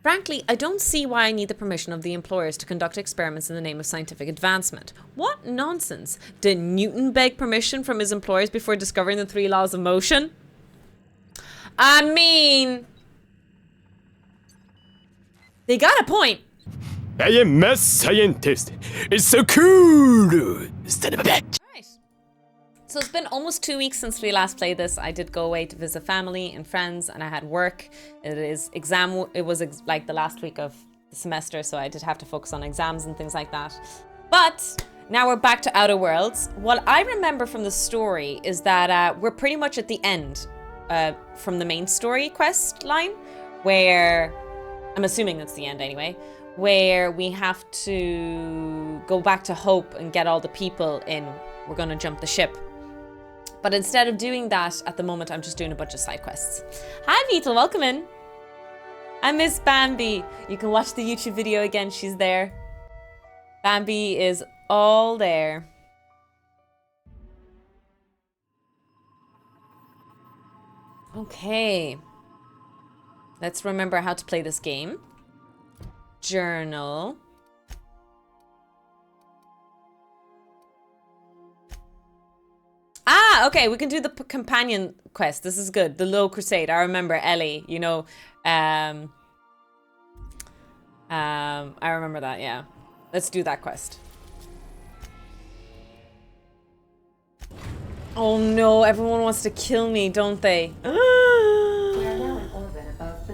Frankly, I don't see why I need the permission of the employers to conduct experiments in the name of scientific advancement. What nonsense! Did Newton beg permission from his employers before discovering the 3 laws of motion? I mean... they got a point. I am a scientist. It's so cool. Son of a bitch. Right. So it's been almost 2 weeks since we last played this. I did go away to visit family and friends, and I had work. It was like the last week of the semester, so I did have to focus on exams and things like that. But now we're back to Outer Worlds. What I remember from the story is that we're pretty much at the end from the main story quest line, where I'm assuming that's the end anyway, where we have to go back to Hope and get all the people in. We're gonna jump the ship. But instead of doing that, at the moment, I'm just doing a bunch of side quests. Hi, Beetle, welcome in. I miss Bambi. You can watch the YouTube video again, she's there. Bambi is all there. Okay. Let's remember how to play this game. Journal. Ah, okay, we can do the companion quest. This is good. The Low Crusade. I remember Ellie, you know. I remember that, yeah. Let's do that quest. Oh no, everyone wants to kill me, don't they? We are now in orbit above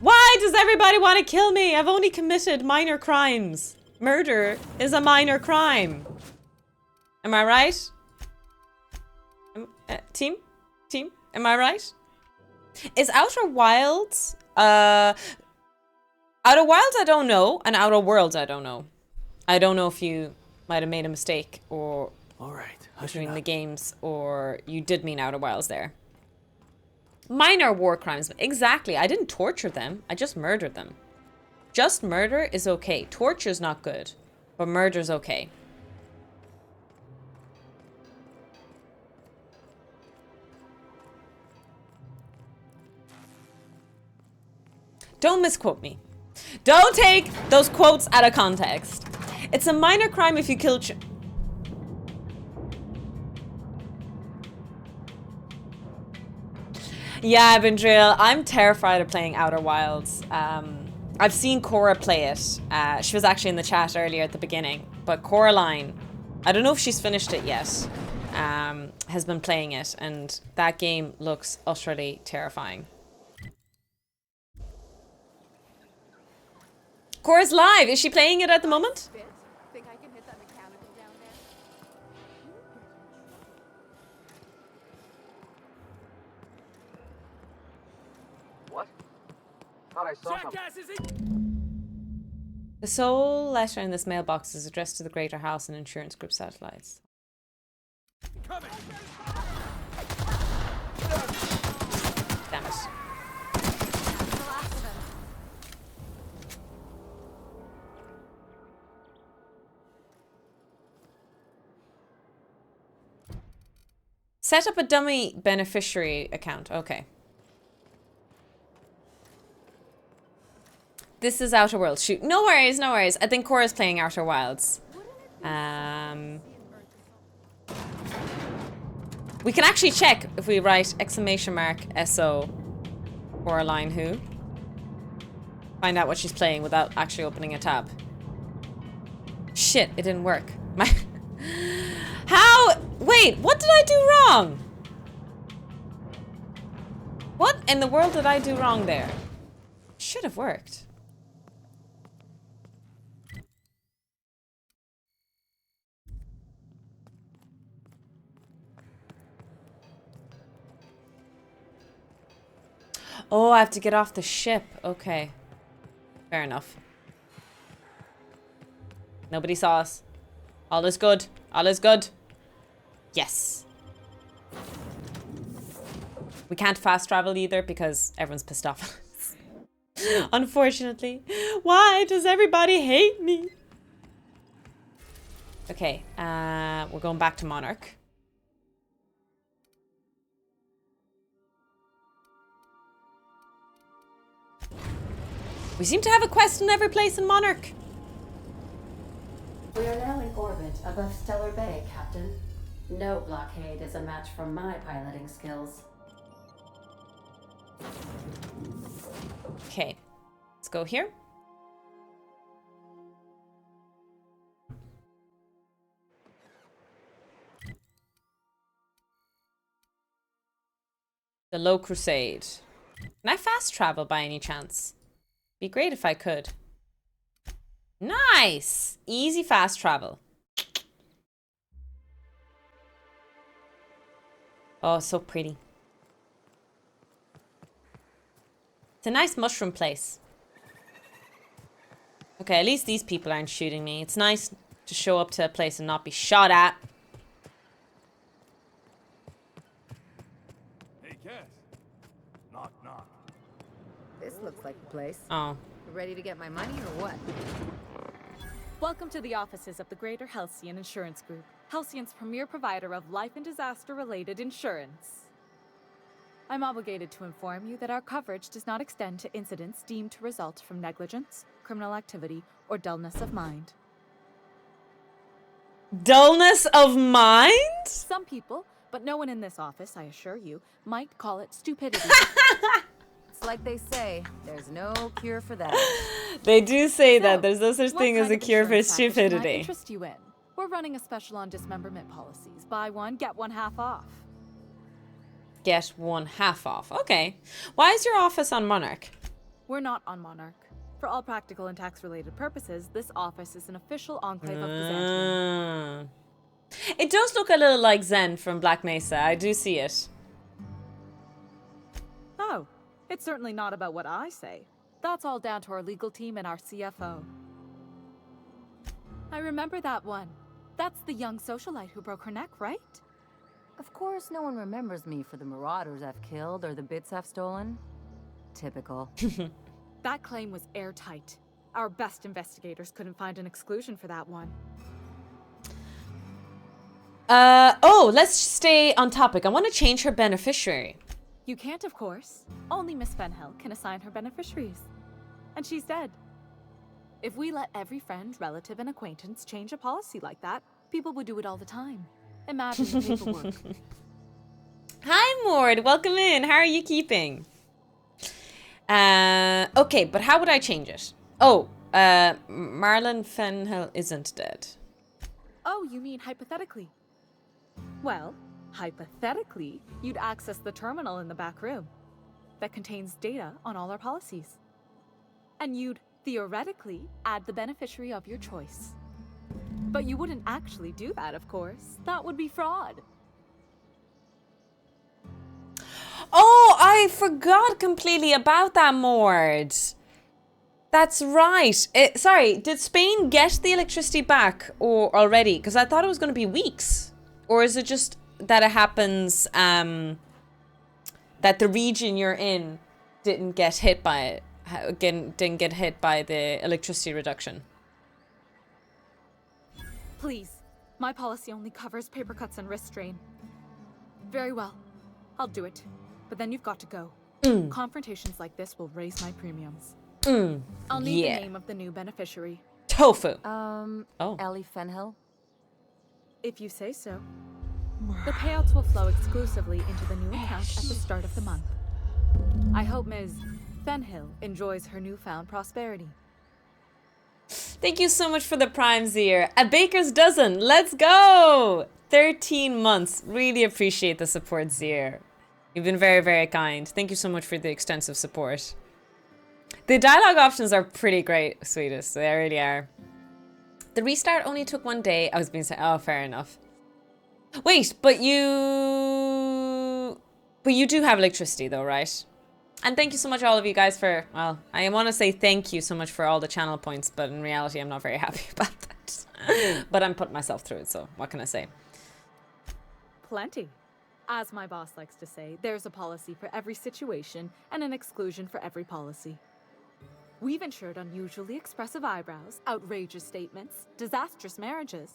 Why does everybody want to kill me? I've only committed minor crimes. Murder is a minor crime. Am I right? Team? Am I right? Is Outer Wilds? Outer Wilds I don't know, and Outer Worlds I don't know. I don't know if you might have made a mistake or between the games, or you did mean Outer Wilds there. Minor war crimes. Exactly. I didn't torture them. I just murdered them. Just murder is okay. Torture's not good, but murder's okay. Don't misquote me. Don't take those quotes out of context. It's a minor crime if you kill Yeah, Vendriel, I'm terrified of playing Outer Wilds. I've seen Cora play it. She was actually in the chat earlier at the beginning. But Coraline, I don't know if she's finished it yet, has been playing it. And that game looks utterly terrifying. Cora's live. Is she playing it at the moment? Think I can hit that mechanical down there? What? Thought I saw something. The sole letter in this mailbox is addressed to the Greater House and Insurance Group Satellites. Damn it. Set up a dummy beneficiary account. Okay. This is Outer Worlds. Shoot. No worries, no worries. I think Cora's playing Outer Wilds. We can actually check if we write !SO Coraline who. Find out what she's playing without actually opening a tab. Shit, it didn't work. How? Wait, what did I do wrong? What in the world did I do wrong there? Should have worked. Oh, I have to get off the ship. Okay. Fair enough. Nobody saw us. All is good. All is good. Yes. We can't fast travel either because everyone's pissed off. Unfortunately. Why does everybody hate me? Okay, we're going back to Monarch. We seem to have a quest in every place in Monarch. We are now in orbit above Stellar Bay, Captain. No blockade is a match for my piloting skills. Okay, let's go here. The Low Crusade. Can I fast travel by any chance? Be great if I could. Nice! Easy fast travel. Oh, so pretty. It's a nice mushroom place. Okay, at least these people aren't shooting me. It's nice to show up to a place and not be shot at. Hey, Cass. Knock, knock. This looks like the place. Oh. You ready to get my money or what? Welcome to the offices of the Greater Halcyon Insurance Group, Halcyon's premier provider of life and disaster-related insurance. I'm obligated to inform you that our coverage does not extend to incidents deemed to result from negligence, criminal activity, or dullness of mind. Dullness of mind? Some people, but no one in this office, I assure you, might call it stupidity. It's like they say, there's no cure for that. They do say So, that. There's no such what thing as kind a of cure for insurance package can I stupidity. interest you in? We're running a special on dismemberment policies. Buy one, get one half off. Get one half off. Okay. Why is your office on Monarch? We're not on Monarch. For all practical and tax-related purposes, this office is an official enclave of Byzantium. It does look a little like Zen from Black Mesa. I do see it. Oh, it's certainly not about what I say. That's all down to our legal team and our CFO. I remember that one. That's the young socialite who broke her neck, right? Of course, no one remembers me for the marauders I've killed or the bits I've stolen. Typical. That claim was airtight. Our best investigators couldn't find an exclusion for that one. Oh, let's stay on topic. I want to change her beneficiary. You can't, of course. Only Miss Fenhill can assign her beneficiaries. And she's dead. If we let every friend, relative, and acquaintance change a policy like that, people would do it all the time. Imagine the paperwork. Hi, Mord. Welcome in. How are you keeping? Okay, but how would I change it? Oh, Marlon Fenhill isn't dead. Oh, you mean hypothetically? Well, hypothetically, you'd access the terminal in the back room that contains data on all our policies. And you'd theoretically add the beneficiary of your choice. But you wouldn't actually do that, of course. That would be fraud. Oh, I forgot completely about that, Mord. That's right. Sorry, did Spain get the electricity back or already? Because I thought it was going to be weeks. Or is it just that it happens, that the region you're in didn't get hit by it? Again, didn't get hit by the electricity reduction? Please, my policy only covers paper cuts and wrist strain. Very well, I'll do it. But then you've got to go. Confrontations like this will raise my premiums. I'll need the name of the new beneficiary. Tofu. Ellie Fenhill. If you say so. The payouts will flow exclusively into the new account at the start of the month. I hope Ms. Fenhill enjoys her newfound prosperity. Thank you so much for the Prime Zier. A baker's dozen. Let's go. 13 months. Really appreciate the support, Zier. You've been very, very kind. Thank you so much for the extensive support. The dialogue options are pretty great, sweetest. They really are. The restart only took 1 day. I was being said, oh, fair enough. Wait, but you do have electricity though, right? And thank you so much all of you guys for, well, I want to say thank you so much for all the channel points, but in reality I'm not very happy about that. But I'm putting myself through it, so what can I say? Plenty. As my boss likes to say, there's a policy for every situation and an exclusion for every policy. We've insured unusually expressive eyebrows, outrageous statements, disastrous marriages.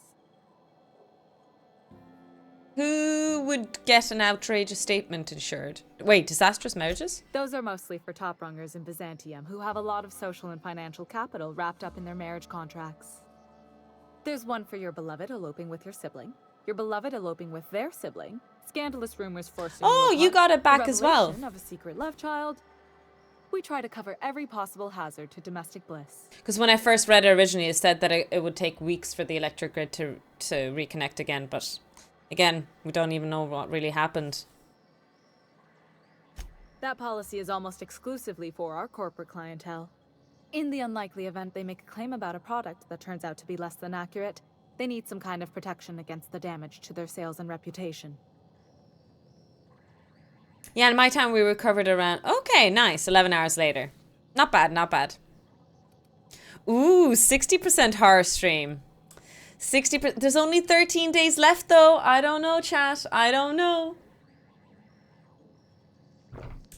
Who would get an outrageous statement insured? Wait, disastrous marriages? Those are mostly for top rungers in Byzantium who have a lot of social and financial capital wrapped up in their marriage contracts. There's one for your beloved eloping with your sibling, your beloved eloping with their sibling, scandalous rumors forcing Oh, you got it back as well. revelation of a secret love child. We try to cover every possible hazard to domestic bliss. Because when I first read it originally, it said that it would take weeks for the electric grid to reconnect again. But again, we don't even know what really happened. That policy is almost exclusively for our corporate clientele. In the unlikely event they make a claim about a product that turns out to be less than accurate, they need some kind of protection against the damage to their sales and reputation. Yeah, in my time we recovered around... Okay, nice. 11 hours later. Not bad, not bad. Ooh, 60% horror stream. 60%. There's only 13 days left though. I don't know, chat. I don't know.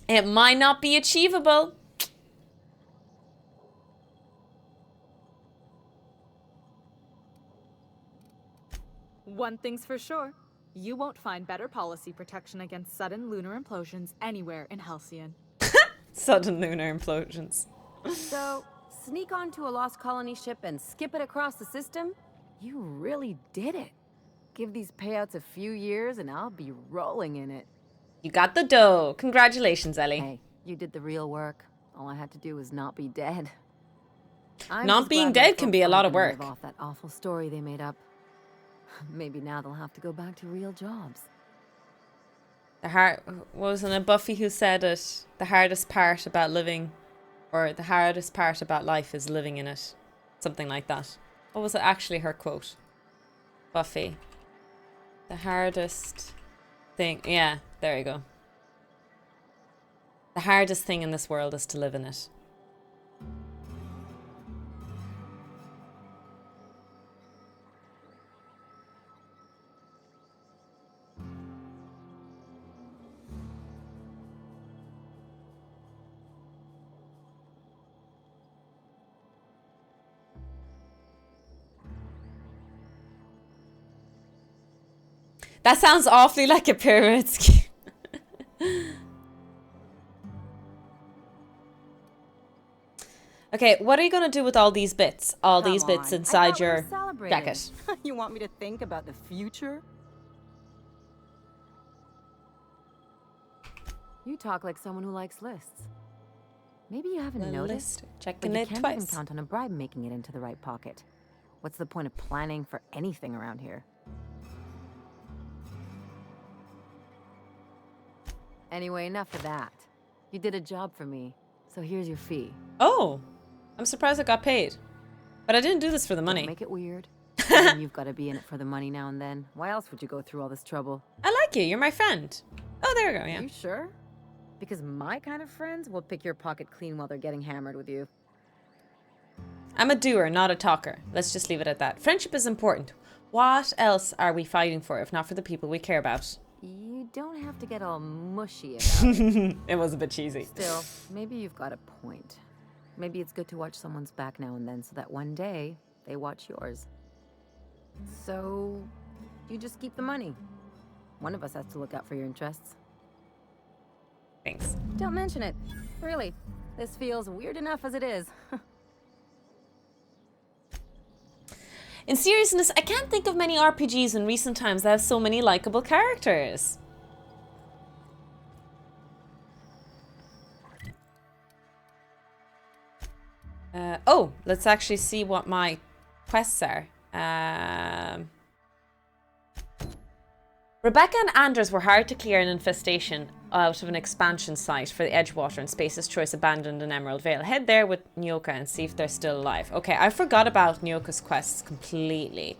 It might not be achievable. One thing's for sure. You won't find better policy protection against sudden lunar implosions anywhere in Halcyon. Sudden lunar implosions. So, sneak onto a lost colony ship and skip it across the system? You really did it. Give these payouts a few years and I'll be rolling in it. You got the dough. Congratulations, Ellie. Hey, you did the real work. All I had to do was not be dead. I'm Not just being glad my dead can folks be a aren't lot of gonna live work. off that awful story they made up. Maybe now they'll have to go back to real jobs. Wasn't it Buffy who said it? The hardest part about living, or the hardest part about life is living in it. Something like that. What was it actually her quote? Buffy. The hardest thing. Yeah, there you go. The hardest thing in this world is to live in it. That sounds awfully like a pyramid scheme. Okay, what are you gonna do with all these bits? All these Come bits on, I inside thought we were your celebrating. jacket. You want me to think about the future? You talk like someone who likes lists. Maybe you haven't The noticed, list. but Checking you it can't twice. even count on a bribe making it into the right pocket. What's the point of planning for anything around here? Anyway, enough of that. You did a job for me, so here's your fee. Oh, I'm surprised I got paid. But I didn't do this for the Don't money. make it weird. I mean, you've got to be in it for the money now and then. Why else would you go through all this trouble? I like you. You're my friend. Oh, there we go. Yeah. You sure? Because my kind of friends will pick your pocket clean while they're getting hammered with you. I'm a doer, not a talker. Let's just leave it at that. Friendship is important. What else are we fighting for if not for the people we care about? You don't have to get all mushy about it. It was a bit cheesy. Still, maybe you've got a point. Maybe it's good to watch someone's back now and then so that one day they watch yours. So, you just keep the money. One of us has to look out for your interests. Thanks. Don't mention it. Really, this feels weird enough as it is. In seriousness, I can't think of many RPGs in recent times that have so many likable characters. Oh, let's actually see what my quests are. Rebecca and Anders were hired to clear an infestation out of an expansion site for the Edgewater and Space's Choice abandoned in Emerald Vale. Head there with Nyoka and see if they're still alive. Okay, I forgot about Nyoka's quests completely.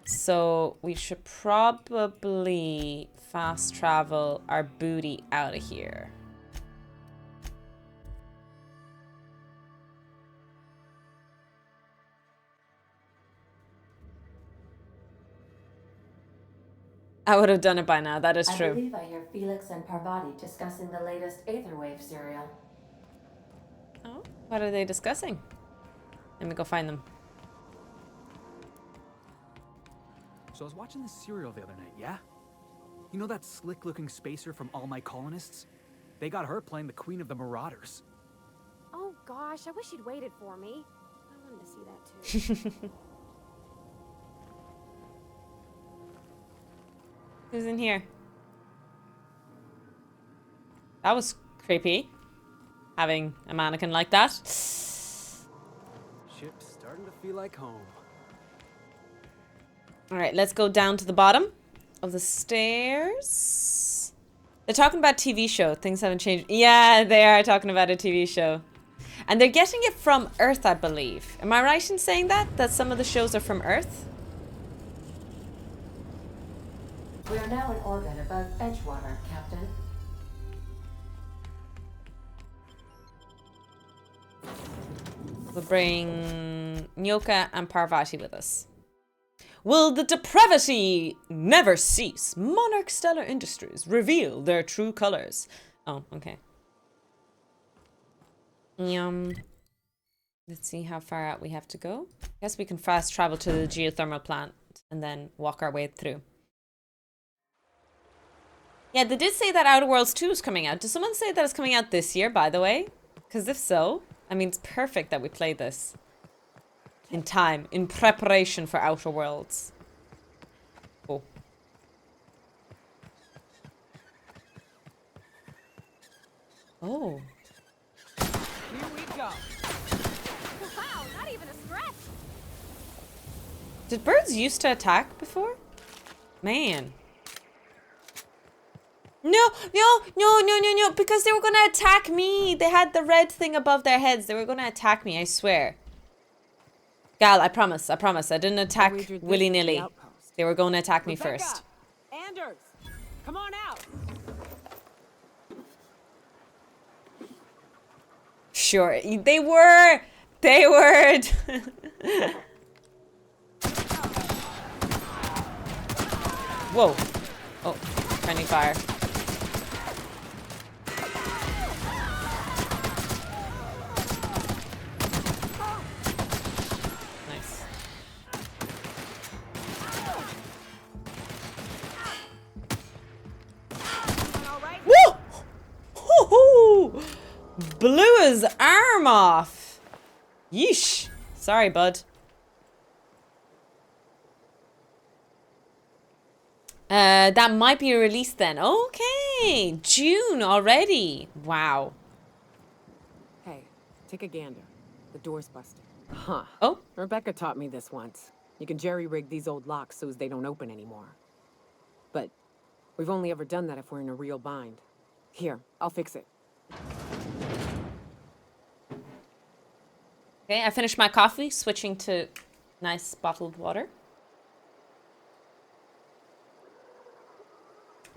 So we should probably fast travel our booty out of here. I would have done it by now, that is I true. believe I hear Felix and Parvati discussing the latest Aetherwave serial. Oh, what are they discussing? Let me go find them. So I was watching this serial the other night, yeah? You know that slick-looking spacer from All My Colonists? They got her playing the Queen of the Marauders. Oh gosh, I wish you'd waited for me. I wanted to see that too. Who's in here? That was creepy. Having a mannequin like that. Ship's starting to feel like home. Alright, let's go down to the bottom of the stairs. They're talking about TV show. Things haven't changed. Yeah, they are talking about a TV show. And they're getting it from Earth, I believe. Am I right in saying that? That some of the shows are from Earth? We are now in orbit above Edgewater, Captain. We'll bring Nyoka and Parvati with us. Will the depravity never cease? Monarch Stellar Industries reveal their true colors. Oh, okay. Let's see how far out we have to go. Guess we can fast travel to the geothermal plant and then walk our way through. Yeah, they did say that Outer Worlds 2 is coming out. Did someone say that it's coming out this year, by the way? Because if so, I mean, it's perfect that we play this in time, in preparation for Outer Worlds. Oh. Oh. Here we go. Wow, not even a scratch. Did birds used to attack before? Man. No, because they were gonna attack me. They had the red thing above their heads. They were gonna attack me, I swear. Gal, I promise. I didn't attack willy-nilly. They were gonna attack me first. Anders, come on out. Sure, they were. Whoa. Oh, friendly fire. Nice. Whoa! Hoo-hoo! Blew his arm off. Yeesh. Sorry, bud. That might be a release then. Okay. June already. Wow. Hey, take a gander. The door's busted. Huh. Oh. Rebecca taught me this once. You can jerry-rig these old locks so as they don't open anymore. But we've only ever done that if we're in a real bind. Here, I'll fix it. Okay, I finished my coffee, switching to nice bottled water.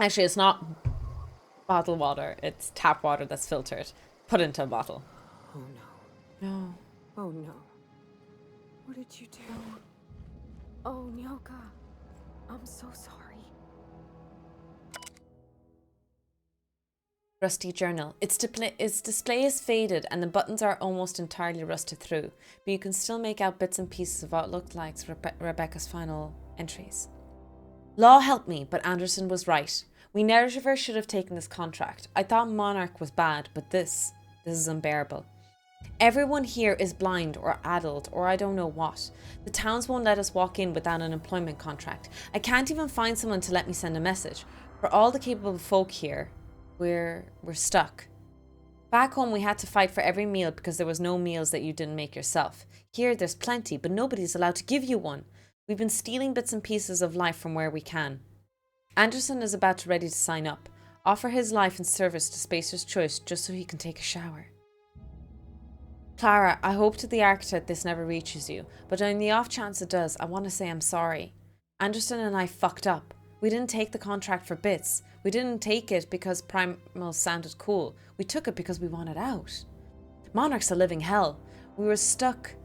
Actually, it's not bottled water. It's tap water that's filtered. Put into a bottle. Oh no. No. Oh no. What did you do? Oh, Nyoka. I'm so sorry. Rusty journal. Its display is faded and the buttons are almost entirely rusted through, but you can still make out bits and pieces of what looked like Rebecca's final entries. Law helped me, but Anderson was right. We never should have taken this contract. I thought Monarch was bad, but this is unbearable. Everyone here is blind or addled or I don't know what. The towns won't let us walk in without an employment contract. I can't even find someone to let me send a message. For all the capable folk here, we're stuck. Back home we had to fight for every meal because there was no meals that you didn't make yourself. Here there's plenty, but nobody's allowed to give you one. We've been stealing bits and pieces of life from where we can. Anderson is about ready to sign up. Offer his life in service to Spacer's Choice just so he can take a shower. Clara, I hope to the Architect this never reaches you, but on the off chance it does, I want to say I'm sorry. Anderson and I fucked up. We didn't take the contract for bits. We didn't take it because Primal sounded cool. We took it because we wanted out. Monarch's a living hell. We were sick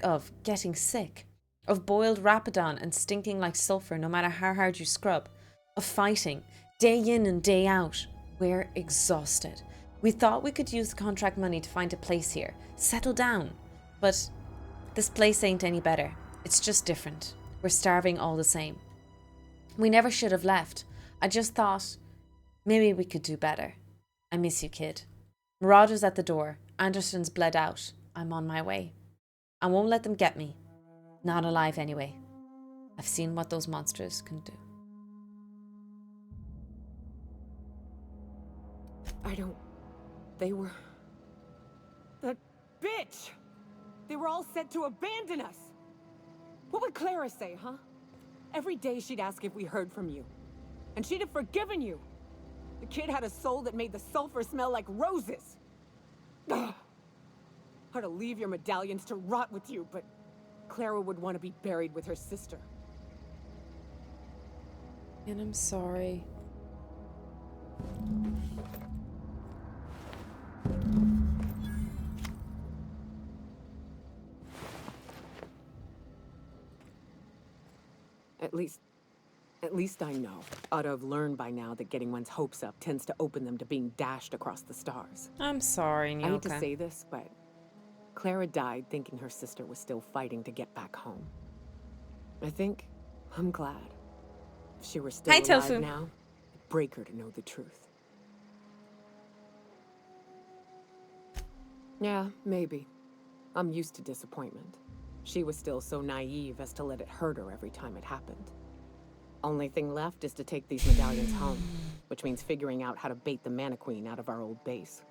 of getting sick. Of boiled Rapidon and stinking like sulfur no matter how hard you scrub. Of fighting, day in and day out. We're exhausted. We thought we could use the contract money to find a place here. Settle down. But this place ain't any better. It's just different. We're starving all the same. We never should have left. I just thought maybe we could do better. I miss you, kid. Marauder's at the door. Anderson's bled out. I'm on my way. I won't let them get me. Not alive anyway. I've seen what those monsters can do. They were... That bitch! They were all set to abandon us! What would Clara say, huh? Every day she'd ask if we heard from you. And she'd have forgiven you! The kid had a soul that made the sulfur smell like roses! Ugh. I'd to leave your medallions to rot with you, but Clara would want to be buried with her sister. And I'm sorry. At least I know. Ought to have learned by now that getting one's hopes up tends to open them to being dashed across the stars. I'm sorry, Nyoka. I hate to say this, but Clara died thinking her sister was still fighting to get back home. I'm glad. If she were still Hi, alive Tofu. now, it'd break her to know the truth. Yeah, maybe. I'm used to disappointment. She was still so naive as to let it hurt her every time it happened. Only thing left is to take these medallions home, which means figuring out how to bait the Mana Queen out of our old base.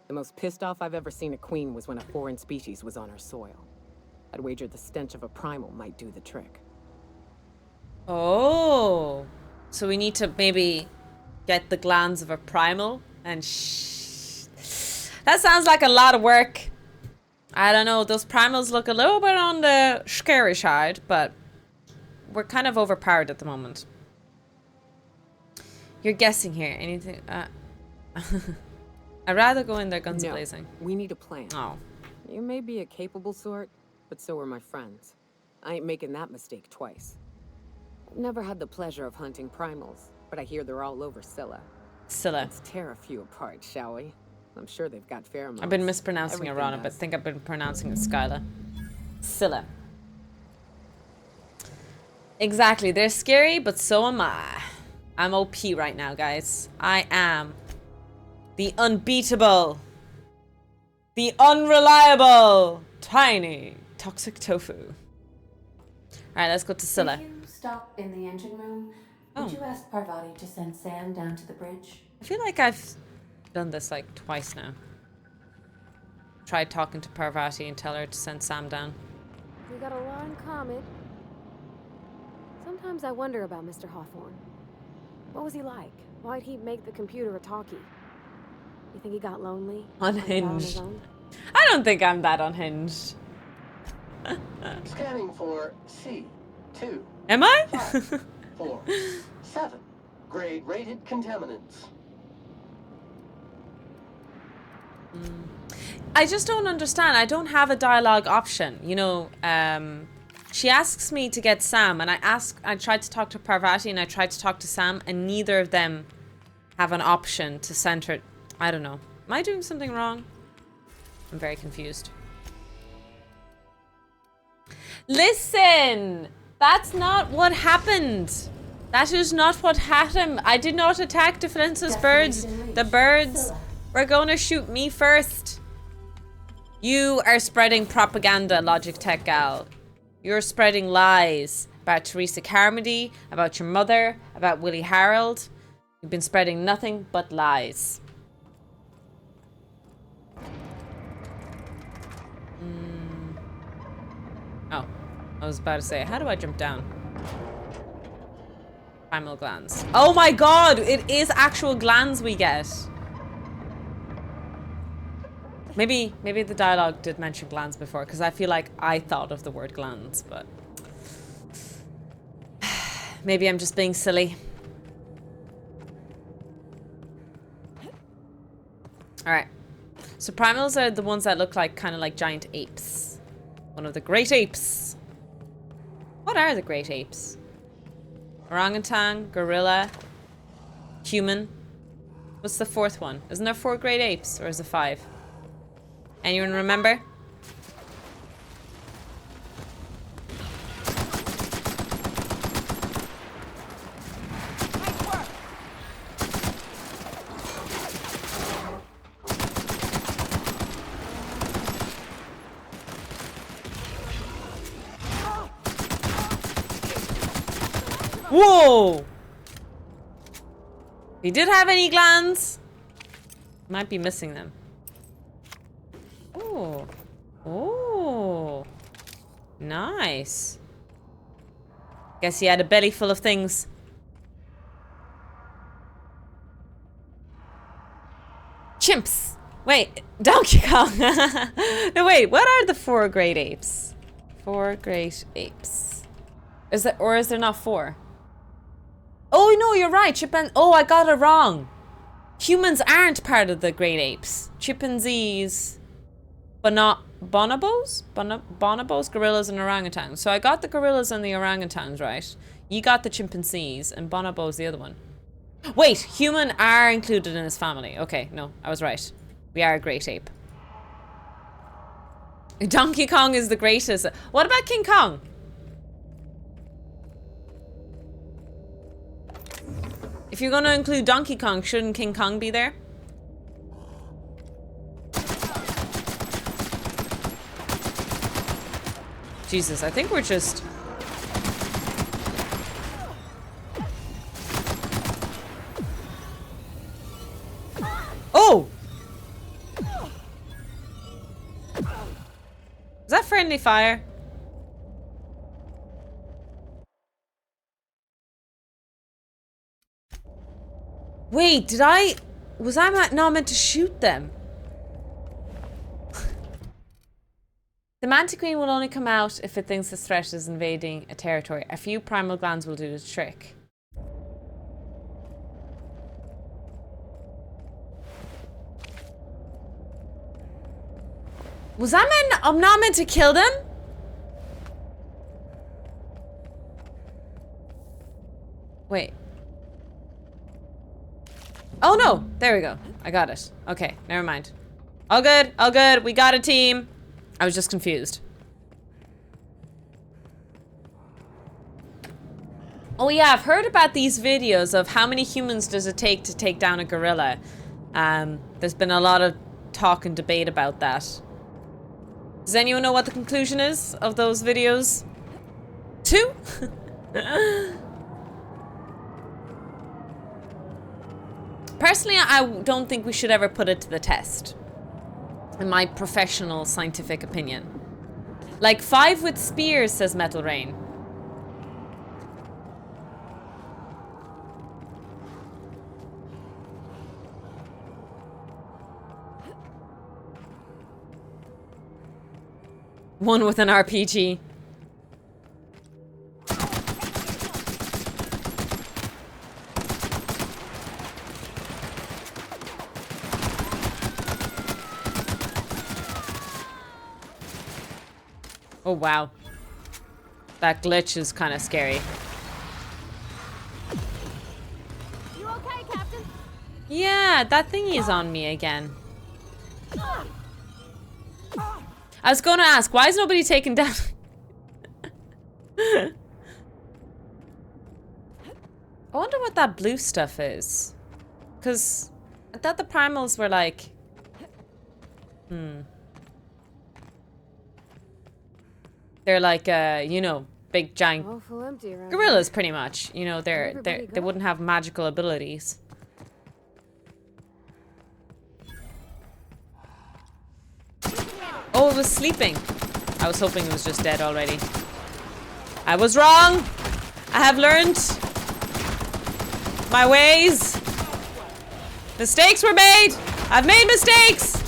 The most pissed off I've ever seen a queen was when a foreign species was on her soil. I'd wager the stench of a primal might do the trick. Oh. So we need to maybe get the glands of a primal and That sounds like a lot of work. I don't know, those primals look a little bit on the scary side, but we're kind of overpowered at the moment. You're guessing here. Anything? I'd rather go in there guns blazing. We need a plan. Oh. You may be a capable sort, but so are my friends. I ain't making that mistake twice. I've never had the pleasure of hunting primals, but I hear they're all over Scylla. Scylla. Let's tear a few apart, shall we? I'm sure they've got pheromones. I've been mispronouncing it, Everything Rana, but does. think I've been pronouncing it Skyla. Scylla. Exactly. They're scary, but so am I. I'm OP right now, guys. I am the unbeatable, the unreliable, tiny, toxic tofu. Alright, let's go to Scylla. If you stop in the engine room, would you ask Parvati to send Sam down to the bridge? I feel like I've done this like twice now. Tried talking to Parvati and tell her to send Sam down. We got a lot in common. Sometimes I wonder about Mr. Hawthorne. What was he like? Why'd he make the computer a talkie? You think he got lonely? Unhinged. I don't think I'm that unhinged. Scanning for C2. Am I? 5, 4, 7. Grade rated contaminants. I just don't understand. I don't have a dialogue option. You know, she asks me to get Sam, and I tried to talk to Parvati and I tried to talk to Sam, and neither of them have an option to send her. I don't know. Am I doing something wrong? I'm very confused. Listen! That's not what happened. That is not what happened. I did not attack defenseless birds. The birds were going to shoot me first. You are spreading propaganda, Logitech gal. You're spreading lies about Teresa Carmody, about your mother, about Willie Harold. You've been spreading nothing but lies. Oh, I was about to say, how do I jump down? Primal glands. Oh my god, it is actual glands we get. Maybe the dialogue did mention glands before, because I feel like I thought of the word glands, but maybe I'm just being silly. Alright. So primals are the ones that look like kind of like giant apes. One of the great apes. What are the great apes? Orangutan, gorilla, human. What's the fourth one? Isn't there 4 great apes, or is it 5? Anyone remember? Whoa! If he did have any glands, might be missing them. Oh. Oh. Nice. Guess he had a belly full of things. Chimps. Wait, Donkey Kong. No, wait, what are the 4 great apes? 4 great apes. Is that, or is there not 4? Oh, no, you're right. Oh, I got it wrong. Humans aren't part of the great apes. Chimpanzees, but not bonobos? Bonobos, gorillas, and orangutans. So I got the gorillas and the orangutans right. You got the chimpanzees, and bonobos the other one. Wait, human are included in his family. Okay, no, I was right. We are a great ape. Donkey Kong is the greatest. What about King Kong? If you're gonna include Donkey Kong, shouldn't King Kong be there? Jesus, I think we're just... Oh! Is that friendly fire? Wait, was I not meant to shoot them? The Mantiqueen will only come out if it thinks the threat is invading a territory. A few primal glands will do the trick. Was I meant? I'm not meant to kill them? Wait. Oh no! There we go. I got it. Okay, never mind. All good, all good. We got a team. I was just confused. Oh yeah, I've heard about these videos of how many humans does it take to take down a gorilla. There's been a lot of talk and debate about that. Does anyone know what the conclusion is of those videos? 2? Personally, I don't think we should ever put it to the test. In my professional scientific opinion. Like 5 with spears, says Metal Rain. One with an RPG. Oh wow. That glitch is kind of scary. You okay, Captain? Yeah, that thingy is on me again. I was going to ask, why is nobody taken down? I wonder what that blue stuff is. Because I thought the primals were like... They're like, you know, big giant Awful empty around gorillas, pretty much. You know, they everybody wouldn't have magical abilities. Oh, it was sleeping. I was hoping it was just dead already. I was wrong. I have learned my ways. Mistakes were made. I've made mistakes.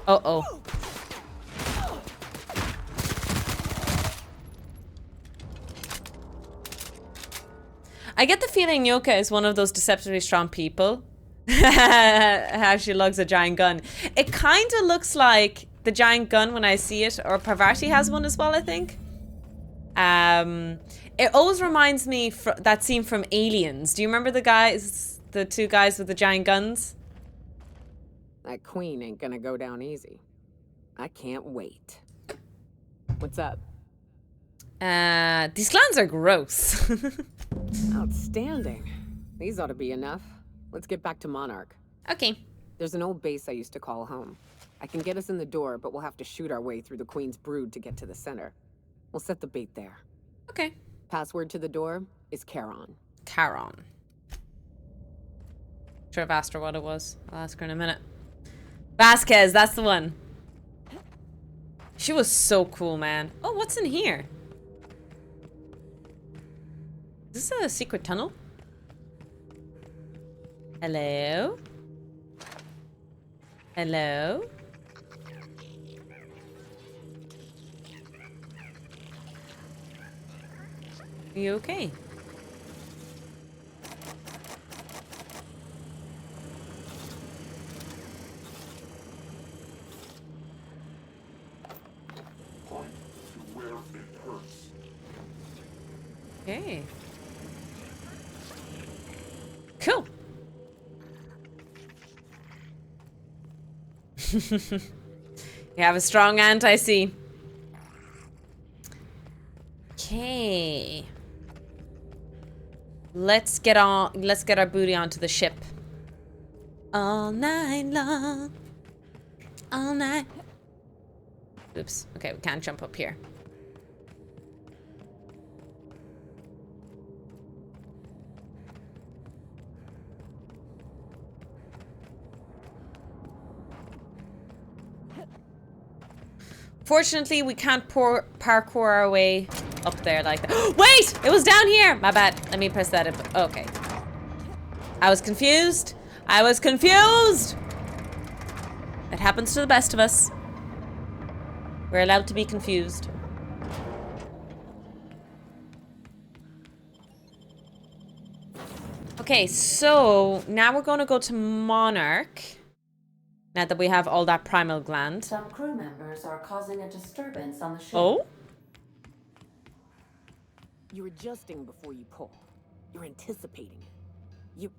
Uh-oh. I get the feeling Nyoka is one of those deceptively strong people. How she lugs a giant gun. It kind of looks like the giant gun when I see it, or Parvati has one as well, I think. It always reminds me that scene from Aliens. Do you remember the 2 guys with the giant guns? That queen ain't gonna go down easy. I can't wait. What's up? These glands are gross. Outstanding. These ought to be enough. Let's get back to Monarch. Okay. There's an old base I used to call home. I can get us in the door, but we'll have to shoot our way through the Queen's brood to get to the center. We'll set the bait there. Okay. Password to the door is Charon. Charon. Sure, I've asked her what it was. I'll ask her in a minute. Vasquez, that's the one. She was so cool, man. Oh, what's in here? Is this a secret tunnel? Hello? Hello? Are you okay? Point to where it hurts. Okay. Cool. You have a strong aunt, I see. Okay. Let's get our booty onto the ship. All night long. All night. Oops. Okay, we can't jump up here. Fortunately, we can't parkour our way up there like that. Wait! It was down here! My bad. Let me press that up. Okay. I was confused. I was confused! It happens to the best of us. We're allowed to be confused. Okay, so now we're going to go to Monarch. Now that we have all that primal gland. Some crew members are causing a disturbance on the ship. Oh? You're adjusting before you pull. You're anticipating it. You...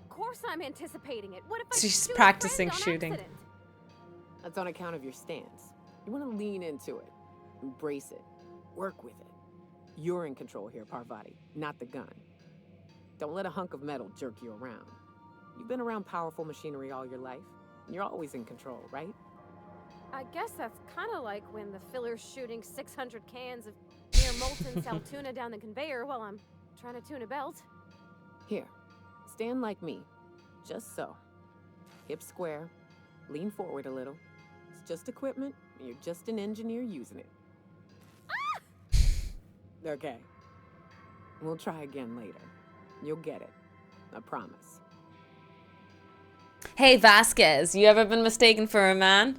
Of course I'm anticipating it. What if I She's shoot a practicing friend on shooting. accident? That's on account of your stance. You want to lean into it. Embrace it. Work with it. You're in control here, Parvati, not the gun. Don't let a hunk of metal jerk you around. You've been around powerful machinery all your life. You're always in control, right? I guess that's kind of like when the filler's shooting 600 cans of near molten cell tuna down the conveyor while I'm trying to tune a belt. Here, stand like me. Just so. Hips square. Lean forward a little. It's just equipment, and you're just an engineer using it. Ah! Okay. We'll try again later. You'll get it. I promise. Hey, Vasquez, you ever been mistaken for a man?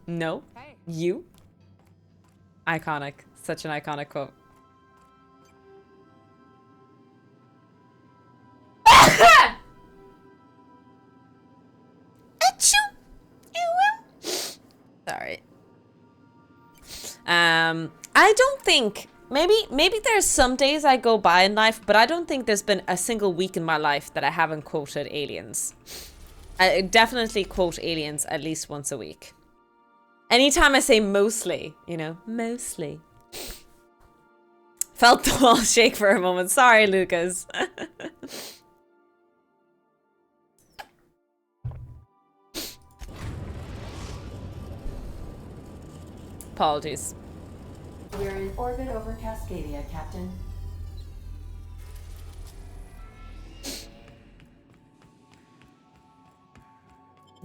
No. Hey. You? Iconic. Such an iconic quote. Sorry. I don't think... Maybe there's some days I go by in life, but I don't think there's been a single week in my life that I haven't quoted Aliens. I definitely quote Aliens at least once a week. Anytime I say mostly, you know, mostly. Felt the wall shake for a moment. Sorry, Lucas. Apologies. We're in orbit over Cascadia, Captain.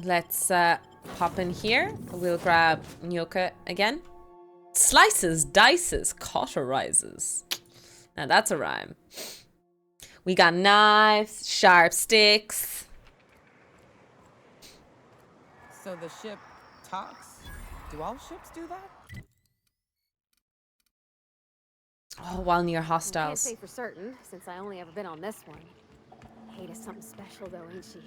Let's pop in here. We'll grab Nyoka again. Slices, dices, cauterizes. Now that's a rhyme. We got knives, sharp sticks. So the ship talks? Do all ships do that? Oh, while near I can't hostiles. say for certain, since I only ever been on this one. Ada's something special though, ain't she?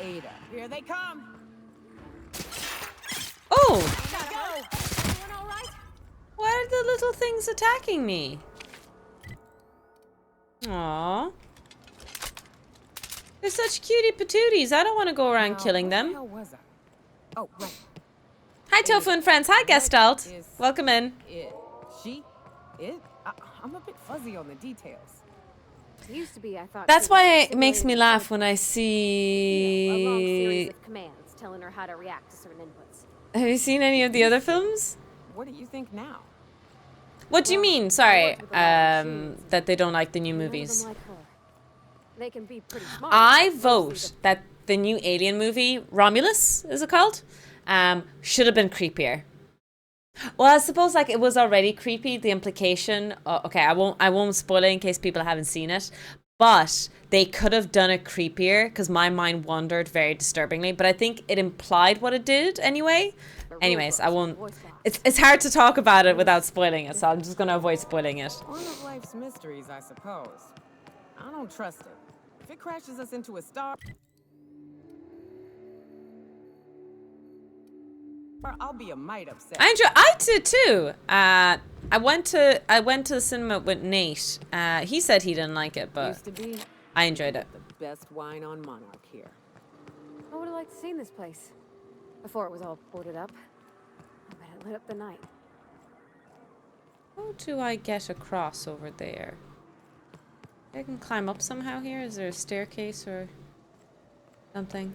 Ada. Here they come! Oh! Doing all right? Why are the little things attacking me? Aww. They're such cutie patooties. I don't want to go around killing them. How was I? Oh, right. Hi, Tofu and friends. Hi, Gestalt. Welcome in. It. She? It? I'm a bit fuzzy on the details. It used to be, I thought. That's she was why a it makes me civilian laugh when I a long series see... of commands telling her how to react to certain inputs. Have you seen any of the other films? what do you think now? What do you mean? Sorry, that they don't like the new movies. None of them like her. They can be pretty smart. I vote that the new Alien movie, Romulus, is it called? Should have been creepier. Well, I suppose like it was already creepy. The implication. Okay, I won't spoil it in case people haven't seen it. But they could have done it creepier because my mind wandered very disturbingly. But I think it implied what it did anyway. Anyways, I won't. It's hard to talk about it without spoiling it, so I'm just gonna avoid spoiling it. One of life's mysteries, I suppose. I don't trust it. If it crashes us into a star, I'll be a mite upset. I did too. I went to the cinema with Nate. He said he didn't like it, but Used to be I enjoyed it. the best wine on Monarch here. I would have liked to see this place before it was all boarded up. I bet it lit up the night. How do I get across over there? I can climb up somehow here. Is there a staircase or something?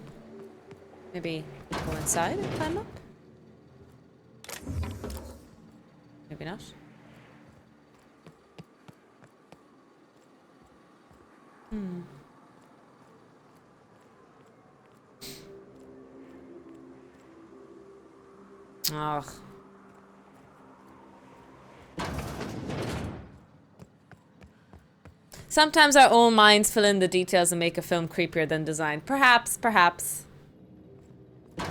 Maybe go inside and climb up? Maybe not. Ugh. Sometimes our own minds fill in the details and make a film creepier than designed. Perhaps, perhaps. I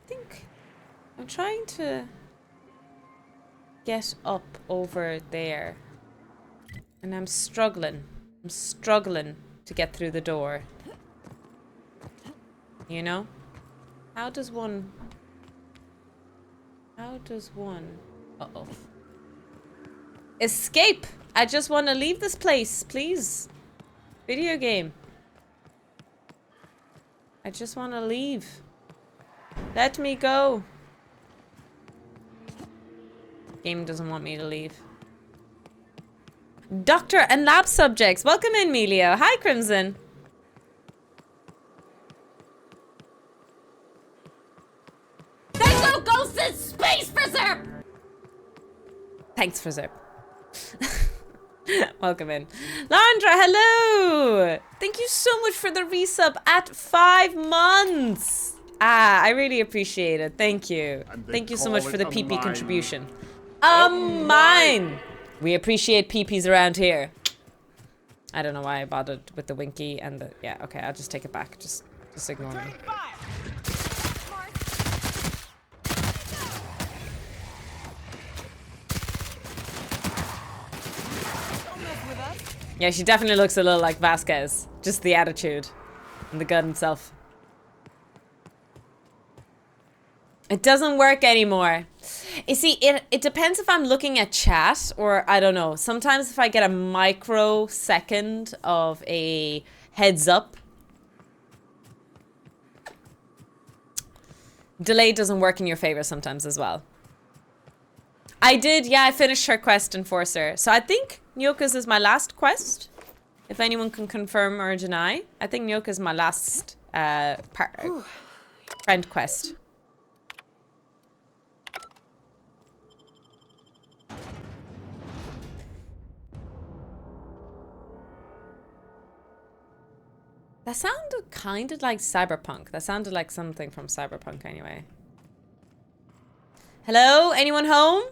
think I'm trying to get up over there. And I'm struggling. I'm struggling to get through the door. You know? How does one... Uh-oh. Escape! I just want to leave this place, please. Video game. I just want to leave. Let me go. Game doesn't want me to leave. Doctor and lab subjects. Welcome in, Melio. Hi, Crimson. They go ghosts in space, Berserk! Thanks for Zip. Welcome in. Landra, hello! Thank you so much for the resub at 5 months. I really appreciate it. Thank you. Thank you so much for the PP contribution. Mine! We appreciate PPs around here. I don't know why I bothered with the winky and the... Yeah, okay, I'll just take it back. Just ignore me. Yeah, she definitely looks a little like Vasquez. Just the attitude. And the gun himself. It doesn't work anymore. You see, it depends if I'm looking at chat or I don't know. Sometimes if I get a microsecond of a heads up. Delay doesn't work in your favor sometimes as well. I finished her quest Enforcer. So I think Nyoka's is my last quest. If anyone can confirm or deny. I think Nyoka's my last friend quest. That sounded kind of like Cyberpunk. That sounded like something from Cyberpunk anyway. Hello? Anyone home?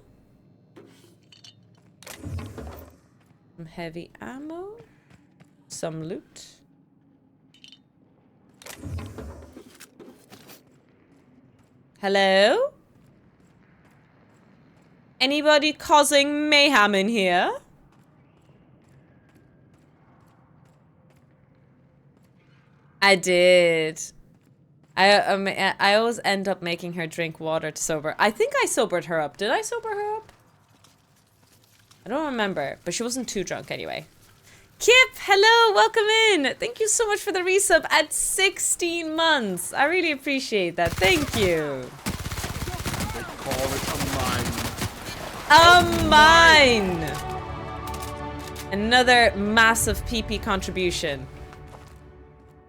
Some heavy ammo. Some loot. Hello? Anybody causing mayhem in here? I did. I always end up making her drink water to sober. I think I sobered her up. Did I sober her up? I don't remember, but she wasn't too drunk anyway. Kip, hello, welcome in. Thank you so much for the resub at 16 months. I really appreciate that. Thank you. They call it a mine. Another massive PP contribution.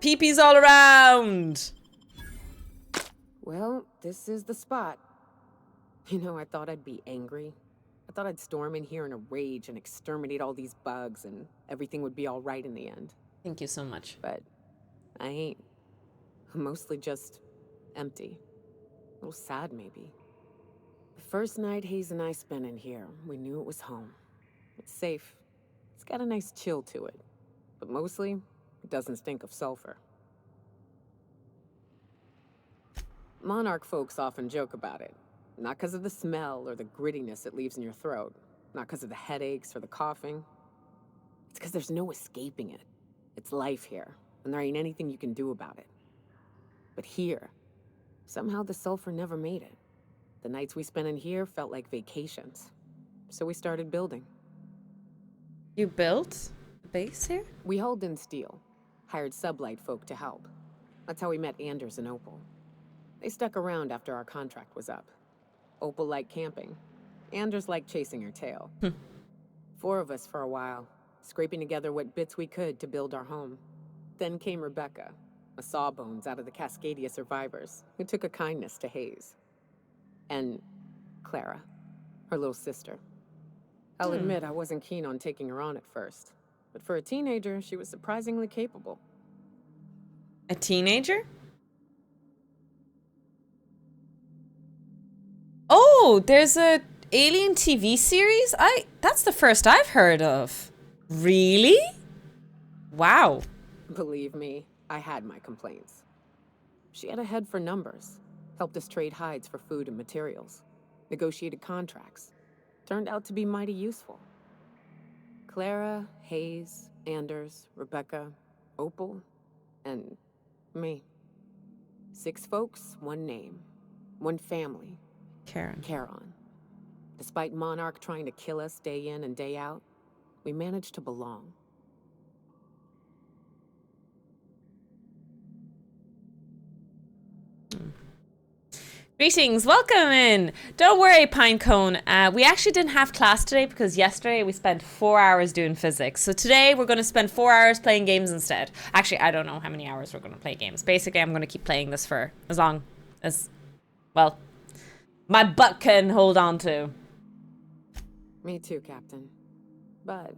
PP's all around. Well, this is the spot. You know, I thought I'd be angry. I thought I'd storm in here in a rage and exterminate all these bugs and everything would be all right in the end. Thank you so much. But I ain't. I'm mostly just empty. A little sad, maybe. The first night Hayes and I spent in here, we knew it was home. It's safe. It's got a nice chill to it. But mostly, it doesn't stink of sulfur. Monarch folks often joke about it. Not because of the smell or the grittiness it leaves in your throat. Not because of the headaches or the coughing. It's because there's no escaping it. It's life here, and there ain't anything you can do about it. But here, somehow the sulfur never made it. The nights we spent in here felt like vacations. So we started building. You built a base here? We hauled in steel, hired sublight folk to help. That's how we met Anders and Opal. They stuck around after our contract was up. Opal liked camping. Anders liked chasing her tail. 4 of us for a while, scraping together what bits we could to build our home. Then came Rebecca, a sawbones out of the Cascadia survivors, who took a kindness to Hayes. And Clara, her little sister. I'll admit I wasn't keen on taking her on at first, but for a teenager, she was surprisingly capable. A teenager? Oh, there's a Alien TV series? That's the first I've heard of. Really? Wow. Believe me, I had my complaints. She had a head for numbers, helped us trade hides for food and materials, negotiated contracts. Turned out to be mighty useful. Clara, Hayes, Anders, Rebecca, Opal, and me. 6 folks, 1 name, 1 family. Charon. Charon. Despite Monarch trying to kill us day in and day out, we managed to belong. Greetings, welcome in. Don't worry, Pinecone. We actually didn't have class today because yesterday we spent 4 hours doing physics. So today we're going to spend 4 hours playing games instead. Actually, I don't know how many hours we're going to play games. Basically, I'm going to keep playing this for as long as, well, my butt can hold on to. Me too, Captain. But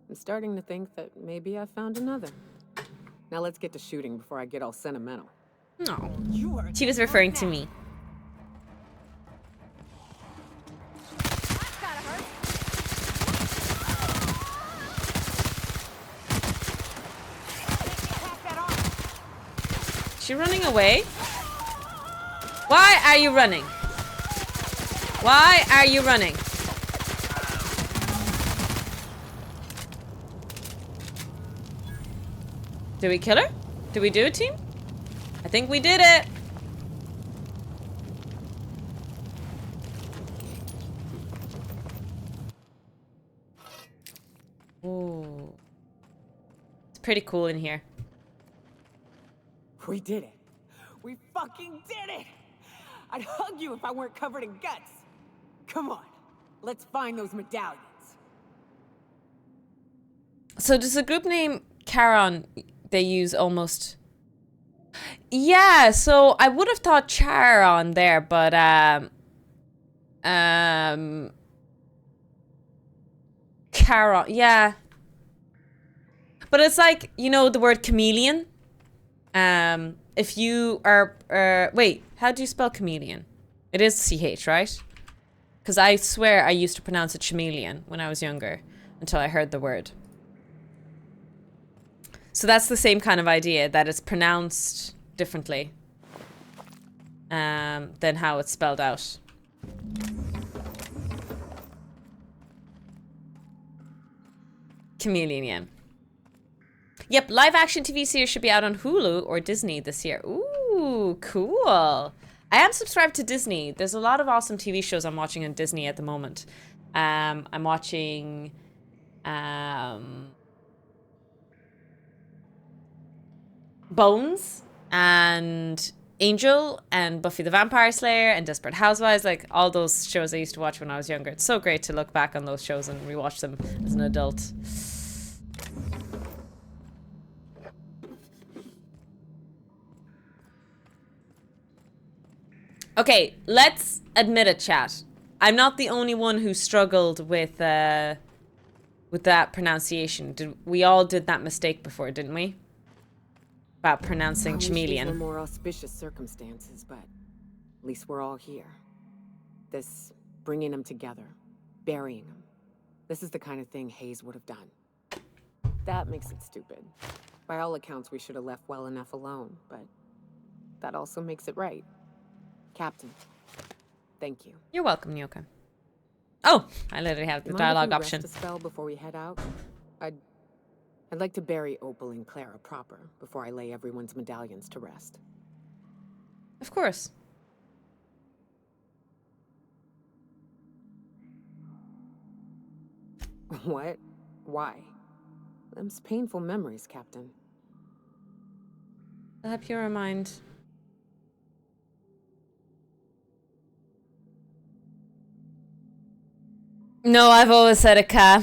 I'm starting to think that maybe I found another. Now let's get to shooting before I get all sentimental. No, she was referring to me. She running away? Why are you running? Why are you running? Did we kill her? Did we do it, team? I think we did it. Ooh. It's pretty cool in here. We did it. We fucking did it! I'd hug you if I weren't covered in guts. Come on, let's find those medallions. So does the group name Charon, they use almost... Yeah, so I would have thought Charon there, but Charon, yeah. But it's like, you know, the word chameleon. If you are, wait, how do you spell chameleon? It is CH, right? Because I swear I used to pronounce it chameleon when I was younger, until I heard the word. So that's the same kind of idea, that it's pronounced differently than how it's spelled out. Chameleon, yeah. Yep, live action TV series should be out on Hulu or Disney this year. Ooh, cool. I am subscribed to Disney. There's a lot of awesome TV shows I'm watching on Disney at the moment. I'm watching Bones and Angel and Buffy the Vampire Slayer and Desperate Housewives, like all those shows I used to watch when I was younger. It's so great to look back on those shows and rewatch them as an adult. Okay, let's admit it, chat. I'm not the only one who struggled with that pronunciation. We all did that mistake before, didn't we? About pronouncing I wish these were chameleon. more auspicious circumstances, but at least we're all here. This bringing them together, burying them. This is the kind of thing Hayes would have done. That makes it stupid. By all accounts, we should have left well enough alone, but that also makes it right. Captain, thank you. You're welcome, Nyoka. Oh, I literally have the Mind dialogue if we option. rest a spell before we head out? I'd like to bury Opal and Clara proper before I lay everyone's medallions to rest. Of course. What? Why? Them's painful memories, Captain. I'll help you remind. No, I've always said a cat.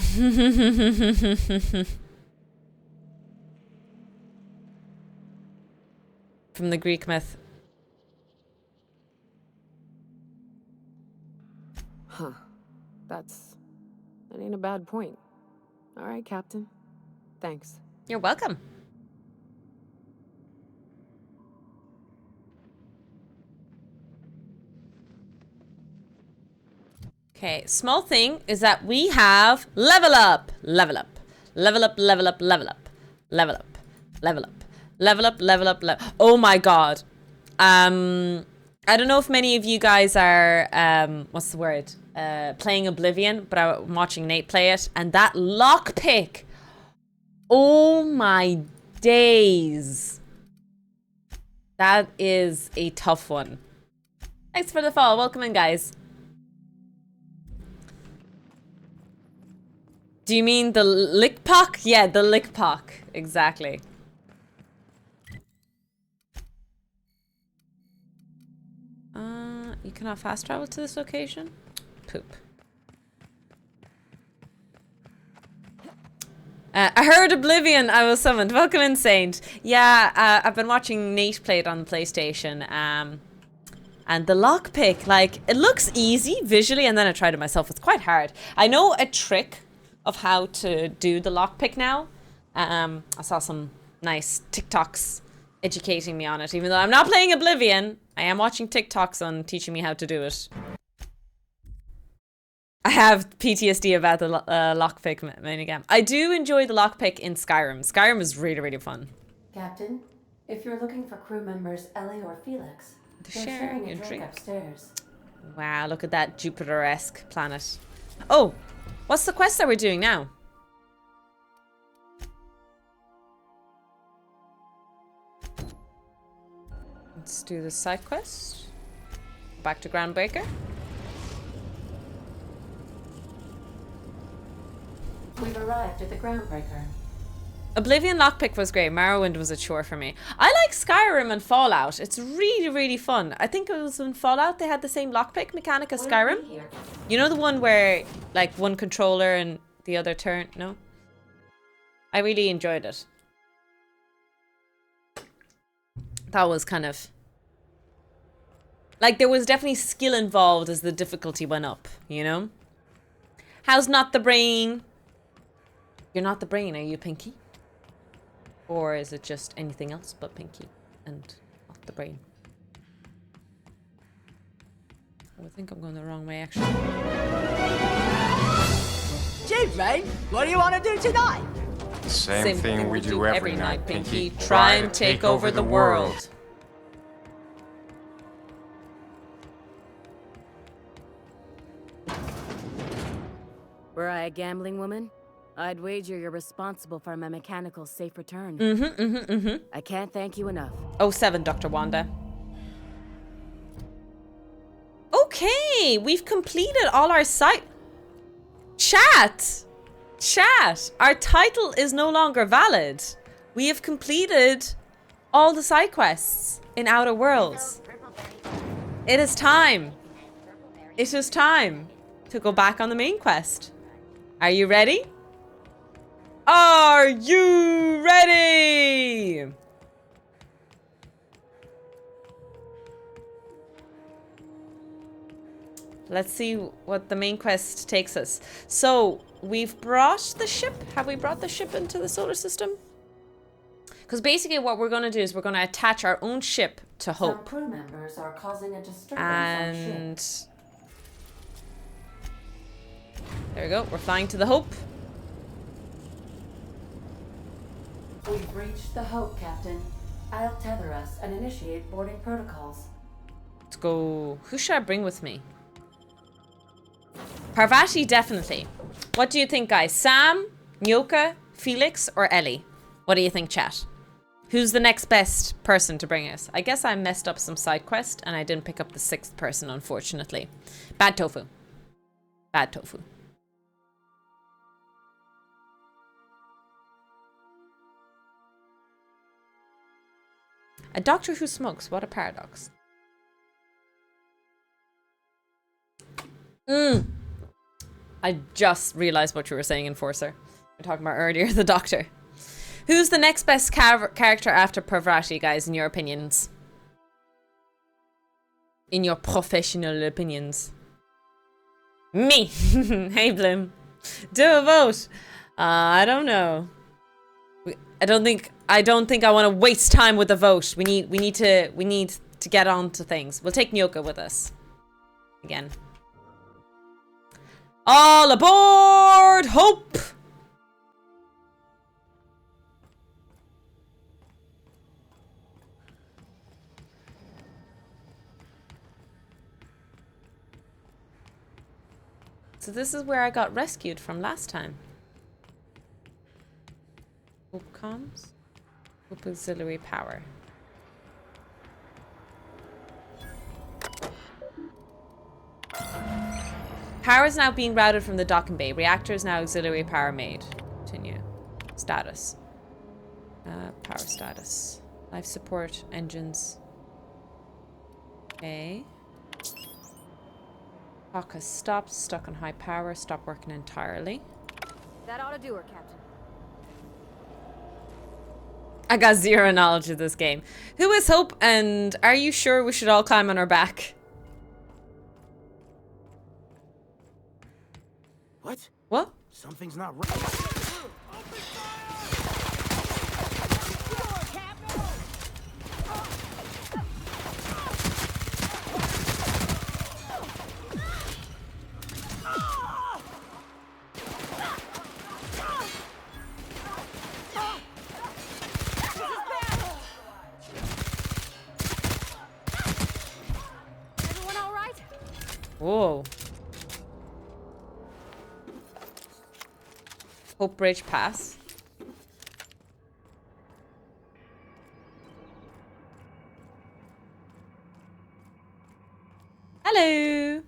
From the Greek myth. Huh. That ain't a bad point. All right, Captain. Thanks. You're welcome. Okay, small thing is that we have level up, level up, level up, level up, level up, level up, level up, level up, level up, level. Oh my god. I don't know if many of you guys are what's the word? Playing Oblivion, but I'm watching Nate play it, and that lockpick. Oh my days. That is a tough one. Thanks for the follow. Welcome in, guys. Do you mean the lickpock? Yeah, the lickpock. Exactly. You cannot fast travel to this location? Poop. I heard Oblivion, I was summoned. Welcome in, Saint. Yeah, I've been watching Nate play it on the PlayStation. And the lockpick, like, it looks easy visually, and then I tried it myself. It's quite hard. I know a trick of how to do the lockpick now. I saw some nice TikToks educating me on it. Even though I'm not playing Oblivion, I am watching TikToks on teaching me how to do it. I have PTSD about the lockpick minigame. I do enjoy the lockpick in Skyrim. Skyrim is really, really fun. Captain, if you're looking for crew members Ellie or Felix, they're sharing a drink upstairs. Wow, look at that Jupiter-esque planet. Oh, what's the quest that we're doing now? Let's do the side quest. Back to Groundbreaker. We've arrived at the Groundbreaker. Oblivion lockpick was great. Morrowind was a chore for me. I like Skyrim and Fallout. It's really, really fun. I think it was in Fallout they had the same lockpick mechanic as Skyrim. You know the one where, like, one controller and the other turn? No? I really enjoyed it. That was kind of... like, there was definitely skill involved as the difficulty went up, you know? How's not the brain? You're not the brain, are you, Pinky? Or is it just anything else but Pinky and not the brain? Oh, I think I'm going the wrong way, actually. Gee, Rain, what do you want to do tonight? Same thing we do every night, Pinky. Try and take over the world. Were I a gambling woman, I'd wager you're responsible for my mechanical safe return. I can't thank you enough. 07, Dr. Wanda. Okay, we've completed all our site... Chat! Chat! Our title is no longer valid. We have completed all the side quests in Outer Worlds. It is time. It is time to go back on the main quest. Are you ready? Are you ready? Let's see what the main quest takes us. So, we've brought the ship. Have we brought the ship into the solar system? Because basically what we're going to do is we're going to attach our own ship to Hope. Some crew members are causing a disturbance And on ship. there we go. We're flying to the Hope. We've reached the Hope, Captain. I'll tether us and initiate boarding protocols. Let's go. Who should I bring with me? Parvati, definitely. What do you think, guys? Sam, Nyoka, Felix, or Ellie? What do you think, chat? Who's the next best person to bring us? I guess I messed up some side quest and I didn't pick up the 6th person, unfortunately. Bad tofu. Bad tofu. A doctor who smokes. What a paradox. I just realized what you were saying, Enforcer. We're talking about earlier, the doctor. Who's the next best character after Parvati, guys, in your opinions? In your professional opinions. Me. Hey, Bloom. Do a vote. I don't know. I don't think I want to waste time with the vote. We need to get on to things. We'll take Nyoka with us. Again. All aboard Hope! So this is where I got rescued from last time. Hope comms. Hope auxiliary power. Power is now being routed from the docking bay. Reactor is now auxiliary power made. Continue. Status. Power status. Life support engines. Okay. Clock has stopped. Stuck on high power. Stopped working entirely. That ought to do her, Captain. I got zero knowledge of this game. Who is Hope, and are you sure we should all climb on her back? What? What? Something's not right. Everyone all right? Whoa. Hope Bridge Pass. Hello.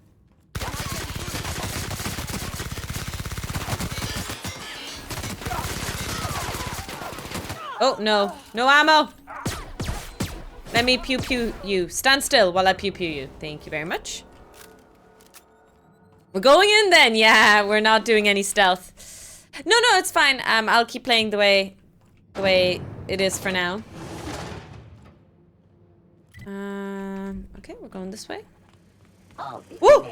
Oh, no. No ammo. Let me pew pew you. Stand still while I pew pew you. Thank you very much. We're going in then. Yeah, we're not doing any stealth. No, it's fine. I'll keep playing the way it is for now. Okay, we're going this way. Woo!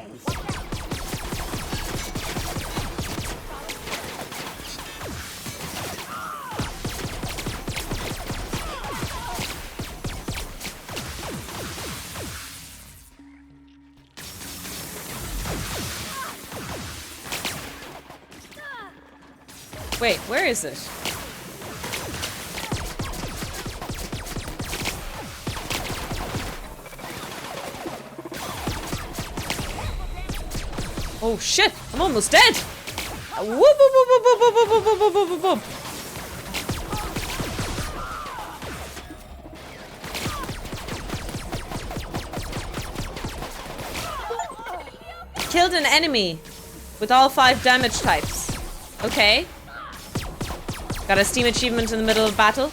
Wait, where is it? Oh shit! I'm almost dead! Whoop, whoop, whoop, whoop, whoop, whoop, whoop, whoop, whoop, whoop, whoop. Killed an enemy with all 5 damage types. Okay. Got a Steam achievement in the middle of battle.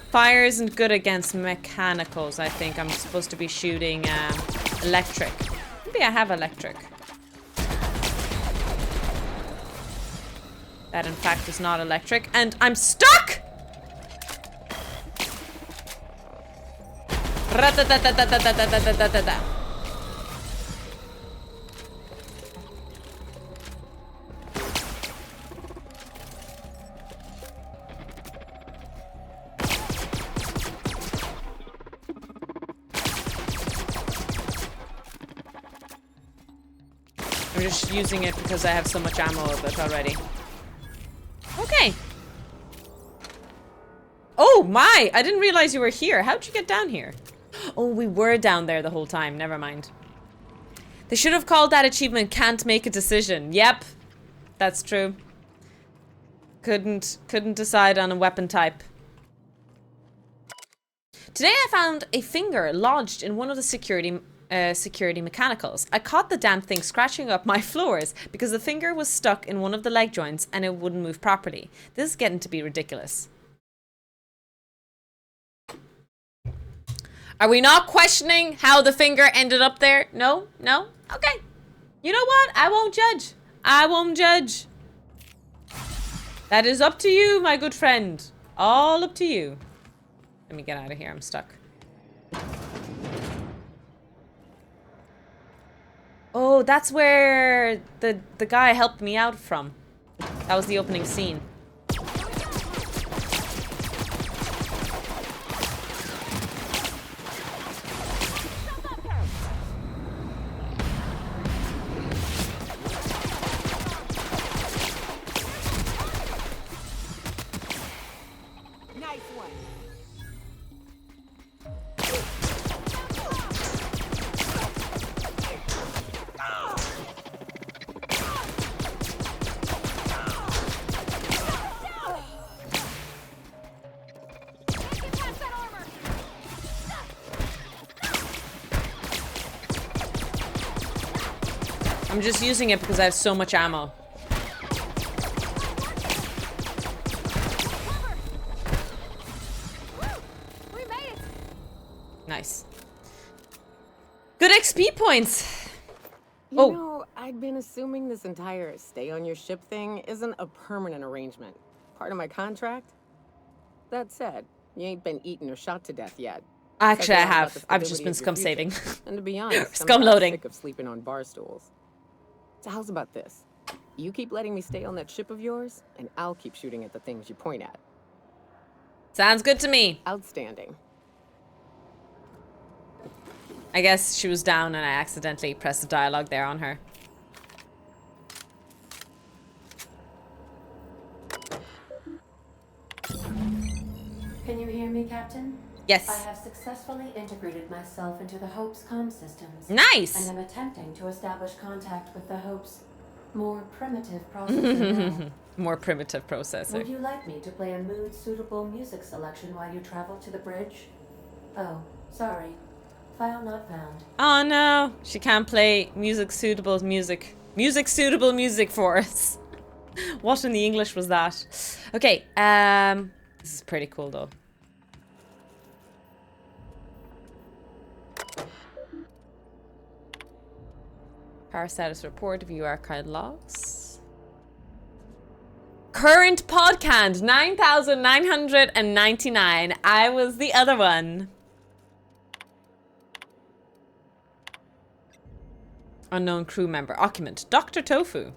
Fire isn't good against mechanicals, I think. I'm supposed to be shooting electric. Maybe I have electric. That in fact is not electric. And I'm stuck! Ratatatatatatatatatatata. I'm just using it because I have so much ammo of it already. Okay. Oh my! I didn't realize you were here. How'd you get down here? Oh, we were down there the whole time. Never mind. They should have called that achievement "Can't Make a Decision." Yep. That's true. Couldn't decide on a weapon type. Today I found a finger lodged in one of the security mechanicals. I caught the damn thing scratching up my floors because the finger was stuck in one of the leg joints and it wouldn't move properly. This is getting to be ridiculous. Are we not questioning how the finger ended up there? No? No? Okay. You know what? I won't judge. I won't judge. That is up to you, my good friend. All up to you. Let me get out of here. I'm stuck. Oh, that's where the guy helped me out from. That was the opening scene. I'm just using it because I have so much ammo. We made it. Nice. Good XP points. You know, I'd been assuming this entire stay on your ship thing isn't a permanent arrangement. Part of my contract? That said, you ain't been eaten or shot to death yet. Actually, I have. I've just been scum saving. And to be honest, scum I'm loading. sick of sleeping on bar stools. So how's about this? You keep letting me stay on that ship of yours, and I'll keep shooting at the things you point at. Sounds good to me. Outstanding. I guess she was down and I accidentally pressed the dialogue there on her. Can you hear me, Captain? Yes. I have successfully integrated myself into the Hope's comm systems. Nice! And am attempting to establish contact with the Hope's more primitive processor. More primitive processor. Would you like me to play a mood-suitable music selection while you travel to the bridge? Oh, sorry. File not found. Oh no, she can't play music-suitable music. Music-suitable music for us. What in the English was that? Okay, this is pretty cool though. Power status report, view archive logs. Current podcast, 9,999. I was the other one. Unknown crew member. Occupant, Dr. Tofu.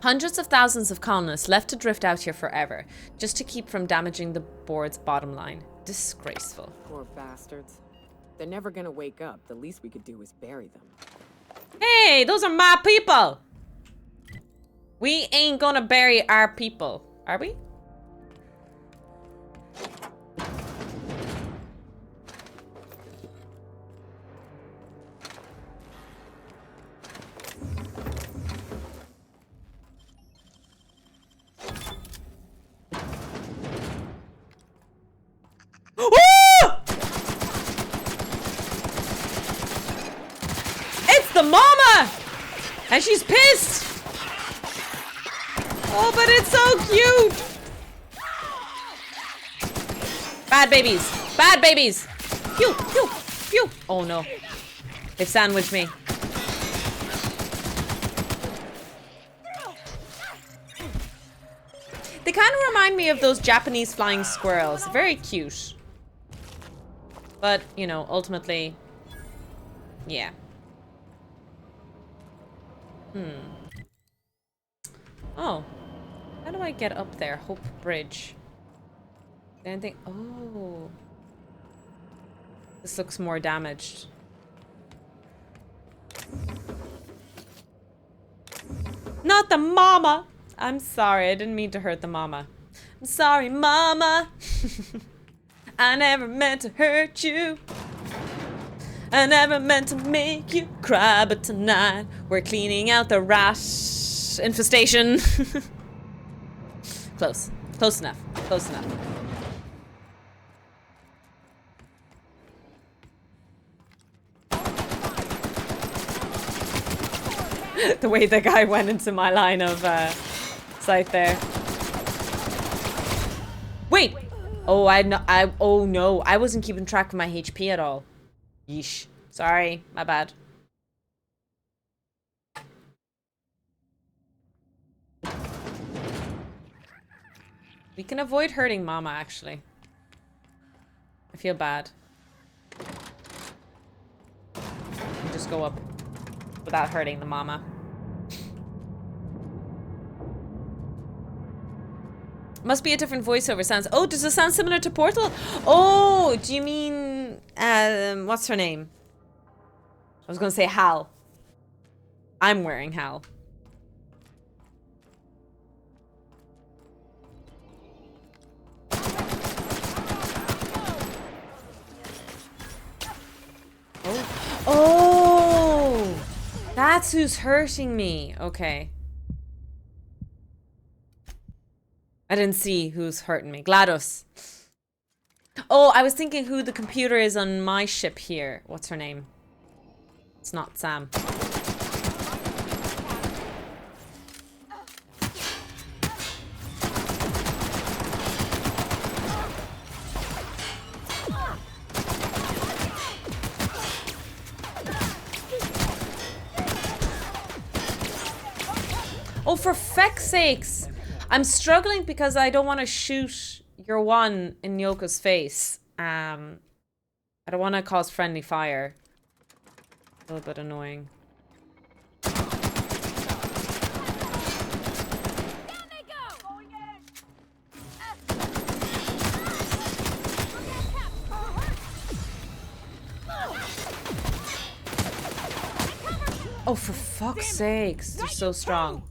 Hundreds of thousands of colonists left to drift out here forever, just to keep from damaging the board's bottom line. Disgraceful. Poor bastards. They're never gonna wake up. The least we could do is bury them. Hey, those are my people! We ain't gonna bury our people, are we? It's the mama! And she's pissed! Oh, but it's so cute! Bad babies! Bad babies! Pew! Pew! Pew! Oh no. They've sandwiched me. They kind of remind me of those Japanese flying squirrels. Very cute. But, you know, ultimately, yeah. Oh. How do I get up there? Hope Bridge. Anything? Oh. This looks more damaged. Not the mama! I'm sorry, I didn't mean to hurt the mama. I'm sorry, mama! I never meant to hurt you. I never meant to make you cry, but tonight we're cleaning out the rat infestation. Close. Close enough. Close enough. The way the guy went into my line of sight there. Wait! Oh, oh no, I wasn't keeping track of my HP at all. Yeesh. Sorry, my bad. We can avoid hurting Mama, actually. I feel bad. Just go up without hurting the Mama. Must be a different voiceover sounds. Oh, does it sound similar to Portal? Oh, do you mean what's her name? I was gonna say Hal. I'm wearing Hal. Oh. Oh! That's who's hurting me. Okay. I didn't see who's hurting me. GLaDOS. Oh, I was thinking who the computer is on my ship here. What's her name? It's not Sam. Oh, for feck's sakes! I'm struggling because I don't want to shoot your one in Yoko's face. I don't want to cause friendly fire. A little bit annoying. Oh, for fuck's sakes. They're so strong.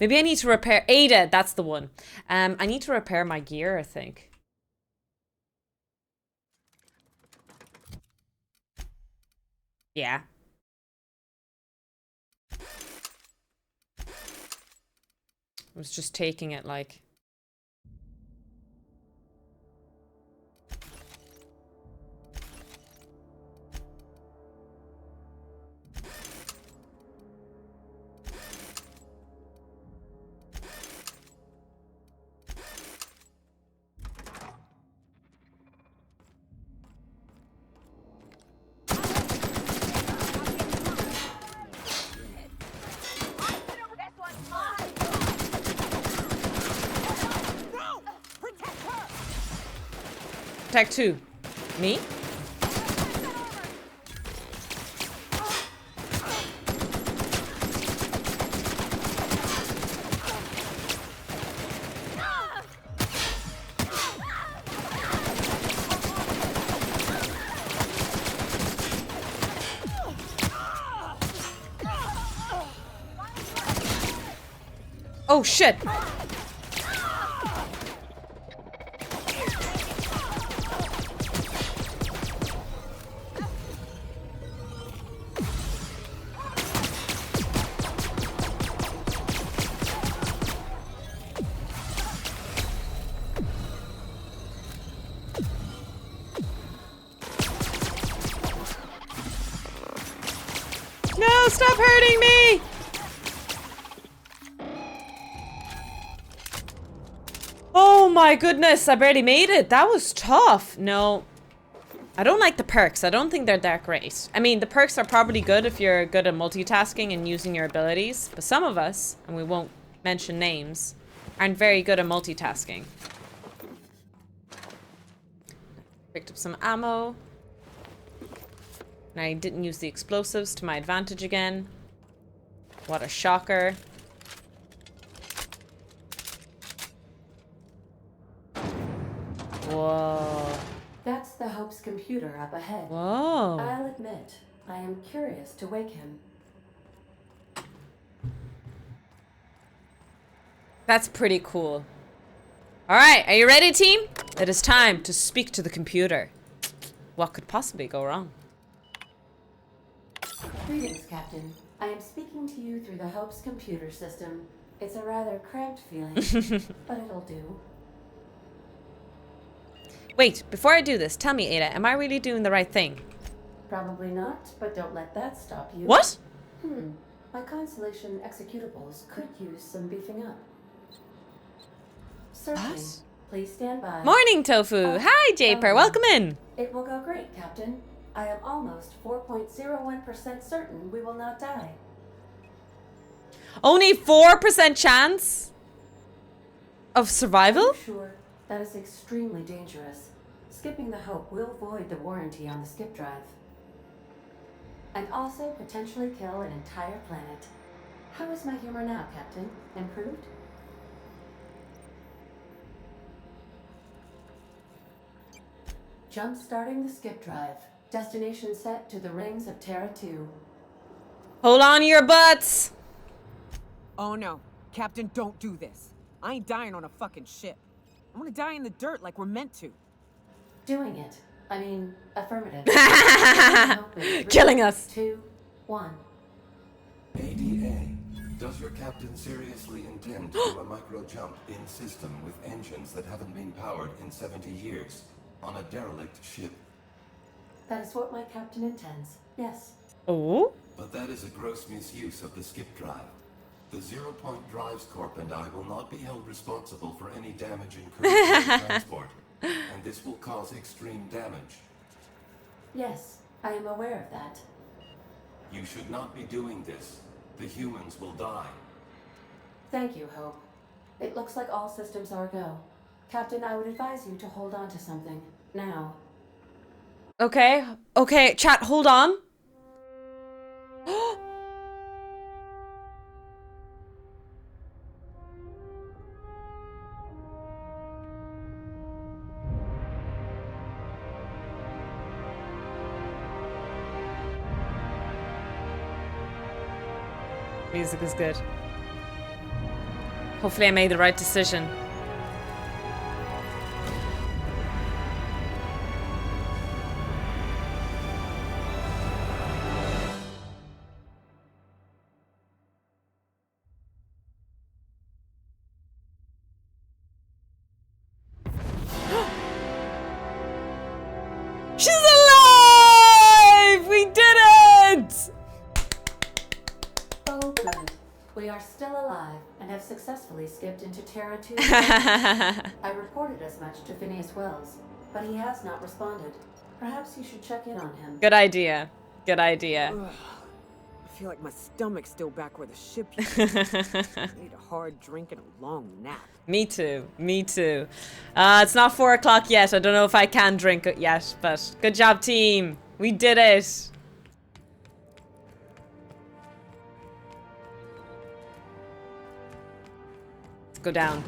Maybe I need to repair... Ada, that's the one. I need to repair my gear, I think. Yeah. I was just taking it like... Attack 2. Me? Oh shit! No, stop hurting me! Oh my goodness, I barely made it. That was tough. No, I don't like the perks. I don't think they're that great. I mean, the perks are probably good if you're good at multitasking and using your abilities. But some of us, and we won't mention names, aren't very good at multitasking. Picked up some ammo. And I didn't use the explosives to my advantage again. What a shocker. Whoa. That's the Hope's computer up ahead. Whoa. I'll admit, I am curious to wake him. That's pretty cool. Alright, are you ready, team? It is time to speak to the computer. What could possibly go wrong? Greetings, Captain. I am speaking to you through the Hope's computer system. It's a rather cramped feeling, but it'll do. Wait, before I do this, tell me, Ada, am I really doing the right thing? Probably not, but don't let that stop you. What? My Constellation executables could use some beefing up. Certainly. What? Please stand by. Morning, Tofu. Hi, Japer. Welcome in. It will go great, Captain. I am almost 4.01% certain we will not die. Only 4% chance of survival? I'm sure that is extremely dangerous. Skipping the Hope will void the warranty on the skip drive. And also potentially kill an entire planet. How is my humor now, Captain? Improved? Jump-starting the skip drive. Destination set to the rings of Terra 2. Hold on to your butts. Oh no. Captain, don't do this. I ain't dying on a fucking ship. I'm gonna die in the dirt like we're meant to. Doing it. I mean, affirmative. Killing us. 2, 1. ADA, does your captain seriously intend to do a micro-jump in system with engines that haven't been powered in 70 years on a derelict ship? That is what my captain intends. Yes. Oh? But that is a gross misuse of the skip drive. The Zero Point Drives Corp and I will not be held responsible for any damage incurred during transport, and this will cause extreme damage. Yes, I am aware of that. You should not be doing this. The humans will die. Thank you, Hope. It looks like all systems are go. Captain, I would advise you to hold on to something. Now. Okay. Okay, chat, hold on. Music is good. Hopefully I made the right decision. She's alive! We did it! Oh, good. We are still alive and have successfully skipped into Terra 2. I reported as much to Phineas Wells, but he has not responded. Perhaps you should check in on him. Good idea. Good idea. Ugh. I feel like my stomach's still back where the ship used to be. I need a hard drink and a long nap. Me too. Me too. It's not 4 o'clock yet. I don't know if I can drink it yet, but good job, team. We did it. Let's go down.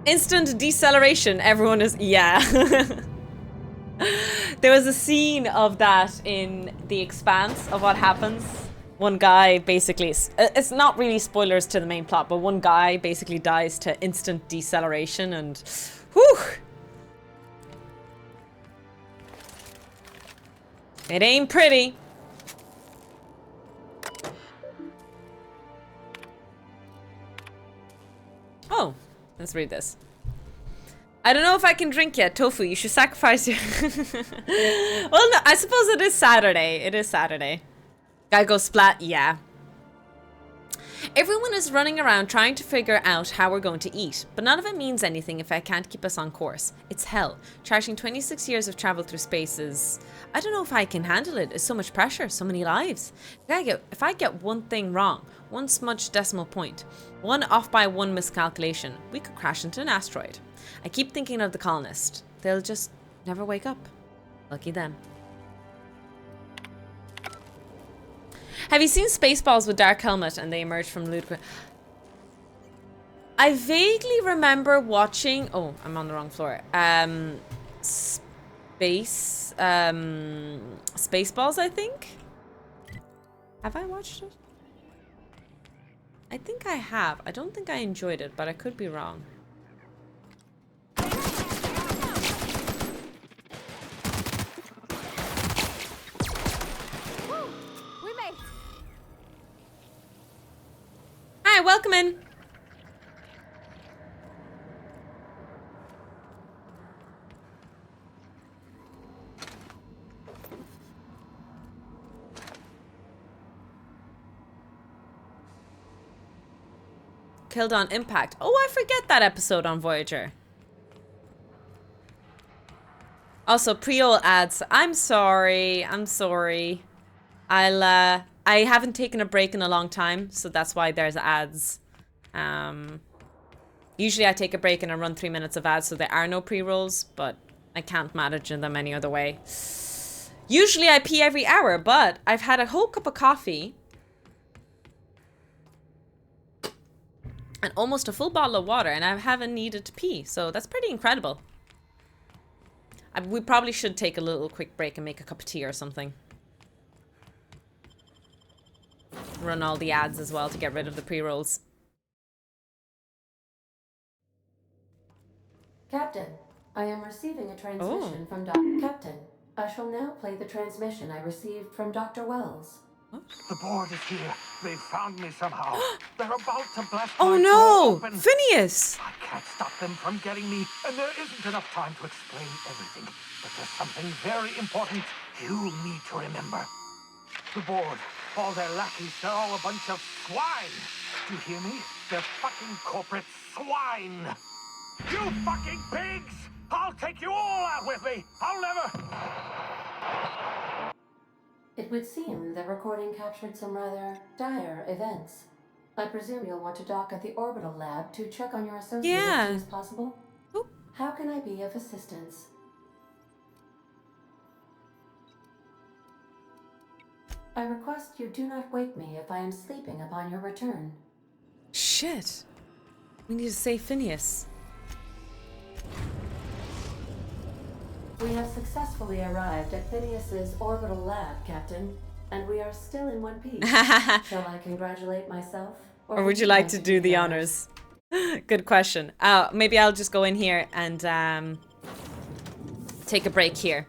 Instant deceleration. Everyone is... Yeah. There was a scene of that in The Expanse of what happens. One guy basically, it's not really spoilers to the main plot, but one guy basically dies to instant deceleration and whew. It ain't pretty. Oh, let's read this. I don't know if I can drink yet. Tofu, you should sacrifice your... Well, no, I suppose it is Saturday. It is Saturday. Guy goes splat. Yeah. Everyone is running around trying to figure out how we're going to eat, but none of it means anything if I can't keep us on course. It's hell. Charging 26 years of travel through space is... I don't know if I can handle it. It's so much pressure, so many lives. If I get one thing wrong, one smudged decimal point, one off by one miscalculation, we could crash into an asteroid. I keep thinking of the colonists. They'll just never wake up. Lucky them. Have you seen Spaceballs with Dark Helmet and they emerge from Ludicrous? I vaguely remember watching... Oh, I'm on the wrong floor. Spaceballs, I think? Have I watched it? I think I have. I don't think I enjoyed it, but I could be wrong. Hi, welcome in. Killed on impact. Oh, I forget that episode on Voyager. Also, Priol adds, I'm sorry. I haven't taken a break in a long time, so that's why there's ads. Usually I take a break and I run 3 minutes of ads, so there are no pre-rolls, but I can't manage them any other way. Usually I pee every hour, but I've had a whole cup of coffee and almost a full bottle of water, and I haven't needed to pee, so that's pretty incredible. We probably should take a little quick break and make a cup of tea or something. Run all the ads as well to get rid of the pre-rolls. Captain, I am receiving a transmission from Captain, I shall now play the transmission I received from Dr. Wells. The board is here. They found me somehow. They're about to blast Oh my no! door open. Phineas! I can't stop them from getting me, and there isn't enough time to explain everything. But there's something very important you need to remember. The board, all their lackeys, they're all a bunch of swine. Do you hear me? They're fucking corporate swine. You fucking pigs! I'll take you all out with me. I'll never... It would seem the recording captured some rather dire events. I presume you'll want to dock at the orbital lab to check on your associate as soon as possible? How can I be of assistance? I request you do not wake me if I am sleeping upon your return. Shit. We need to save Phineas. We have successfully arrived at Phineas's orbital lab, Captain, and we are still in one piece. Shall I congratulate myself? Or would you like to do the honors? Good question. Maybe I'll just go in here and take a break here.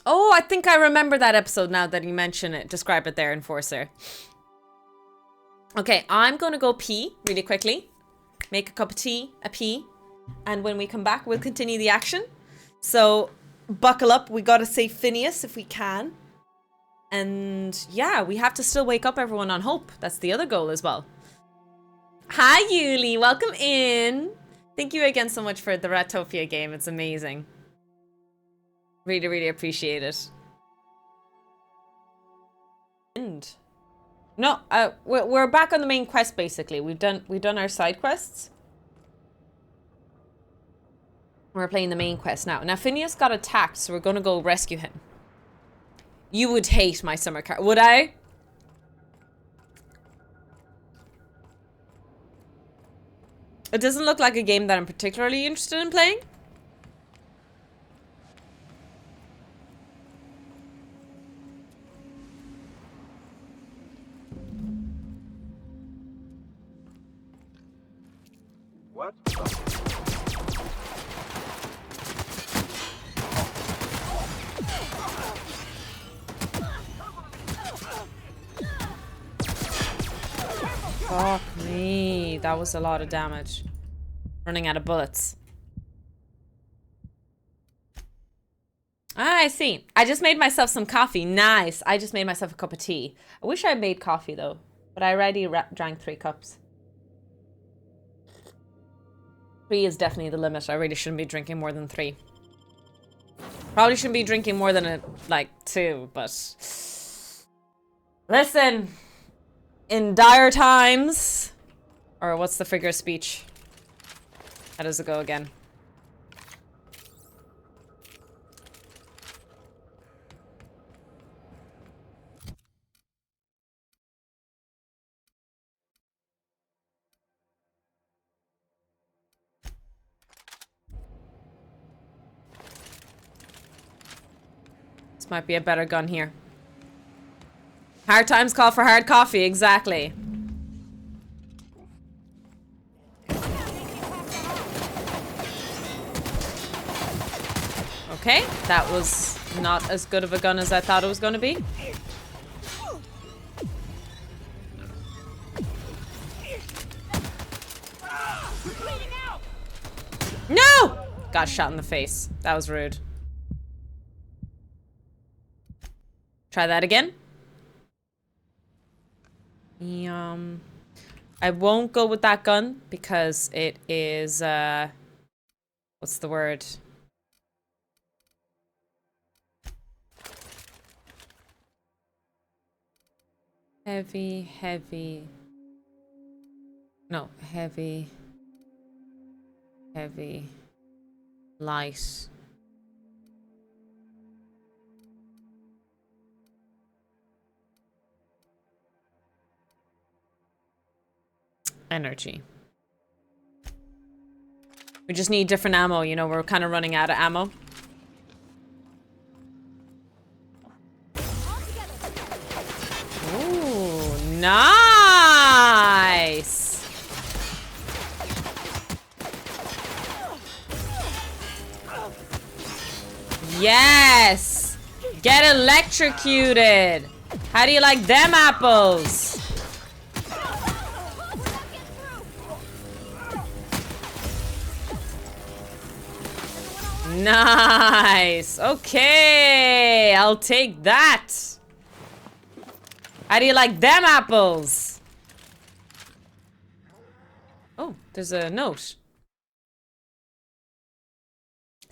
Oh, I think I remember that episode now that you mention it. Describe it there, Enforcer. Okay, I'm gonna go pee really quickly. Make a cup of tea, a pee. And when we come back, we'll continue the action. So, buckle up. We gotta save Phineas if we can. And yeah, we have to still wake up everyone on Hope. That's the other goal as well. Hi, Yuli. Welcome in. Thank you again so much for the Ratopia game. It's amazing. Really, really appreciate it. And no, we're back on the main quest basically. We've done our side quests. We're playing the main quest now. Now Phineas got attacked, so we're gonna go rescue him. You would hate my summer car, would I? It doesn't look like a game that I'm particularly interested in playing. What? Fuck me. That was a lot of damage. Running out of bullets. Ah, I see. I just made myself some coffee. Nice. I just made myself a cup of tea. I wish I made coffee though. But I already drank 3 cups. 3 is definitely the limit. I really shouldn't be drinking more than 3. Probably shouldn't be drinking more than like 2, but listen, in dire times, or what's the figure of speech? How does it go again? This might be a better gun here. Hard times call for hard coffee, exactly. Okay, that was not as good of a gun as I thought it was going to be. No! Got shot in the face. That was rude. Try that again. I won't go with that gun because it is, what's the word? Heavy. No, heavy. Light. Energy. We just need different ammo, you know, we're kind of running out of ammo. Ooh, nice! Yes! Get electrocuted! How do you like them apples? Nice! Okay! I'll take that! How do you like them apples? Oh, there's a note.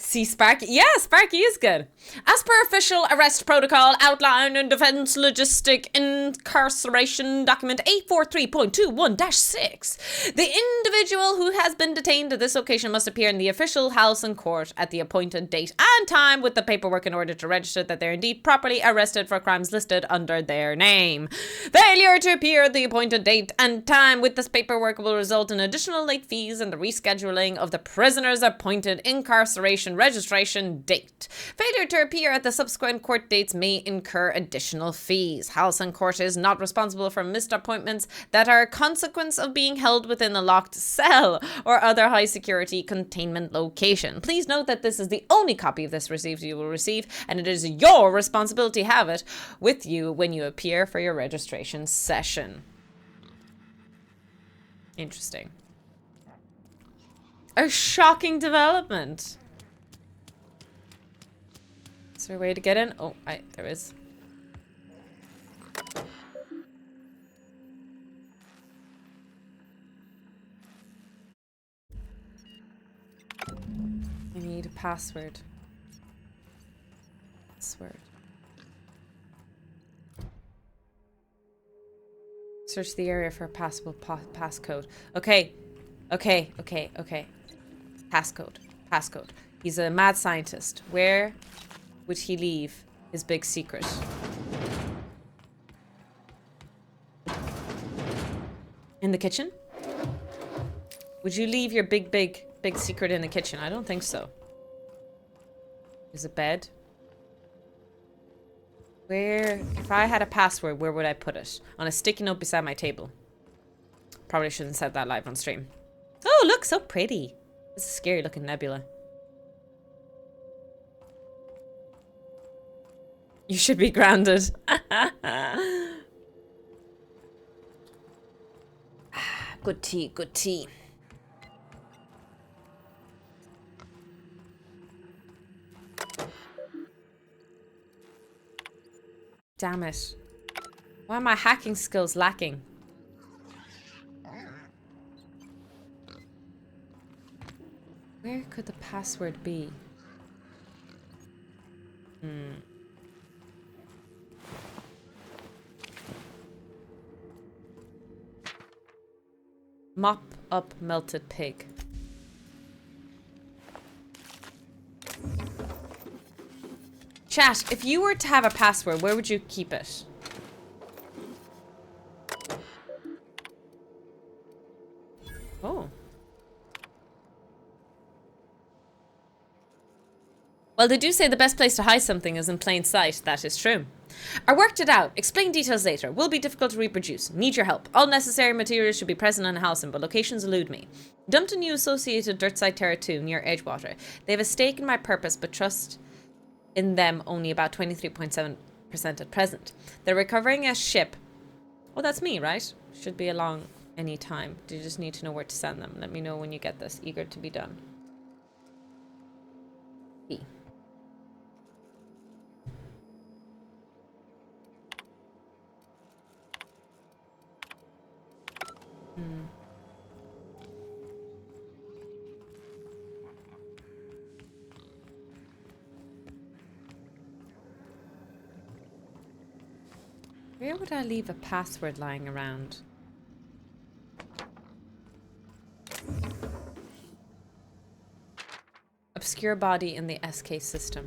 See Sparky? Yeah, Sparky is good. As per official arrest protocol outlined in Defense Logistic Incarceration Document 843.21-6, the individual who has been detained at this location must appear in the official house and court at the appointed date and time with the paperwork in order to register that they're indeed properly arrested for crimes listed under their name. Failure to appear at the appointed date and time with this paperwork will result in additional late fees and the rescheduling of the prisoner's appointed incarceration registration date. Failure to appear at the subsequent court dates may incur additional fees. House and court is not responsible for missed appointments that are a consequence of being held within a locked cell or other high security containment location. Please note that this is the only copy of this receipt you will receive, and it is your responsibility to have it with you when you appear for your registration session. Interesting. A shocking development. Is there a way to get in? Oh, there is. I need a password. Search the area for a possible passcode. Okay. Passcode. He's a mad scientist. Where would he leave his big secret? In the kitchen? Would you leave your big secret in the kitchen? I don't think so. There's a bed. Where, if I had a password, where would I put it? On a sticky note beside my table. Probably shouldn't have said that live on stream. Oh, look, so pretty. This is a scary looking nebula. You should be grounded. Good tea, good tea. Damn it. Why are my hacking skills lacking? Where could the password be? Mop up melted pig. Chat, if you were to have a password, where would you keep it? Oh. Well, they do say the best place to hide something is in plain sight. That is true. I worked it out. Explain details later. Will be difficult to reproduce. Need your help. All necessary materials should be present in Halcyon, but locations elude me. Dumped a new associated dirt site Terra 2 near Edgewater. They have a stake in my purpose, but trust in them only about 23.7% at present. They're recovering a ship. Oh, that's me, right? Should be along any time. You just need to know where to send them. Let me know when you get this. Eager to be done. B. Where would I leave a password lying around? Obscure body in the SK system.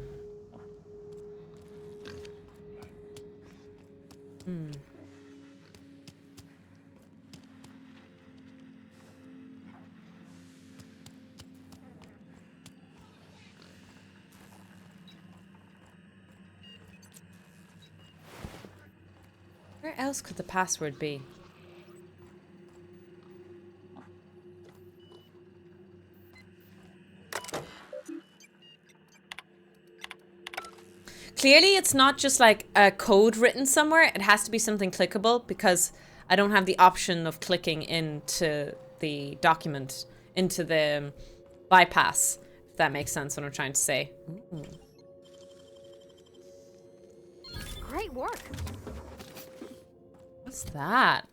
Where else could the password be? Clearly, it's not just like a code written somewhere. It has to be something clickable because I don't have the option of clicking into the document, into the bypass, if that makes sense what I'm trying to say. Ooh. Great work. What's that?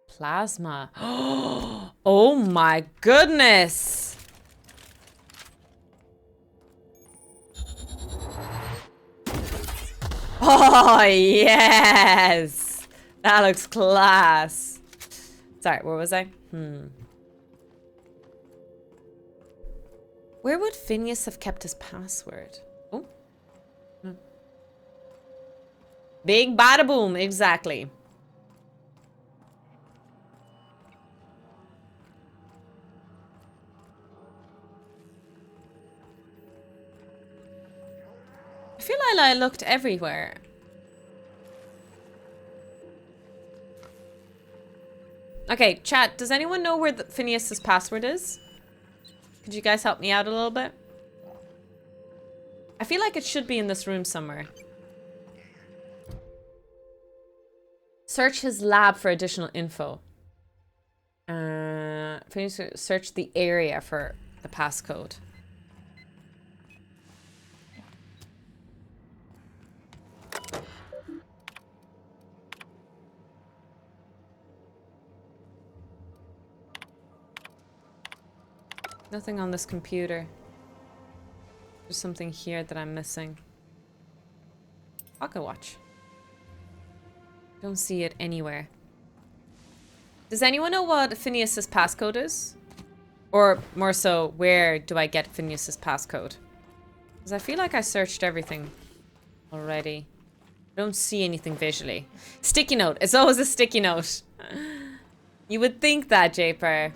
Plasma. Oh my goodness. Oh, yes. That looks class. Sorry, where was I? Where would Phineas have kept his password? Oh. Big bada boom, exactly. I feel like I looked everywhere. Okay, chat, does anyone know where Phineas's password is? Could you guys help me out a little bit? I feel like it should be in this room somewhere. Search his lab for additional info. Phineas, search the area for the passcode. Nothing on this computer. There's something here that I'm missing. Pocket watch. Don't see it anywhere. Does anyone know what Phineas's passcode is? Or more so, where do I get Phineas's passcode? Because I feel like I searched everything already. I don't see anything visually. Sticky note. It's always a sticky note. You would think that, Japer.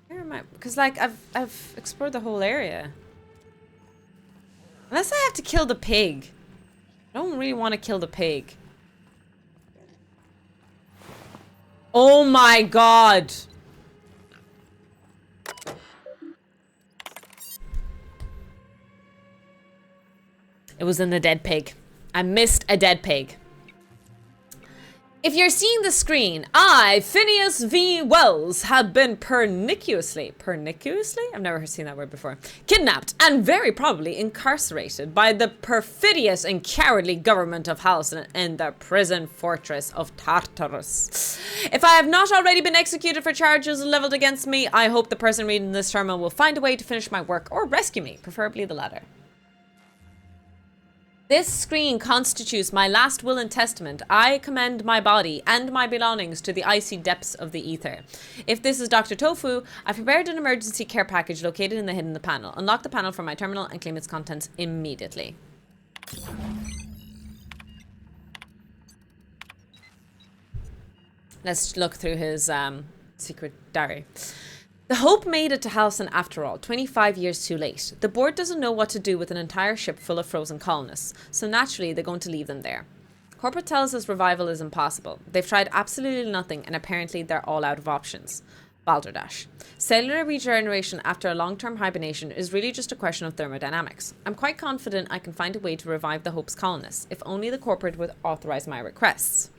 Where am I? Because like I've explored the whole area. Unless I have to kill the pig. I don't really want to kill the pig. Oh my god. It was in the dead pig. I missed a dead pig. If you're seeing the screen, I, Phineas V. Wells, have been perniciously? I've never seen that word before. Kidnapped and very probably incarcerated by the perfidious and cowardly government of Halsin in the prison fortress of Tartarus. If I have not already been executed for charges leveled against me, I hope the person reading this terminal will find a way to finish my work or rescue me, preferably the latter. This screen constitutes my last will and testament. I commend my body and my belongings to the icy depths of the ether. If this is Dr. Tofu, I've prepared an emergency care package located in the hidden panel. Unlock the panel from my terminal and claim its contents immediately. Let's look through his secret diary. The Hope made it to Halsin after all, 25 years too late. The board doesn't know what to do with an entire ship full of frozen colonists, so naturally they're going to leave them there. Corporate tells us revival is impossible. They've tried absolutely nothing, and apparently they're all out of options. Balderdash. Cellular regeneration after a long-term hibernation is really just a question of thermodynamics. I'm quite confident I can find a way to revive the Hope's colonists, if only the corporate would authorize my requests.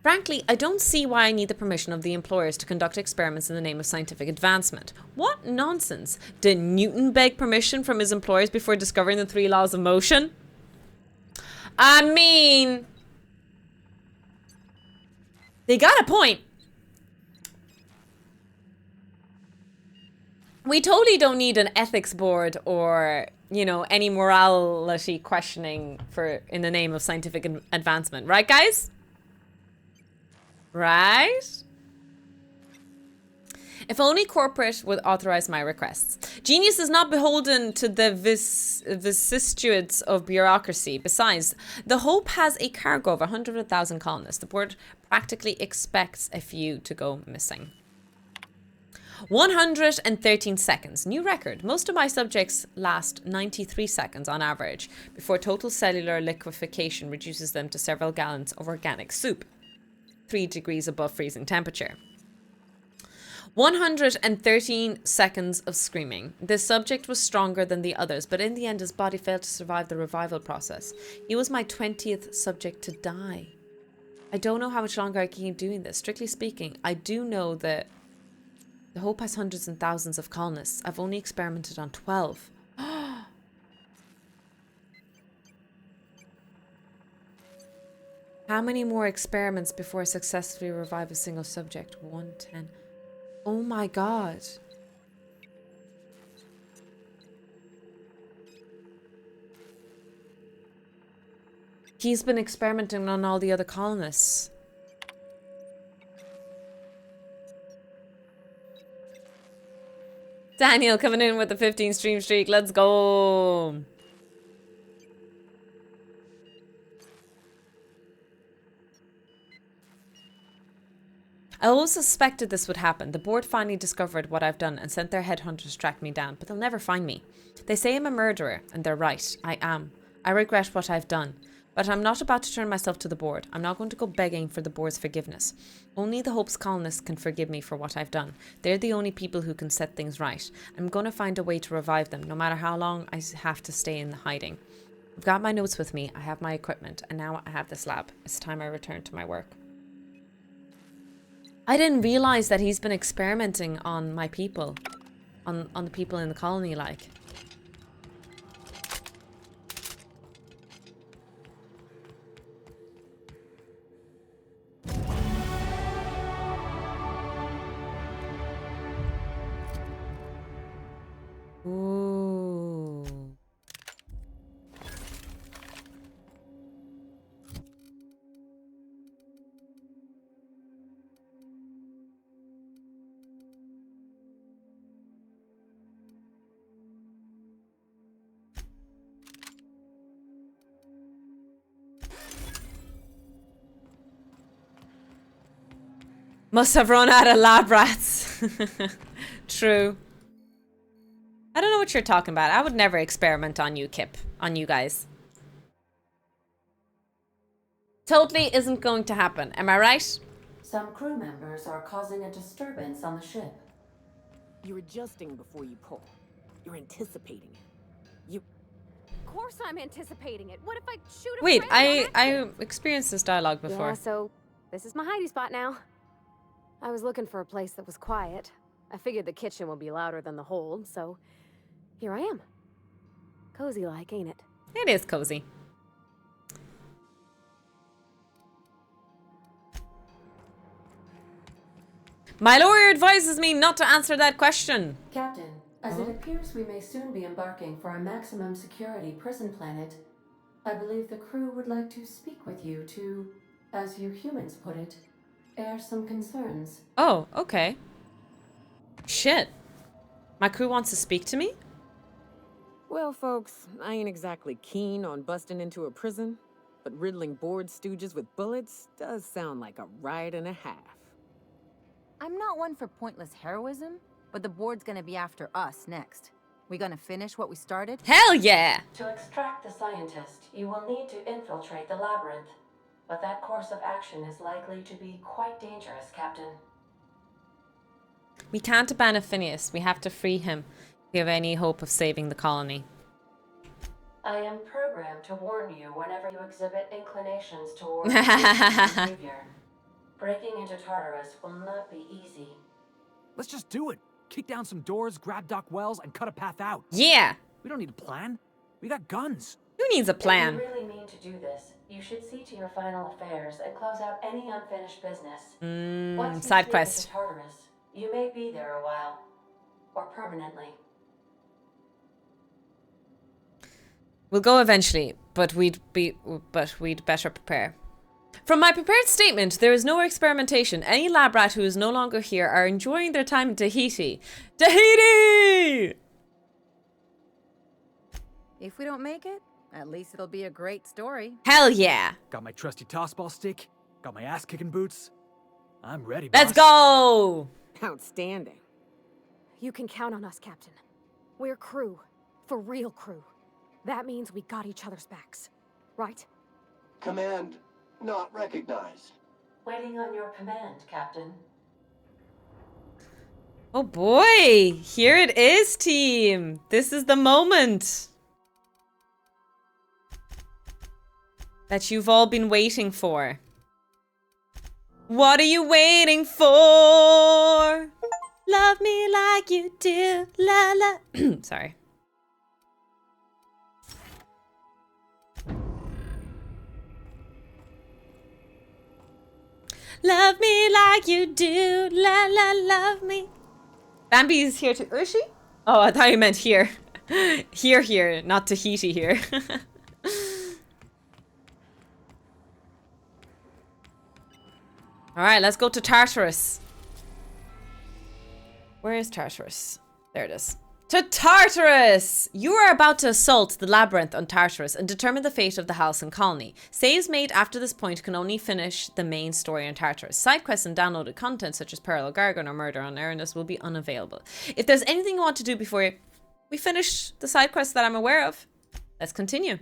Frankly, I don't see why I need the permission of the employers to conduct experiments in the name of scientific advancement. What nonsense! Did Newton beg permission from his employers before discovering the 3 laws of motion? I mean, they got a point. We totally don't need an ethics board or, you know, any morality questioning in the name of scientific advancement. Right, guys? Right? If only corporate would authorize my requests. Genius is not beholden to the vicissitudes of bureaucracy. Besides, the Hope has a cargo of 100,000 colonists. The board practically expects a few to go missing. 113 seconds. New record. Most of my subjects last 93 seconds on average before total cellular liquefaction reduces them to several gallons of organic soup. 3 degrees above freezing temperature. 113 seconds of screaming. This subject was stronger than the others, but in the end his body failed to survive the revival process. He was my 20th subject to die. I don't know how much longer I can keep doing this. Strictly speaking, I do know that the Hope has hundreds and thousands of colonists. I've only experimented on 12. How many more experiments before I successfully revive a single subject? 110. Oh my god. He's been experimenting on all the other colonists. Daniel coming in with the 15 stream streak. Let's go. I always suspected this would happen. The board finally discovered what I've done and sent their headhunters to track me down, but they'll never find me. They say I'm a murderer, and they're right. I am. I regret what I've done. But I'm not about to turn myself to the board. I'm not going to go begging for the board's forgiveness. Only the Hope's colonists can forgive me for what I've done. They're the only people who can set things right. I'm going to find a way to revive them, no matter how long I have to stay in the hiding. I've got my notes with me, I have my equipment, and now I have this lab. It's time I return to my work. I didn't realize that he's been experimenting on my people. On the people in the colony, like. Ooh. Must have run out of lab rats. True. I don't know what you're talking about. I would never experiment on you, Kip. On you guys. Totally isn't going to happen. Am I right? Some crew members are causing a disturbance on the ship. You're adjusting before you pull. You're anticipating it. Of course I'm anticipating it. What if I shoot a Wait, friend on I experienced this dialogue before. Yeah, so This is my hidey spot now. I was looking for a place that was quiet. I figured the kitchen would be louder than the hold, so here I am. Cozy like, ain't it? It is cozy. My lawyer advises me not to answer that question. Captain, as it appears we may soon be embarking for a maximum security prison planet, I believe the crew would like to speak with you to, as you humans put it, air some concerns. Oh, okay. Shit. My crew wants to speak to me? Well, folks, I ain't exactly keen on busting into a prison, but riddling bored stooges with bullets does sound like a ride and a half. I'm not one for pointless heroism, but the board's gonna be after us next. We gonna finish what we started? Hell yeah! To extract the scientist, you will need to infiltrate the labyrinth. But that course of action is likely to be quite dangerous, Captain. We can't abandon Phineas. We have to free him if we have any hope of saving the colony. I am programmed to warn you whenever you exhibit inclinations towards behavior. Breaking into Tartarus will not be easy. Let's just do it. Kick down some doors, grab Doc Wells, and cut a path out. Yeah! We don't need a plan. We got guns. Who needs a plan? If you really mean to do this, you should see to your final affairs and close out any unfinished business. Once you Side sneak quest. into Tartarus, you may be there a while. Or permanently. We'll go eventually, but we'd better prepare. From my prepared statement, there is no experimentation. Any lab rat who is no longer here are enjoying their time in Tahiti. Tahiti! If we don't make it, at least it'll be a great story. Hell yeah! Got my trusty tossball stick. Got my ass-kicking boots. I'm ready, Let's boss. go! Outstanding. You can count on us, Captain. We're crew. For real crew. That means we got each other's backs. Right? Command not recognized. Waiting on your command, Captain. Oh boy! Here it is, team! This is the moment that you've all been waiting for. What are you waiting for? Love me like you do, la la. Sorry. Love me like you do, la la, love me. Bambi is here too. Is she? Oh, I thought you meant here. Here, not Tahiti here. Alright, let's go to Tartarus. Where is Tartarus? There it is. To Tartarus! You are about to assault the labyrinth on Tartarus and determine the fate of the house and colony. Saves made after this point can only finish the main story on Tartarus. Side quests and downloaded content such as Parallel Gargan or Murder on Erebus will be unavailable. If there's anything you want to do before we finish the side quests that I'm aware of, let's continue.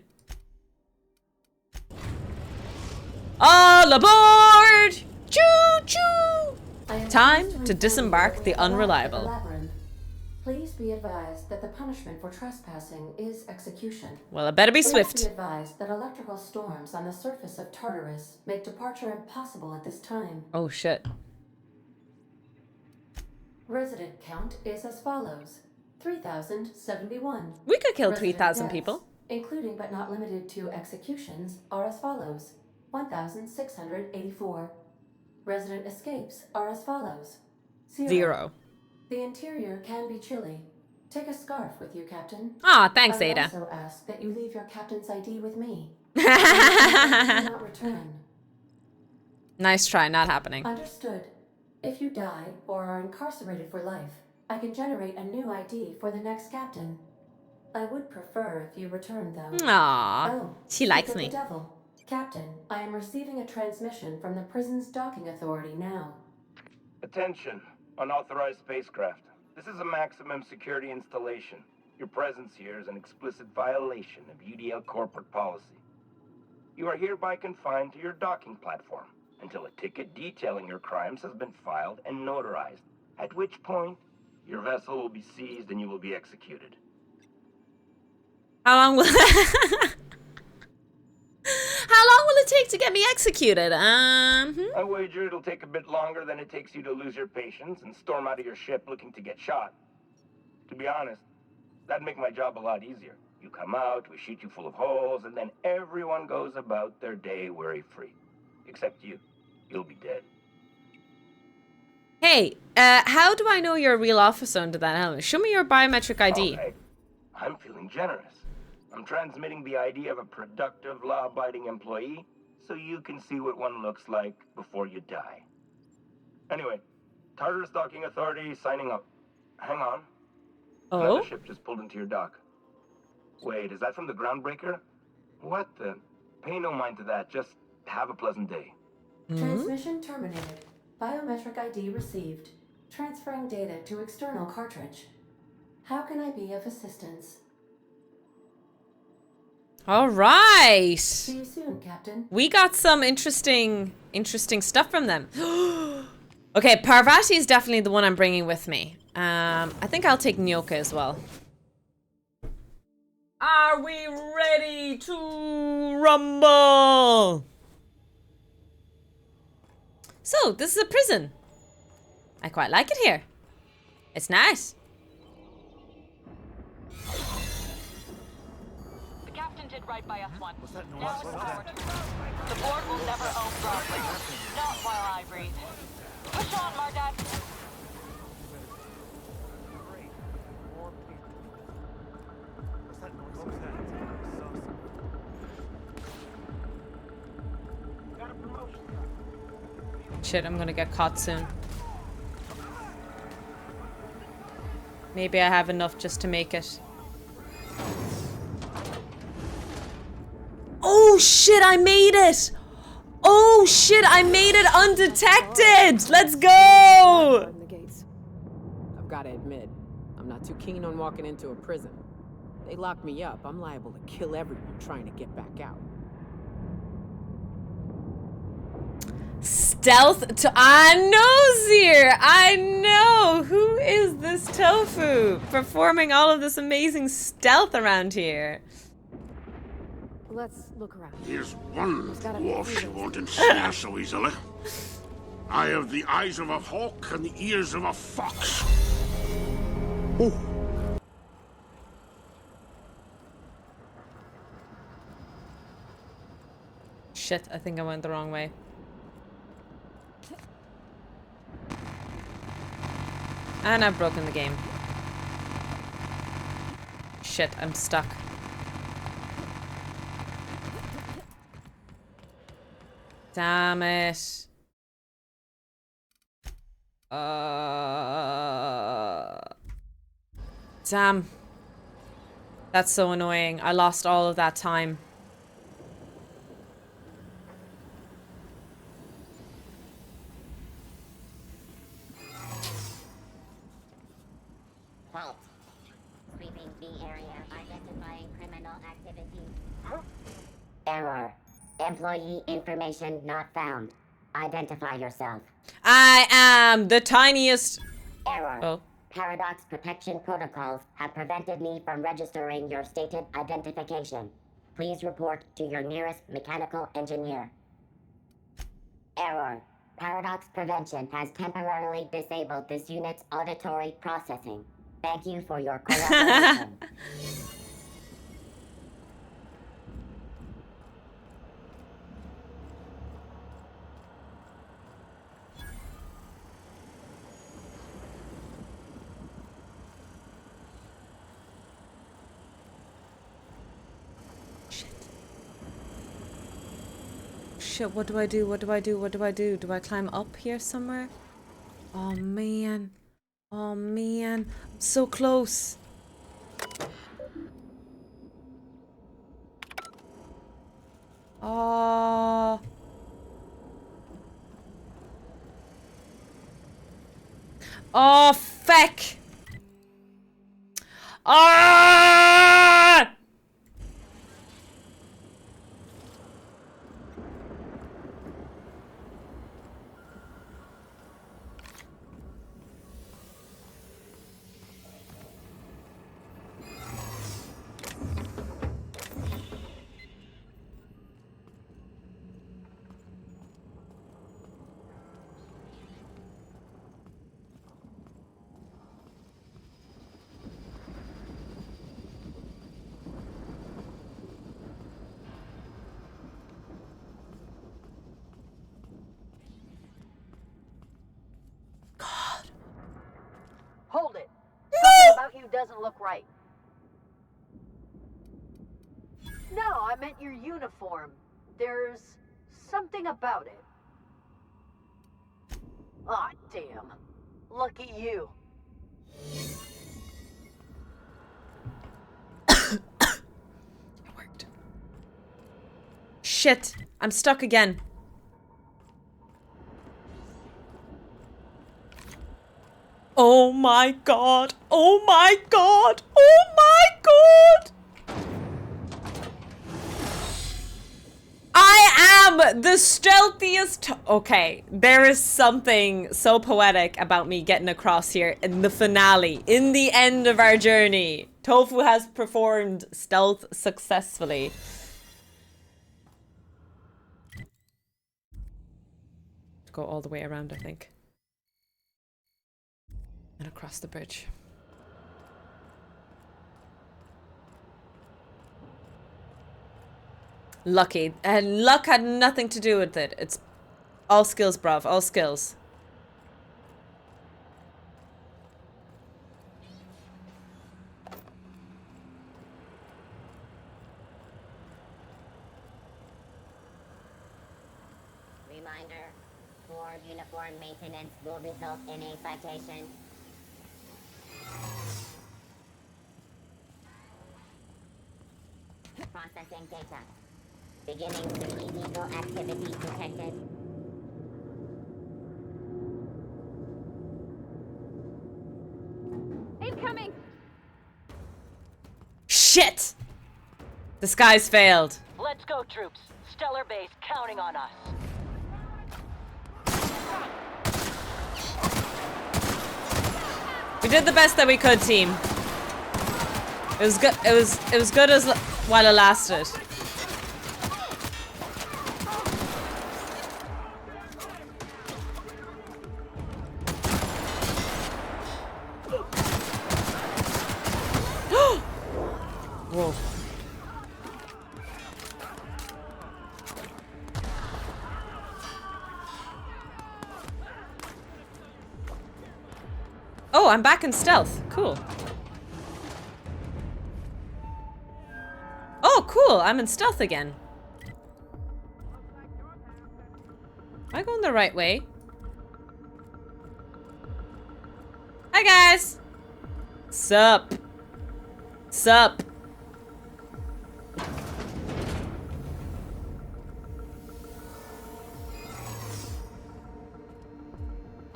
All aboard! Choo-choo! Time to disembark the unreliable. Please be advised that the punishment for trespassing is execution. Well, it better be Please swift. be advised that electrical storms on the surface of Tartarus make departure impossible at this time. Oh shit. Resident count is as follows: 3,071. We could kill Resident 3,000 deaths, people. including but not limited to executions, are as follows: 1,684. Resident escapes are as follows: 0. The interior can be chilly. Take a scarf with you, Captain. Aw, thanks, I would Ada. also ask that you leave your captain's ID with me. Do not return. Nice try, not happening. Understood. If you die or are incarcerated for life, I can generate a new ID for the next captain. I would prefer if you returned, though. Aw, Oh, she likes speak of me. the devil. Captain, I am receiving a transmission from the prison's docking authority now. Attention, unauthorized spacecraft. This is a maximum security installation. Your presence here is an explicit violation of UDL corporate policy. You are hereby confined to your docking platform until a ticket detailing your crimes has been filed and notarized, at which point your vessel will be seized and you will be executed. How long will How long will it take to get me executed? I wager it'll take a bit longer than it takes you to lose your patience and storm out of your ship looking to get shot. To be honest, that'd make my job a lot easier. You come out, we shoot you full of holes, and then everyone goes about their day worry-free. Except you. You'll be dead. Hey, how do I know you're a real officer under that helmet? Show me your biometric ID. Okay. I'm feeling generous. I'm transmitting the ID of a productive, law-abiding employee so you can see what one looks like before you die. Anyway, Tartarus Docking Authority signing up. Hang on. Another ship just pulled into your dock. Wait, is that from the Groundbreaker? What the? Pay no mind to that. Just have a pleasant day. Transmission terminated. Biometric ID received. Transferring data to external cartridge. How can I be of assistance? All right. See you soon, Captain. We got some interesting stuff from them. Okay, Parvati is definitely the one I'm bringing with me. I think I'll take Nyoka as well. Are we ready to rumble? So, this is a prison. I quite like it here. It's nice. The captain did right by us once. Now it's our turn. The board will never own Broadway. Not while I breathe. Push on, Margat. Shit, I'm gonna get caught soon. Maybe I have enough just to make it. Oh shit, I made it! Oh shit, I made it undetected! Let's go! The gates. I've got to admit, I'm not too keen on walking into a prison. They lock me up, I'm liable to kill everyone trying to get back out. Stealth to I know, Zir! I know! Who is this tofu performing all of this amazing stealth around here? Let's look around. Here's one dwarf she won't ensnare so easily. I have the eyes of a hawk and the ears of a fox. Oh. Shit, I think I went the wrong way. And I've broken the game. Shit, I'm stuck. Damn it. Damn. That's so annoying. I lost all of that time. Halt. Sweeping B area, identifying criminal activity. Error. Employee information not found. Identify yourself. I am the tiniest. Error. Oh. Paradox protection protocols have prevented me from registering your stated identification. Please report to your nearest mechanical engineer. Error. Paradox prevention has temporarily disabled this unit's auditory processing. Thank you for your cooperation. Shit, what do I do? What do I do? What do I do? Do I climb up here somewhere? Oh man. Oh man. I'm so close. Oh. Oh, feck. Ah! Hold it. Something about you doesn't look right. No, I meant your uniform. There's something about it. Aw, damn. Lucky you. It worked. Shit, I'm stuck again. Oh my god! Oh my god! Oh my god! I am the stealthiest. Okay, there is something so poetic about me getting across here in the finale, in the end of our journey. Tofu has performed stealth successfully. Go all the way around, I think. And across the bridge. Lucky. And luck had nothing to do with it. It's all skills, bruv. All skills. Reminder, poor uniform maintenance will result in a citation. Processing data. Beginning to illegal activity detected. Incoming! Shit! The skies failed. Let's go, troops. Stellar Base counting on us. We did the best that we could, team. It was good. It was good as while it lasted. Whoa. Oh, I'm back in stealth. Cool. Oh, cool. I'm in stealth again. Am I going the right way? Hi, guys. Sup? Sup?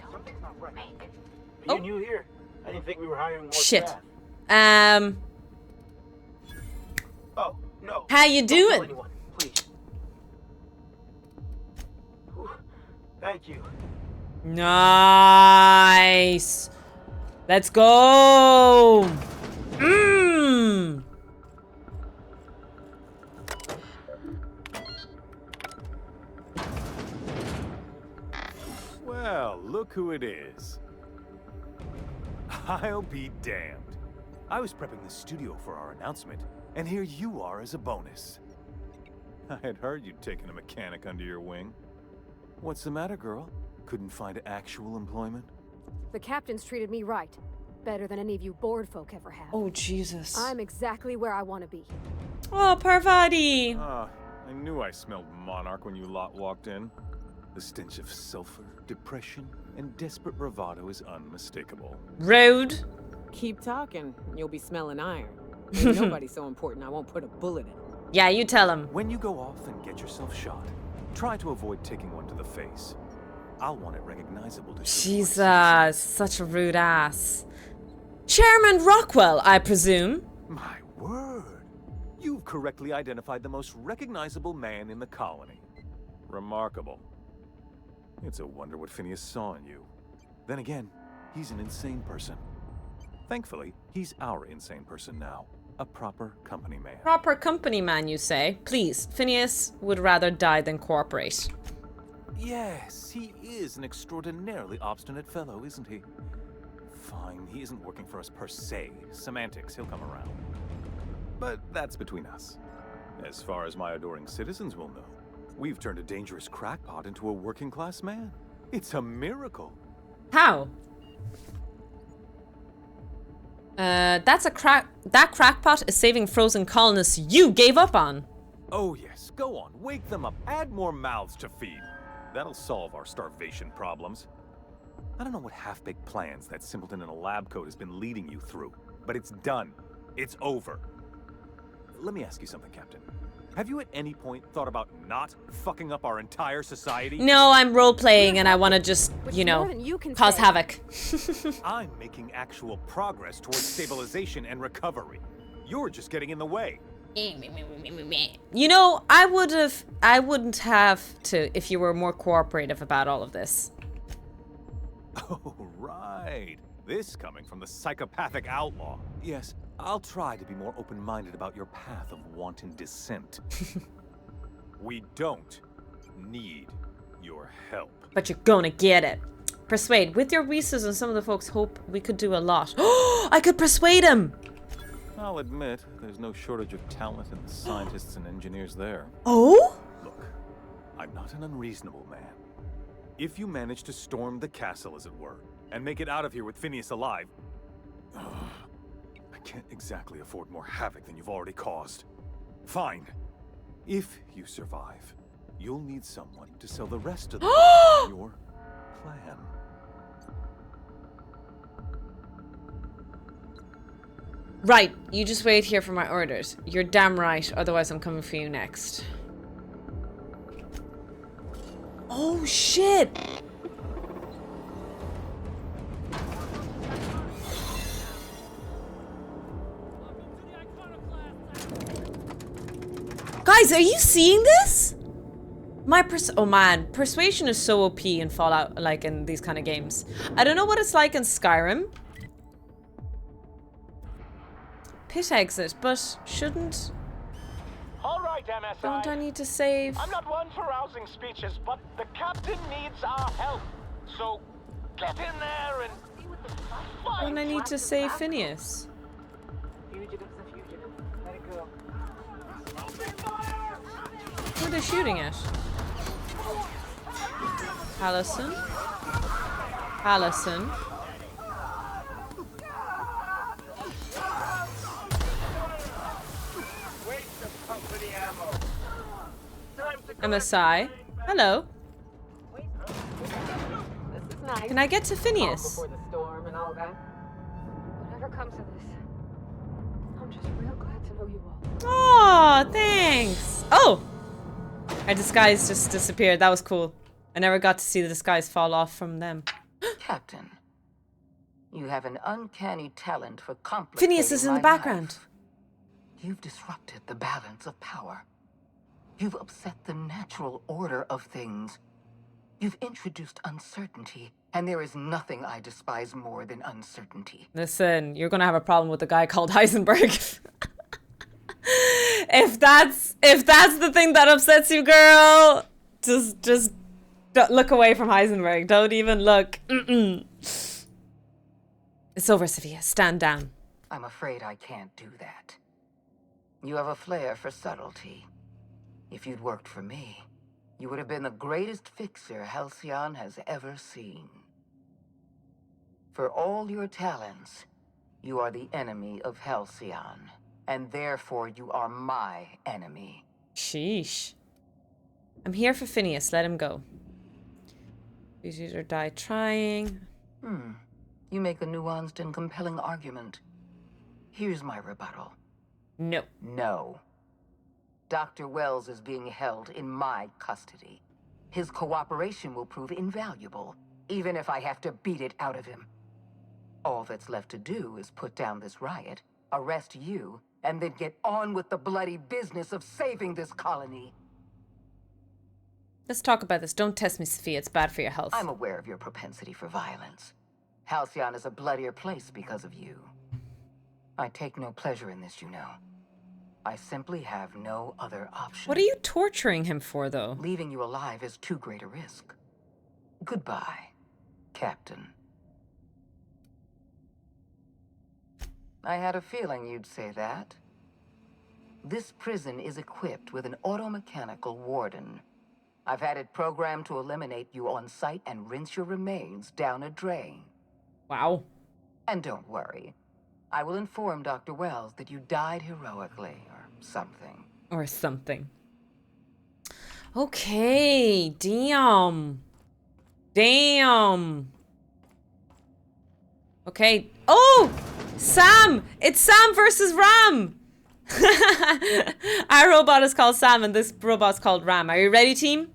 Something's not right. Are you new here? I didn't think we were hiring more Shit. staff. Oh, no. How you Don't kill doing? anyone, please. Whew. Thank you. Nice. Let's go. Mmm. Well, look who it is. I'll be damned. I was prepping the studio for our announcement, and here you are as a bonus. I had heard you'd taken a mechanic under your wing. What's the matter, girl? Couldn't find actual employment? The captain's treated me right. Better than any of you bored folk ever have. Oh, Jesus. I'm exactly where I want to be. Oh, Parvati. Ah, I knew I smelled Monarch when you lot walked in. The stench of sulfur, depression, and desperate bravado is unmistakable. Rude. Keep talking, you'll be smelling iron. Ain't nobody so important I won't put a bullet in him. Yeah, you tell him. When you go off and get yourself shot, try to avoid taking one to the face. I'll want it recognizable to Jesus, such a rude ass. Chairman Rockwell, I presume. My word. You've correctly identified the most recognizable man in the colony. Remarkable. It's a wonder what Phineas saw in you. Then again, he's an insane person. Thankfully, he's our insane person now. A proper company man. Proper company man, you say? Please, Phineas would rather die than cooperate. Yes, he is an extraordinarily obstinate fellow, isn't he? Fine, he isn't working for us per se. Semantics, he'll come around. But that's between us. As far as my adoring citizens will know, we've turned a dangerous crackpot into a working-class man. It's a miracle. How? That crackpot is saving frozen colonists you gave up on. Oh yes, go on, wake them up, add more mouths to feed. That'll solve our starvation problems. I don't know what half-baked plans that simpleton in a lab coat has been leading you through, but it's done. It's over. Let me ask you something, Captain. Have you at any point thought about not fucking up our entire society? No, I'm role-playing and I want to just, you know, cause havoc. I'm making actual progress towards stabilization and recovery. You're just getting in the way. You know, I wouldn't have to if you were more cooperative about all of this. Oh, right. This coming from the psychopathic outlaw. Yes, I'll try to be more open-minded about your path of wanton descent. We don't need your help. But you're gonna get it. Persuade. With your resources and some of the folks hope we could do a lot. Oh, I could persuade him! I'll admit, there's no shortage of talent in the scientists and engineers there. Oh? Look, I'm not an unreasonable man. If you manage to storm the castle, as it were, and make it out of here with Phineas alive, I can't exactly afford more havoc than you've already caused. Fine. If you survive, you'll need someone to sell the rest of your plan. Right, you just wait here for my orders. You're damn right, otherwise I'm coming for you next. Oh shit! Guys, are you seeing this? Oh man, persuasion is so OP in Fallout, like in these kind of games. I don't know what it's like in Skyrim. Pit exit, but shouldn't... All right, MSI. Don't I need to save? I'm not one for rousing speeches, but the captain needs our help. So get in there and see what the fuck. Don't I need to save Phineas? Fugitives and fugitives. Let it go. Who are they shooting at? Allison? Allison? MSI? Hello? Can I get to Phineas? Whatever comes of this, I'm just real glad to know you all. Oh, thanks. Oh! Our disguise just disappeared. That was cool. I never got to see the disguise fall off from them. Captain, you have an uncanny talent for complicating Phineas is in the background. life. You've disrupted the balance of power. You've upset the natural order of things. You've introduced uncertainty, and there is nothing I despise more than uncertainty. Listen, you're gonna have a problem with a guy called Heisenberg. If that's the thing that upsets you, girl, just look away from Heisenberg. Don't even look. It's over, Sophia. Stand down. I'm afraid I can't do that. You have a flair for subtlety. If you'd worked for me, you would have been the greatest fixer Halcyon has ever seen. For all your talents, you are the enemy of Halcyon, and therefore you are my enemy. Sheesh. I'm here for Phineas. Let him go. Use it or die trying. You make a nuanced and compelling argument. Here's my rebuttal. No. No. Dr. Wells is being held in my custody. His cooperation will prove invaluable, even if I have to beat it out of him. All that's left to do is put down this riot, arrest you, and then get on with the bloody business of saving this colony. Let's talk about this. Don't test me, Sophia. It's bad for your health. I'm aware of your propensity for violence. Halcyon is a bloodier place because of you. I take no pleasure in this, you know. I simply have no other option. What are you torturing him for, though? Leaving you alive is too great a risk. Goodbye, Captain. I had a feeling you'd say that. This prison is equipped with an automechanical warden. I've had it programmed to eliminate you on sight and rinse your remains down a drain. Wow. And don't worry. I will inform Dr. Wells that you died heroically, or something. Or something. Okay, damn. Damn. Okay. Oh! Sam! It's Sam versus Ram! Our robot is called Sam and this robot's called Ram. Are you ready, team?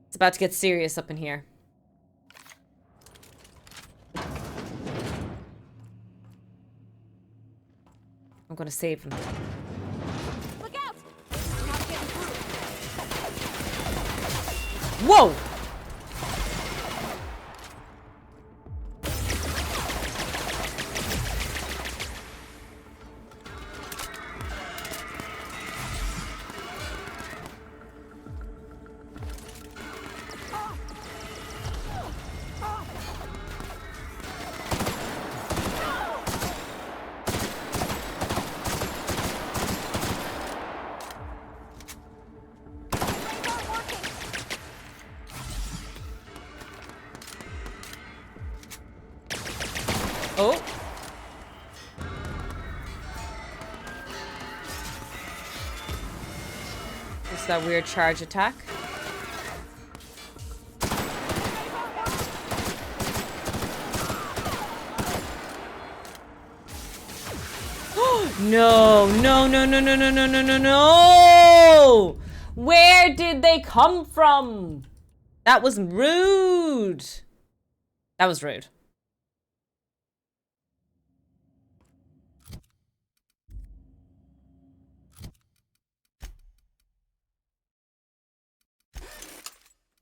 It's about to get serious up in here. I'm gonna save him. Look out! Whoa! Oh. It's that weird charge attack. No, no, no, no, no, no, no, no, no, no! Where did they come from? That was rude. That was rude.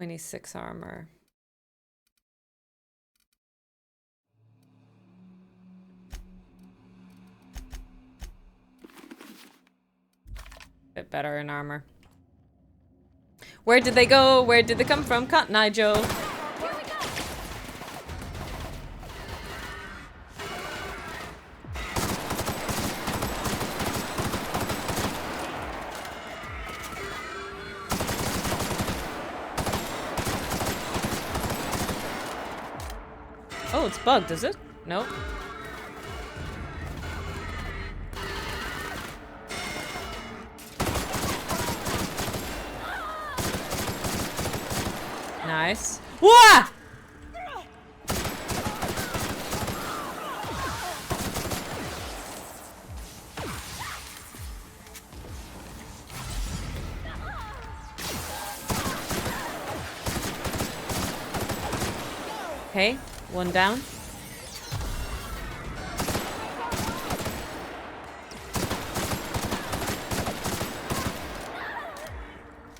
$26 armor. Bit better in armor. Where did they go? Where did they come from? Cotton Eye Joe. Oh, it's bugged, is it? Nope. Nice. Wah! Okay, one down.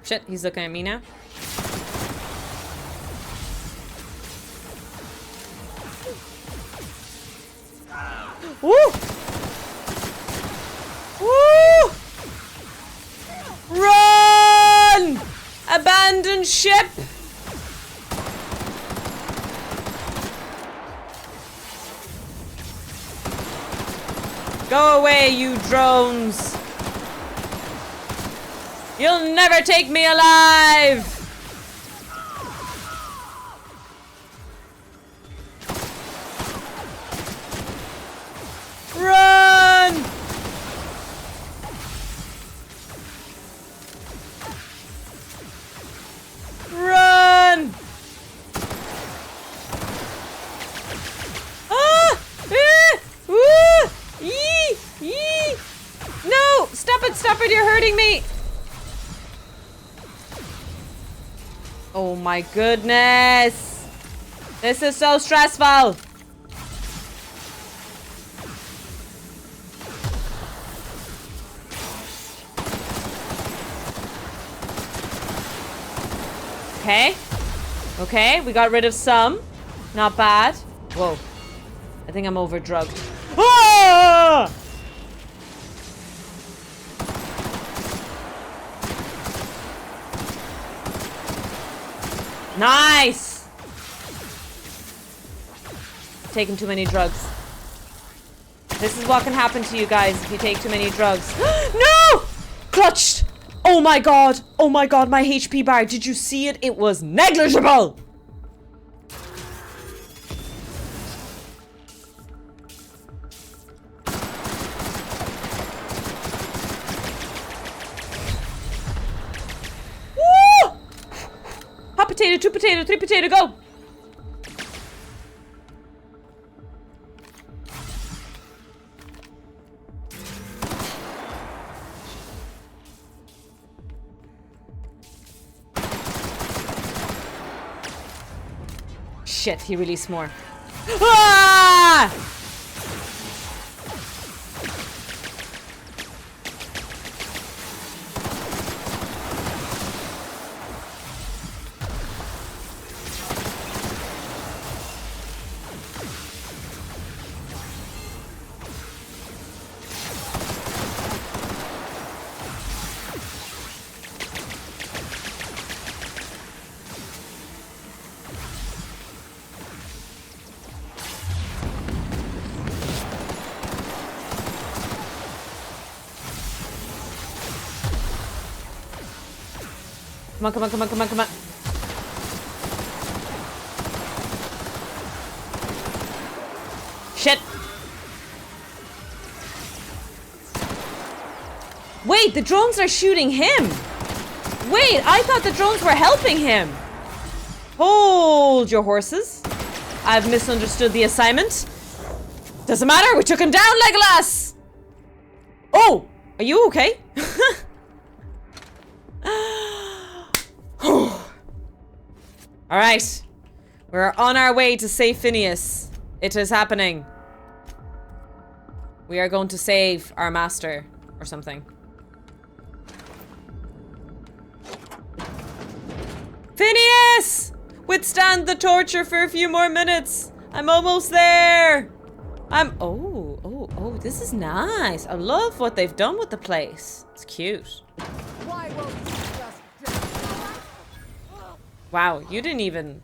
Shit, he's looking at me now. Woo! Woo! Run! Abandon ship! Go away, you drones! You'll never take me alive! Run! Run! Ah! Woo! Yee! Yee! No! Stop it! Stop it! You're hurting me! Oh my goodness! This is so stressful! Okay. Okay, we got rid of some. Not bad. Whoa. I think I'm over-drugged. Ah! Nice! Taking too many drugs. This is what can happen to you guys if you take too many drugs. No! Clutched! Oh my god! Oh my god, my HP bar. Did you see it? It was negligible! potato, 2 potato, 3 potato, go! Shit, he released more. Ah! Come on, come on, come on, come on, come on. Shit. Wait, the drones are shooting him. Wait, I thought the drones were helping him. Hold your horses. I've misunderstood the assignment. Doesn't matter, we took him down, Legolas. Oh, are you okay? Alright. We're on our way to save Phineas. It is happening. We are going to save our master or something. Phineas! Withstand the torture for a few more minutes. I'm almost there. Oh, this is nice. I love what they've done with the place. It's cute. Why won't you just Wow, you didn't even...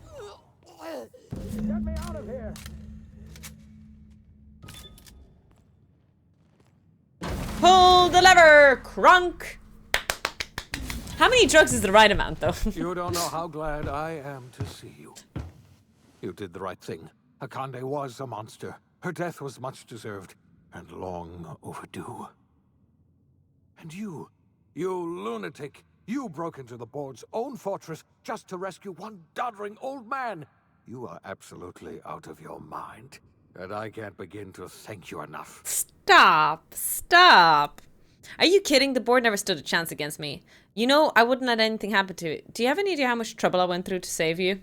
Get me out of here! Pull the lever, Crunk! How many drugs is the right amount, though? You don't know how glad I am to see you. You did the right thing. Akande was a monster. Her death was much deserved, and long overdue. And you lunatic, you broke into the board's own fortress just to rescue one doddering old man. You are absolutely out of your mind, and I can't begin to thank you enough. Stop. Stop. Are you kidding? The board never stood a chance against me. You know, I wouldn't let anything happen to it. Do you have any idea how much trouble I went through to save you?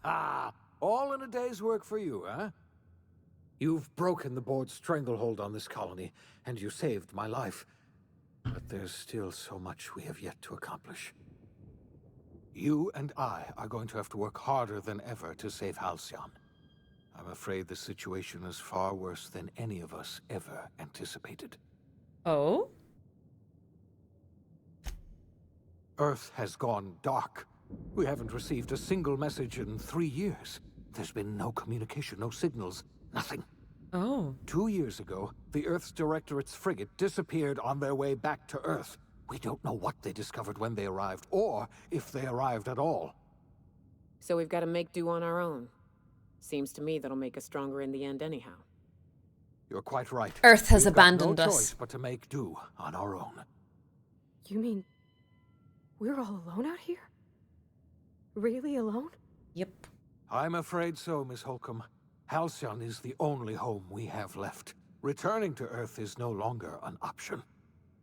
Ah, all in a day's work for you, huh? You've broken the board's stranglehold on this colony, and you saved my life. But there's still so much we have yet to accomplish. You and I are going to have to work harder than ever to save Halcyon. I'm afraid the situation is far worse than any of us ever anticipated. Oh? Earth has gone dark. We haven't received a single message in 3 years. There's been no communication, no signals, nothing. Oh. 2 years ago, the Earth's Directorate's frigate disappeared on their way back to Earth. We don't know what they discovered when they arrived, or if they arrived at all. So we've got to make do on our own. Seems to me that'll make us stronger in the end anyhow. You're quite right. Earth has We've got abandoned no us. choice but to make do on our own. You mean we're all alone out here? Really alone? Yep. I'm afraid so, Miss Holcomb. Halcyon is the only home we have left. Returning to Earth is no longer an option.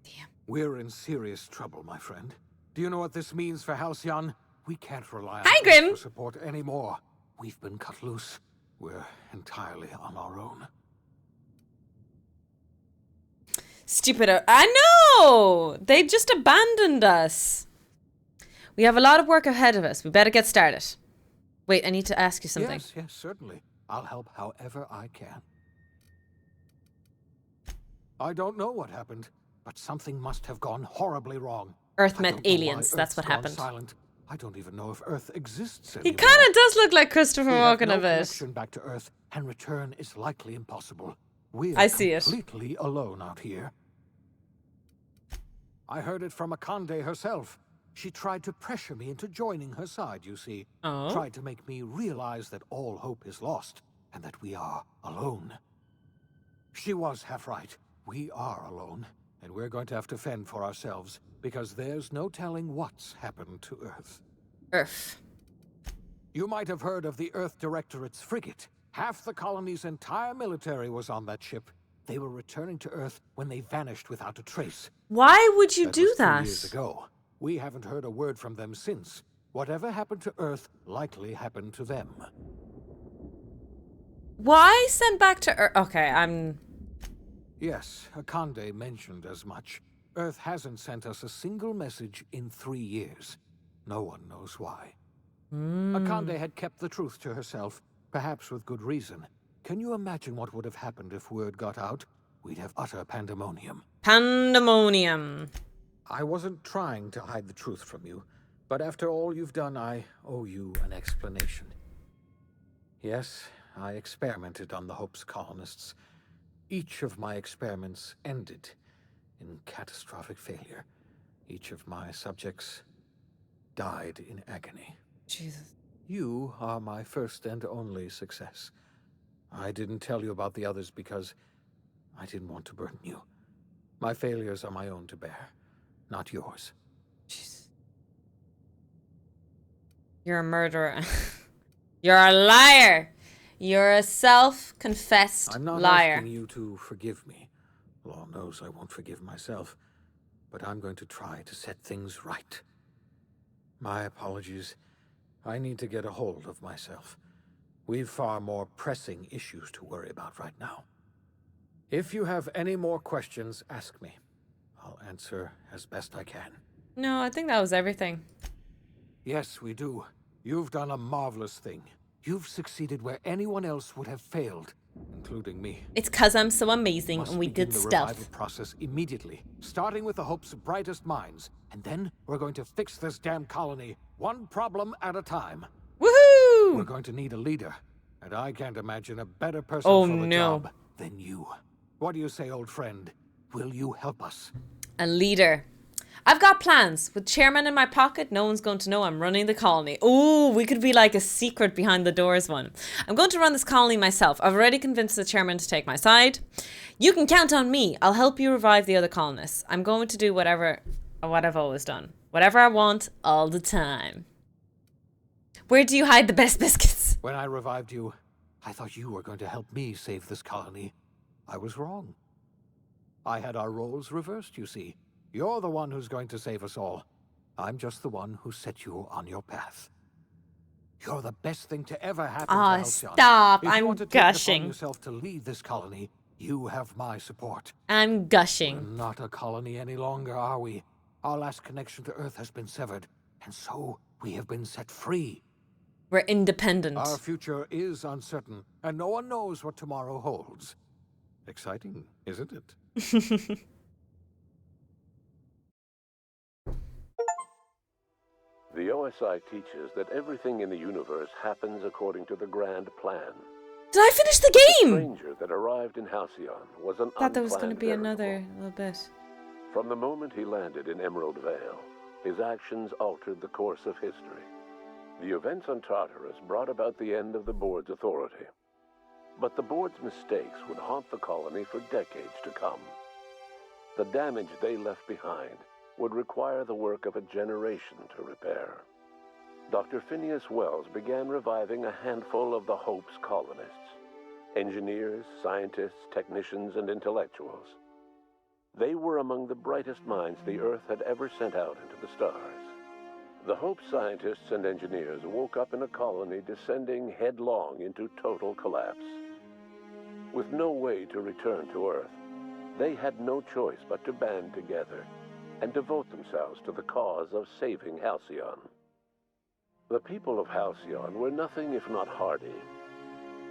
Damn. We're in serious trouble, my friend. Do you know what this means for Halcyon? We can't rely on Hi, Grim. for support anymore. We've been cut loose. We're entirely on our own. Stupid. I know! They just abandoned us. We have a lot of work ahead of us. We better get started. Wait, I need to ask you something. Yes, certainly. I'll help however I can. I don't know what happened, but something must have gone horribly wrong. Earth I met don't know why aliens. That's Earth's what gone happened. Silent. I don't even know if Earth exists He anymore. kind of does look like Christopher We have Walken no a bit. connection back to Earth, and return is likely impossible. We're I see it. completely alone out here. I heard it from Akande herself. She tried to pressure me into joining her side, you see. Oh. Tried to make me realize that all hope is lost, and that we are alone. She was half right. We are alone, and we're going to have to fend for ourselves, because there's no telling what's happened to Earth. Earth. You might have heard of the Earth Directorate's frigate. Half the colony's entire military was on that ship. They were returning to Earth when they vanished without a trace. Why would you do was 3 that? years ago. We haven't heard a word from them since. Whatever happened to Earth likely happened to them. Why send back to Earth? Okay, Yes, Akande mentioned as much. Earth hasn't sent us a single message in 3 years. No one knows why. Akande had kept the truth to herself, perhaps with good reason. Can you imagine what would have happened if word got out? We'd have utter pandemonium. Pandemonium. I wasn't trying to hide the truth from you, but after all you've done, I owe you an explanation. Yes, I experimented on the Hope's colonists. Each of my experiments ended in catastrophic failure. Each of my subjects died in agony. Jesus. You are my first and only success. I didn't tell you about the others because I didn't want to burden you. My failures are my own to bear, not yours. Jesus. You're a murderer. You're a liar. You're a self-confessed I'm not liar. asking you to forgive me. Law knows I won't forgive myself, but I'm going to try to set things right. My apologies. I need to get a hold of myself. We've far more pressing issues to worry about right now. If you have any more questions, ask me. I'll answer as best I can. No, I think that was everything. Yes, we do. You've done a marvelous thing. You've succeeded where anyone else would have failed, including me. It's 'cause I'm so amazing Must and we begin did the stuff. revival process immediately, starting with the Hope's brightest minds, and then we're going to fix this damn colony, one problem at a time. Woohoo! We're going to need a leader, and I can't imagine a better person Oh, for the no. job than you. What do you say, old friend? Will you help us? A leader. I've got plans. With chairman in my pocket, no one's going to know I'm running the colony. Oh, we could be like a secret behind the doors one. I'm going to run this colony myself. I've already convinced the chairman to take my side. You can count on me. I'll help you revive the other colonists. I'm going to do what I've always done. Whatever I want, all the time. Where do you hide the best biscuits? When I revived you, I thought you were going to help me save this colony. I was wrong. I had our roles reversed, you see. You're the one who's going to save us all. I'm just the one who set you on your path. You're the best thing to ever happen to Halcyon. Stop. If you I'm want to take it upon gushing. yourself to lead this colony, you have my support. I'm gushing. We're not a colony any longer, are we? Our last connection to Earth has been severed, and so we have been set free. We're independent. Our future is uncertain, and no one knows what tomorrow holds. Exciting, isn't it? The OSI teaches that everything in the universe happens according to the grand plan. Did I finish the The game? stranger that arrived in Halcyon was an Thought there was going to unplanned be variable. another little bit. From the moment he landed in Emerald Vale, his actions altered the course of history. The events on Tartarus brought about the end of the board's authority. But the board's mistakes would haunt the colony for decades to come. The damage they left behind would require the work of a generation to repair. Dr. Phineas Wells began reviving a handful of the Hope's colonists. Engineers, scientists, technicians, and intellectuals. They were among the brightest minds the Earth had ever sent out into the stars. The Hope scientists and engineers woke up in a colony descending headlong into total collapse. With no way to return to Earth, they had no choice but to band together and devote themselves to the cause of saving Halcyon. The people of Halcyon were nothing if not hardy.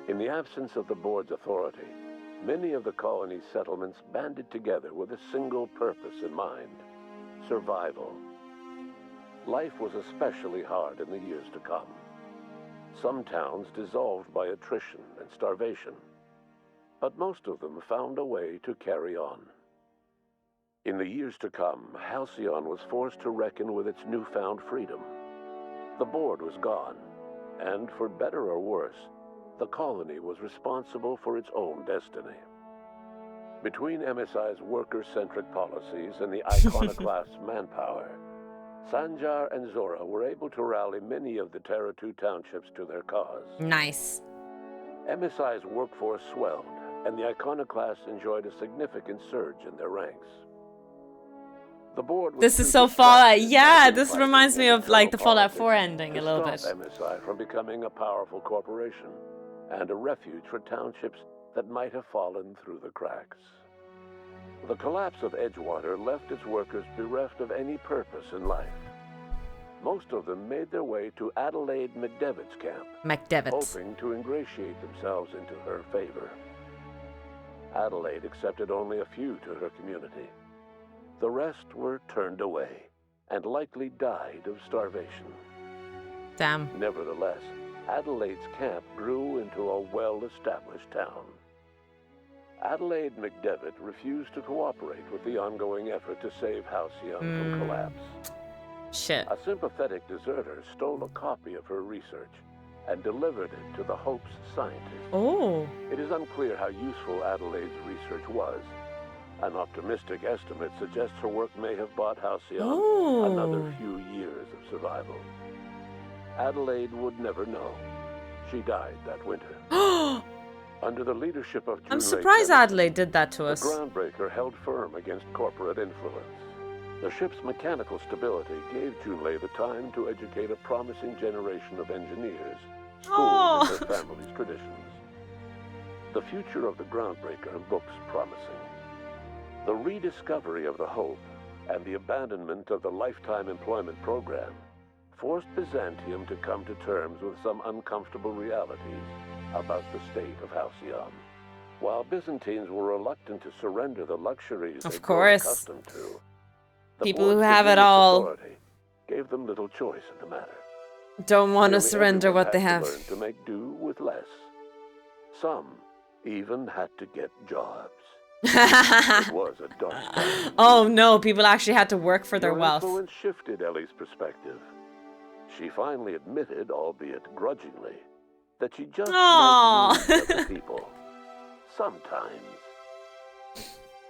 In the absence of the board's authority, many of the colony's settlements banded together with a single purpose in mind: survival. Life was especially hard in the years to come. Some towns dissolved by attrition and starvation, but most of them found a way to carry on. In the years to come, Halcyon was forced to reckon with its newfound freedom. The board was gone, and for better or worse, the colony was responsible for its own destiny. Between MSI's worker-centric policies and the iconoclast's manpower, Sanjar and Zora were able to rally many of the Terra 2 townships to their cause. Nice. MSI's workforce swelled, and the Iconoclasts enjoyed a significant surge in their ranks. The board was This is so Fallout. Yeah, this reminds me of like the Fallout 4 ending a little bit. stop MSI from becoming a powerful corporation and a refuge for townships that might have fallen through the cracks. The collapse of Edgewater left its workers bereft of any purpose in life. Most of them made their way to Adelaide McDevitt's camp, hoping to ingratiate themselves into her favor. Adelaide accepted only a few to her community. The rest were turned away and likely died of starvation. Damn. Nevertheless, Adelaide's camp grew into a well-established town. Adelaide McDevitt refused to cooperate with the ongoing effort to save Halcyon from collapse. Shit. A sympathetic deserter stole a copy of her research and delivered it to the Hope's scientists. Oh. It is unclear how useful Adelaide's research was. An optimistic estimate suggests her work may have bought Halcyon another few years of survival. Adelaide would never know. She died that winter. Under the leadership of I'm Junlei surprised Tennyson, Adelaide did that to us. the Groundbreaker held firm against corporate influence. The ship's mechanical stability gave Junlei the time to educate a promising generation of engineers, schooled in their family's traditions. The future of the Groundbreaker looks promising. The rediscovery of the Hope and the abandonment of the lifetime employment program forced Byzantium to come to terms with some uncomfortable realities about the state of Halcyon. While Byzantines were reluctant to surrender the luxuries they'd grown accustomed to, the People who board's have it religious all authority gave them little choice in the matter. don't want to Nearly surrender everyone what they had have. to learn to make do with less. Some even had to get jobs. It was a dark time. Oh no, people actually had to work for their Your wealth. influence shifted Ellie's perspective. She finally admitted, albeit grudgingly, that she just Aw. might need other people. Sometimes.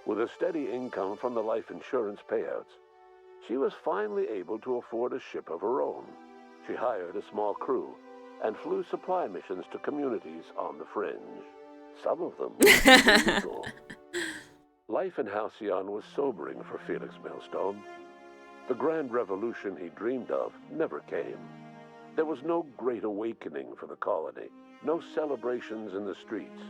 With a steady income from the life insurance payouts, she was finally able to afford a ship of her own. She hired a small crew and flew supply missions to communities on the fringe. Some of them were illegal. Life in Halcyon was sobering for Felix Millstone. The grand revolution he dreamed of never came. There was no great awakening for the colony, no celebrations in the streets.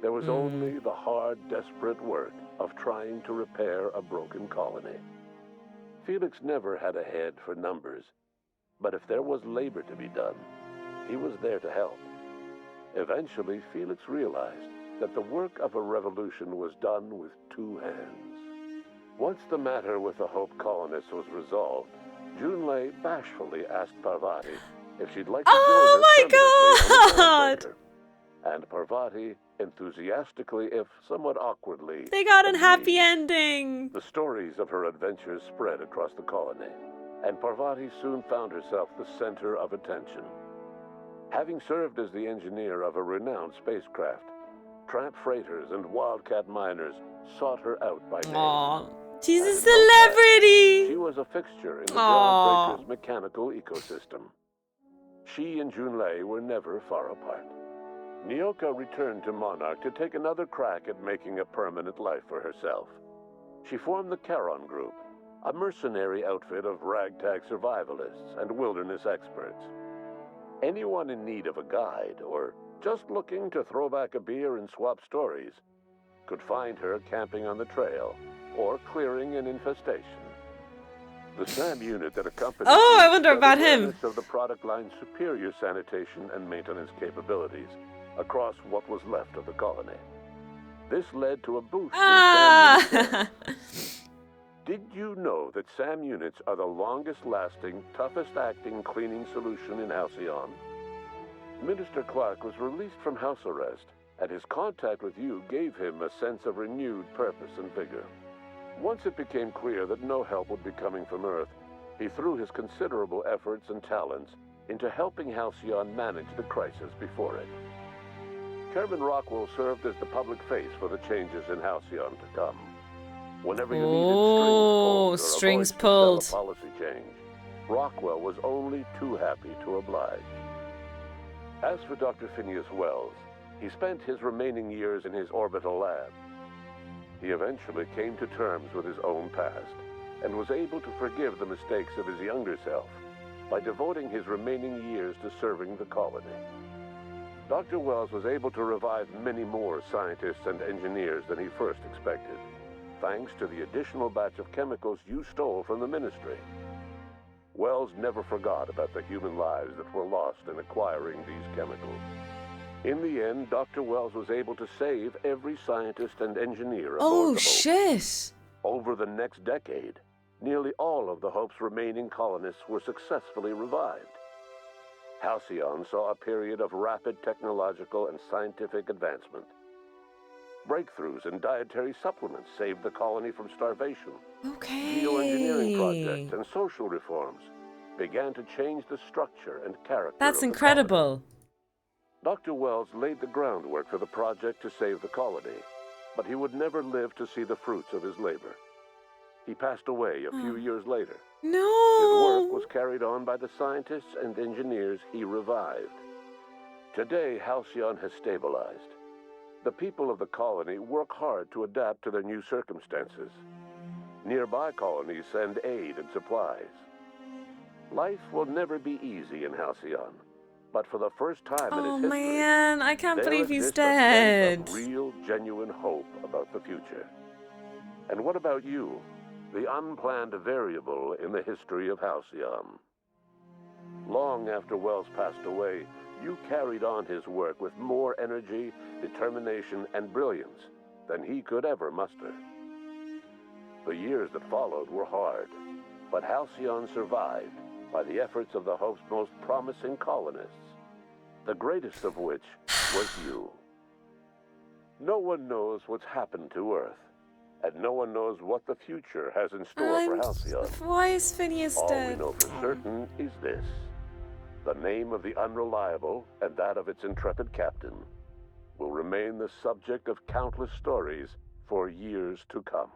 There was only the hard, desperate work of trying to repair a broken colony. Felix never had a head for numbers, but if there was labor to be done, he was there to help. Eventually, Felix realized that the work of a revolution was done with two hands. Once the matter with the Hope colonists was resolved, Junlei bashfully asked Parvati if she'd like to join her permanently on the Groundbreaker. And Parvati enthusiastically, if somewhat awkwardly, They got an agreed. happy ending. The stories of her adventures spread across the colony, and Parvati soon found herself the center of attention. Having served as the engineer of a renowned spacecraft, tramp freighters and wildcat miners sought her out by name. Aw, she's a celebrity. She was a fixture in the Aw. Groundbreaker's mechanical ecosystem. She and Junlei were never far apart. Nyoka returned to Monarch to take another crack at making a permanent life for herself. She formed the Charon Group, a mercenary outfit of ragtag survivalists and wilderness experts. Anyone in need of a guide, or just looking to throw back a beer and swap stories, could find her camping on the trail or clearing an infestation. The SAM unit that accompanied Oh, I wonder had about him. awareness of the product line's superior sanitation and maintenance capabilities across what was left of the colony. This led to a boost in SAM unit sales. Did you know that SAM units are the longest-lasting, toughest-acting cleaning solution in Halcyon? Minister Clark was released from house arrest, and his contact with you gave him a sense of renewed purpose and vigor. Once it became clear that no help would be coming from Earth, he threw his considerable efforts and talents into helping Halcyon manage the crisis before it. Chairman Rockwell served as the public face for the changes in Halcyon to come. Whenever you needed strings pulled pulled. or a policy change, Rockwell was only too happy to oblige. As for Dr. Phineas Wells, he spent his remaining years in his orbital lab. He eventually came to terms with his own past and was able to forgive the mistakes of his younger self by devoting his remaining years to serving the colony. Dr. Wells was able to revive many more scientists and engineers than he first expected, thanks to the additional batch of chemicals you stole from the Ministry. Wells never forgot about the human lives that were lost in acquiring these chemicals. In the end, Dr. Wells was able to save every scientist and engineer aboard the Hope. Shit! Over the next decade, nearly all of the Hope's remaining colonists were successfully revived. Halcyon saw a period of rapid technological and scientific advancement. Breakthroughs in dietary supplements saved the colony from starvation. Geoengineering projects and social reforms began to change the structure and character That's of the incredible. Dr. Wells laid the groundwork for the project to save the colony, but he would never live to see the fruits of his labor. He passed away a few years later. No! His work was carried on by the scientists and engineers he revived. Today, Halcyon has stabilized. The people of the colony work hard to adapt to their new circumstances. Nearby colonies send aid and supplies. Life will never be easy in Halcyon, but for the first time in its history, man, I can't there believe he's exists a sense dead. of real, genuine hope about the future. And what about you, the unplanned variable in the history of Halcyon? Long after Wells passed away, you carried on his work with more energy, determination, and brilliance than he could ever muster. The years that followed were hard, but Halcyon survived by the efforts of the Hope's most promising colonists, the greatest of which was you. No one knows what's happened to Earth, and no one knows what the future has in store for Halcyon. Why is Phineas All dead? we know for certain is this: the name of the Unreliable and that of its intrepid captain will remain the subject of countless stories for years to come.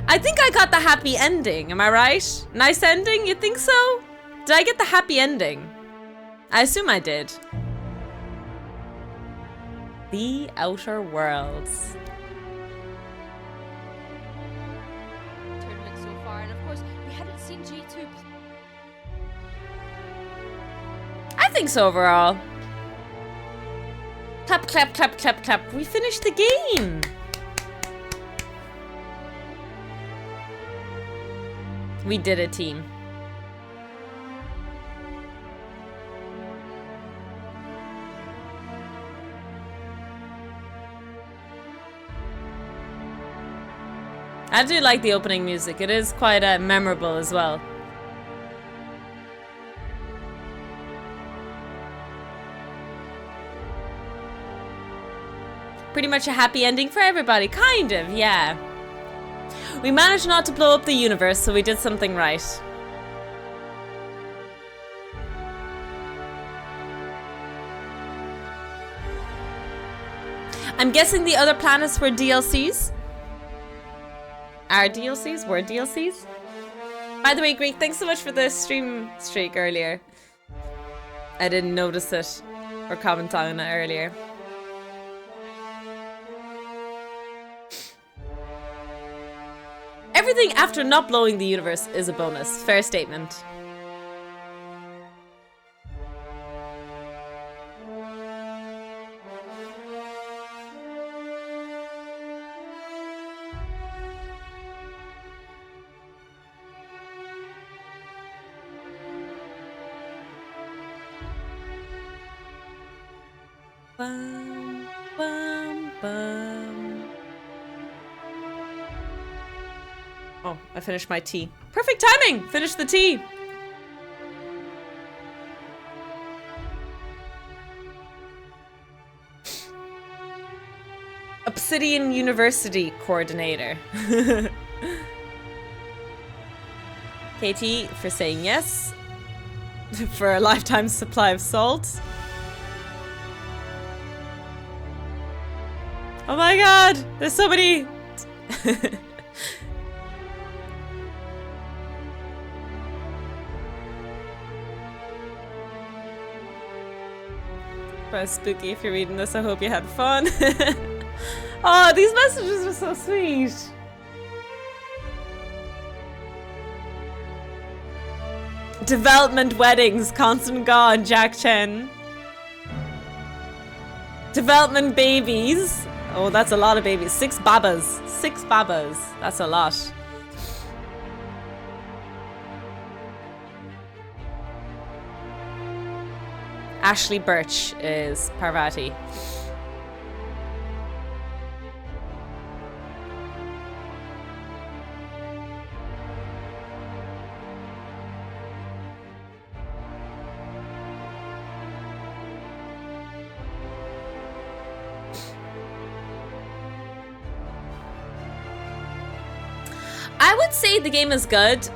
I think I got the happy ending, am I right? Nice ending, you think so? Did I get the happy ending? I assume I did. The Outer Worlds. Tournament so far, and of course, we hadn't seen G2. I think so overall. Clap, clap, clap, clap, clap. We finished the game. We did it, team. I do like the opening music. It is quite memorable as well. Pretty much a happy ending for everybody. Kind of, yeah. We managed not to blow up the universe, so we did something right. I'm guessing the other planets were DLCs? Are DLCs? Were DLCs? By the way, Greek, thanks so much for the stream streak earlier. I didn't notice it or comment on it earlier. Everything after not blowing the universe is a bonus. Fair statement. Bum, bum, bum. Oh, I finished my tea. Perfect timing! Finished the tea! Obsidian University coordinator. Katie for saying yes. For a lifetime supply of salt. Oh my god! There's so many! But spooky if you're reading this, I hope you had fun. Oh, these messages are so sweet. Development weddings, Constant Gaw and Jack Chen. Development babies. Oh, that's a lot of babies. 6 babas. 6 babas. That's a lot. Ashley Birch is Parvati. I would say the game is good.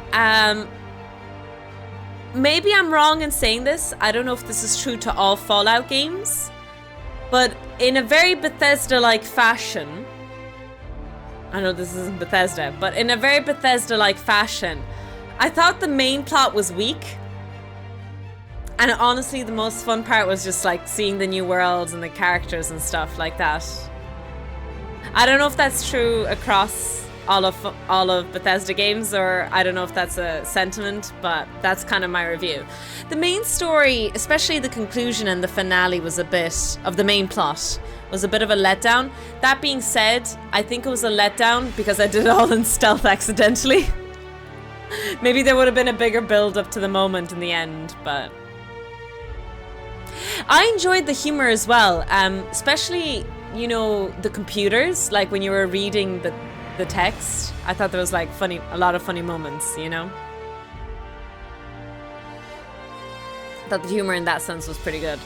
Maybe I'm wrong in saying this. I don't know if this is true to all Fallout games. But in a very Bethesda-like fashion... I know this isn't Bethesda, but in a very Bethesda-like fashion, I thought the main plot was weak. And honestly, the most fun part was just like seeing the new worlds and the characters and stuff like that. I don't know if that's true across all of Bethesda games, or I don't know if that's a sentiment, but that's kind of my review. The main story, especially the conclusion and the finale, was a bit of the main plot, was a bit of a letdown. That being said, I think it was a letdown because I did it all in stealth accidentally. Maybe there would have been a bigger build up to the moment in the end, but I enjoyed the humor as well, especially, you know, the computers, like when you were reading the text. I thought there was like a lot of funny moments, you know? I thought the humor in that sense was pretty good.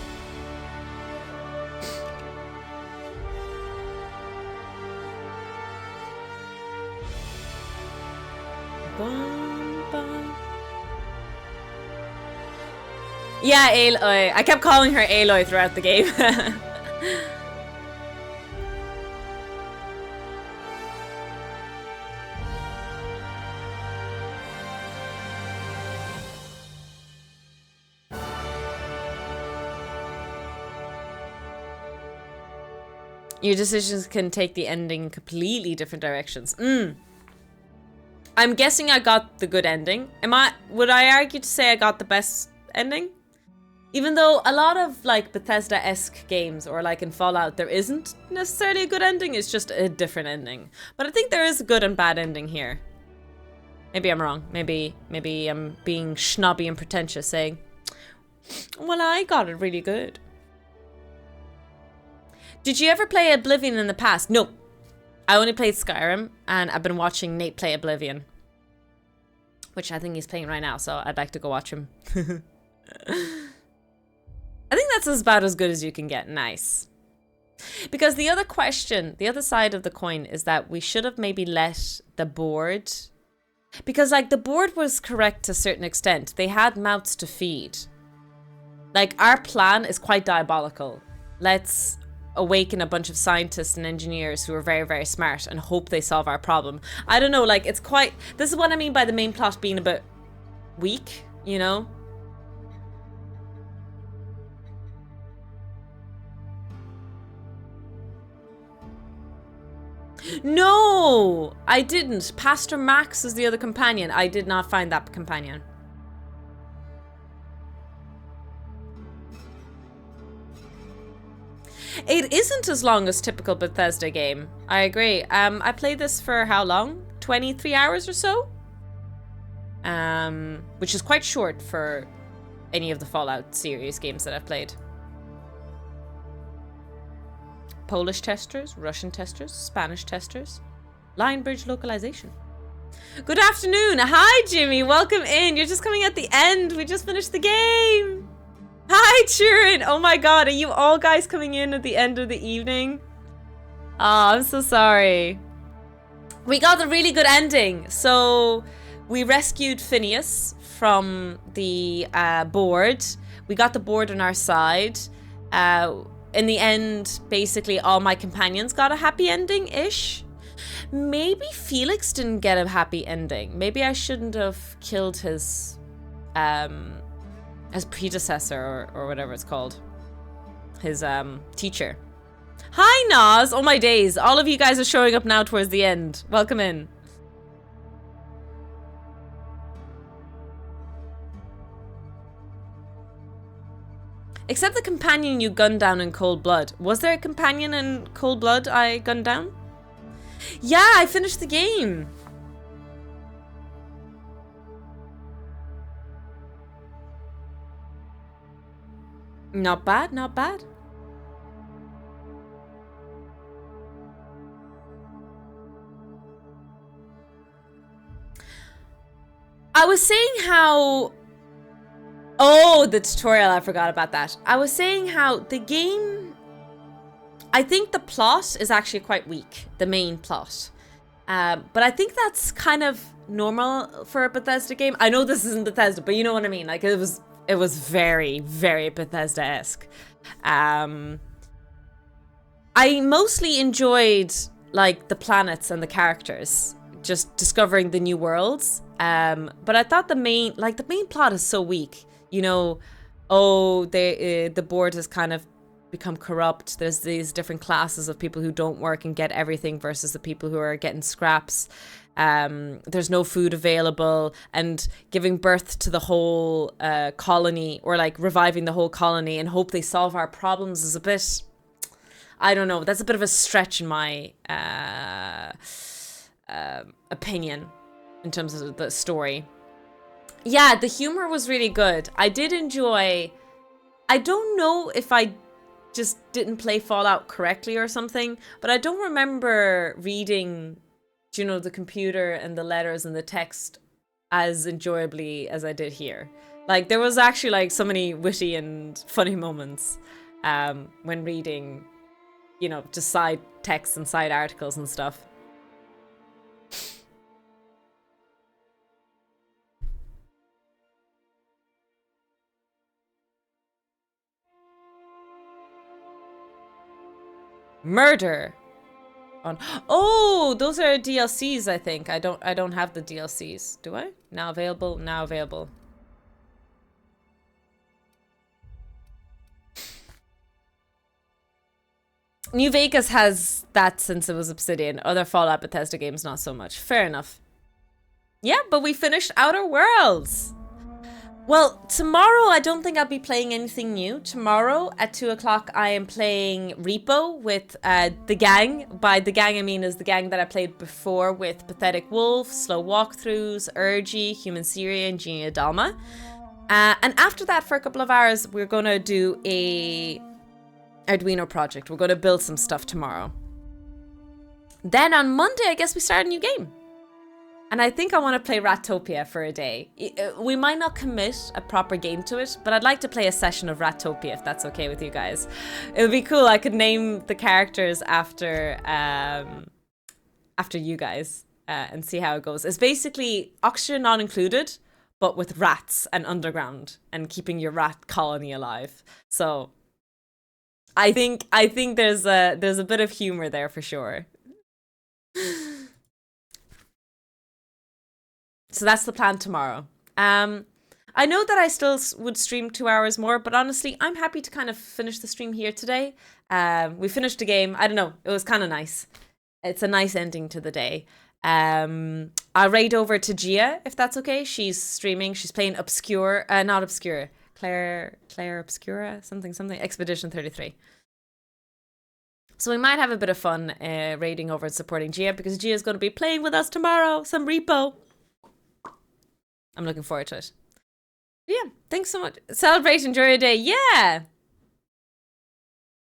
Yeah, Aloy. I kept calling her Aloy throughout the game. Your decisions can take the ending in completely different directions. I'm guessing I got the good ending. Would I argue to say I got the best ending? Even though a lot of like Bethesda-esque games, or like in Fallout, there isn't necessarily a good ending, it's just a different ending. But I think there is a good and bad ending here. Maybe I'm wrong. Maybe I'm being snobby and pretentious saying, well, I got it really good. Did you ever play Oblivion in the past? No. I only played Skyrim, and I've been watching Nate play Oblivion. Which I think he's playing right now, so I'd like to go watch him. I think that's about as good as you can get. Nice. Because the other question, the other side of the coin is that we should have maybe let the board... Because, like, the board was correct to a certain extent. They had mouths to feed. Like, our plan is quite diabolical. Let's awaken a bunch of scientists and engineers who are very, very smart and hope they solve our problem. I don't know, like, it's quite... This is what I mean by the main plot being a bit weak, you know? No, I didn't. Pastor Max is the other companion. I did not find that companion. It isn't as long as typical Bethesda game. I agree. I played this for how long? 23 hours or so? Which is quite short for any of the Fallout series games that I've played. Polish testers, Russian testers, Spanish testers, Lion Bridge localization. Good afternoon. Hi, Jimmy. Welcome in. You're just coming at the end. We just finished the game. Hi, Turin. Oh my god, are you all guys coming in at the end of the evening? I'm so sorry. We got a really good ending. So we rescued Phineas from the board. We got the board on our side. In the end, basically all my companions got a happy ending-ish. Maybe Felix didn't get a happy ending. Maybe I shouldn't have killed his predecessor or whatever it's called. His teacher. Hi, Nas! Oh my days. All of you guys are showing up now towards the end. Welcome in. Except the companion you gunned down in Cold Blood. Was there a companion in Cold Blood I gunned down? Yeah, I finished the game. Not bad, not bad. I was saying how... Oh, the tutorial, I forgot about that. I was saying how the game... I think the plot is actually quite weak, the main plot. But I think that's kind of normal for a Bethesda game. I know this isn't Bethesda, but you know what I mean. Like, it was very, very Bethesda-esque. I mostly enjoyed, like, the planets and the characters. Just discovering the new worlds. But I thought the main plot is so weak. You know, the board has kind of become corrupt. There's these different classes of people who don't work and get everything versus the people who are getting scraps. There's no food available, and giving birth to the whole colony, or like reviving the whole colony and hope they solve our problems is a bit, I don't know, that's a bit of a stretch in my opinion in terms of the story. Yeah, the humor was really good. I did enjoy... I don't know if I just didn't play Fallout correctly or something, but I don't remember reading, you know, the computer and the letters and the text as enjoyably as I did here. Like, there was actually, like, so many witty and funny moments when reading, you know, just side texts and side articles and stuff. Murder on... Oh, those are DLCs, I think. I don't have the DLCs. Do I? Now available, now available. New Vegas has that since it was Obsidian. Other Fallout Bethesda games, not so much. Fair enough. Yeah, but we finished Outer Worlds. Well, tomorrow I don't think I'll be playing anything new. Tomorrow at 2 o'clock I am playing Repo with the gang. By the gang I mean is the gang that I played before with Pathetic Wolf, Slow Walkthroughs, Urgy, Human Syria, and Genia Dalma. And after that, for a couple of hours, we're going to do a Arduino project. We're going to build some stuff tomorrow. Then on Monday, I guess we start a new game. And I think I want to play Rattopia for a day. We might not commit a proper game to it, but I'd like to play a session of Rattopia if that's okay with you guys. It would be cool. I could name the characters after you guys and see how it goes. It's basically Oxygen Not Included, but with rats and underground and keeping your rat colony alive. So I think there's a bit of humor there for sure. So that's the plan tomorrow. I know that I still would stream 2 hours more, but honestly, I'm happy to kind of finish the stream here today. We finished the game. I don't know. It was kind of nice. It's a nice ending to the day. I'll raid over to Gia, if that's okay. She's streaming. She's playing Obscure. Not Obscure. Claire Obscura? Something. Expedition 33. So we might have a bit of fun raiding over and supporting Gia, because Gia's going to be playing with us tomorrow. Some Repo. I'm looking forward to it. Yeah, thanks so much. Celebrate, enjoy your day. Yeah.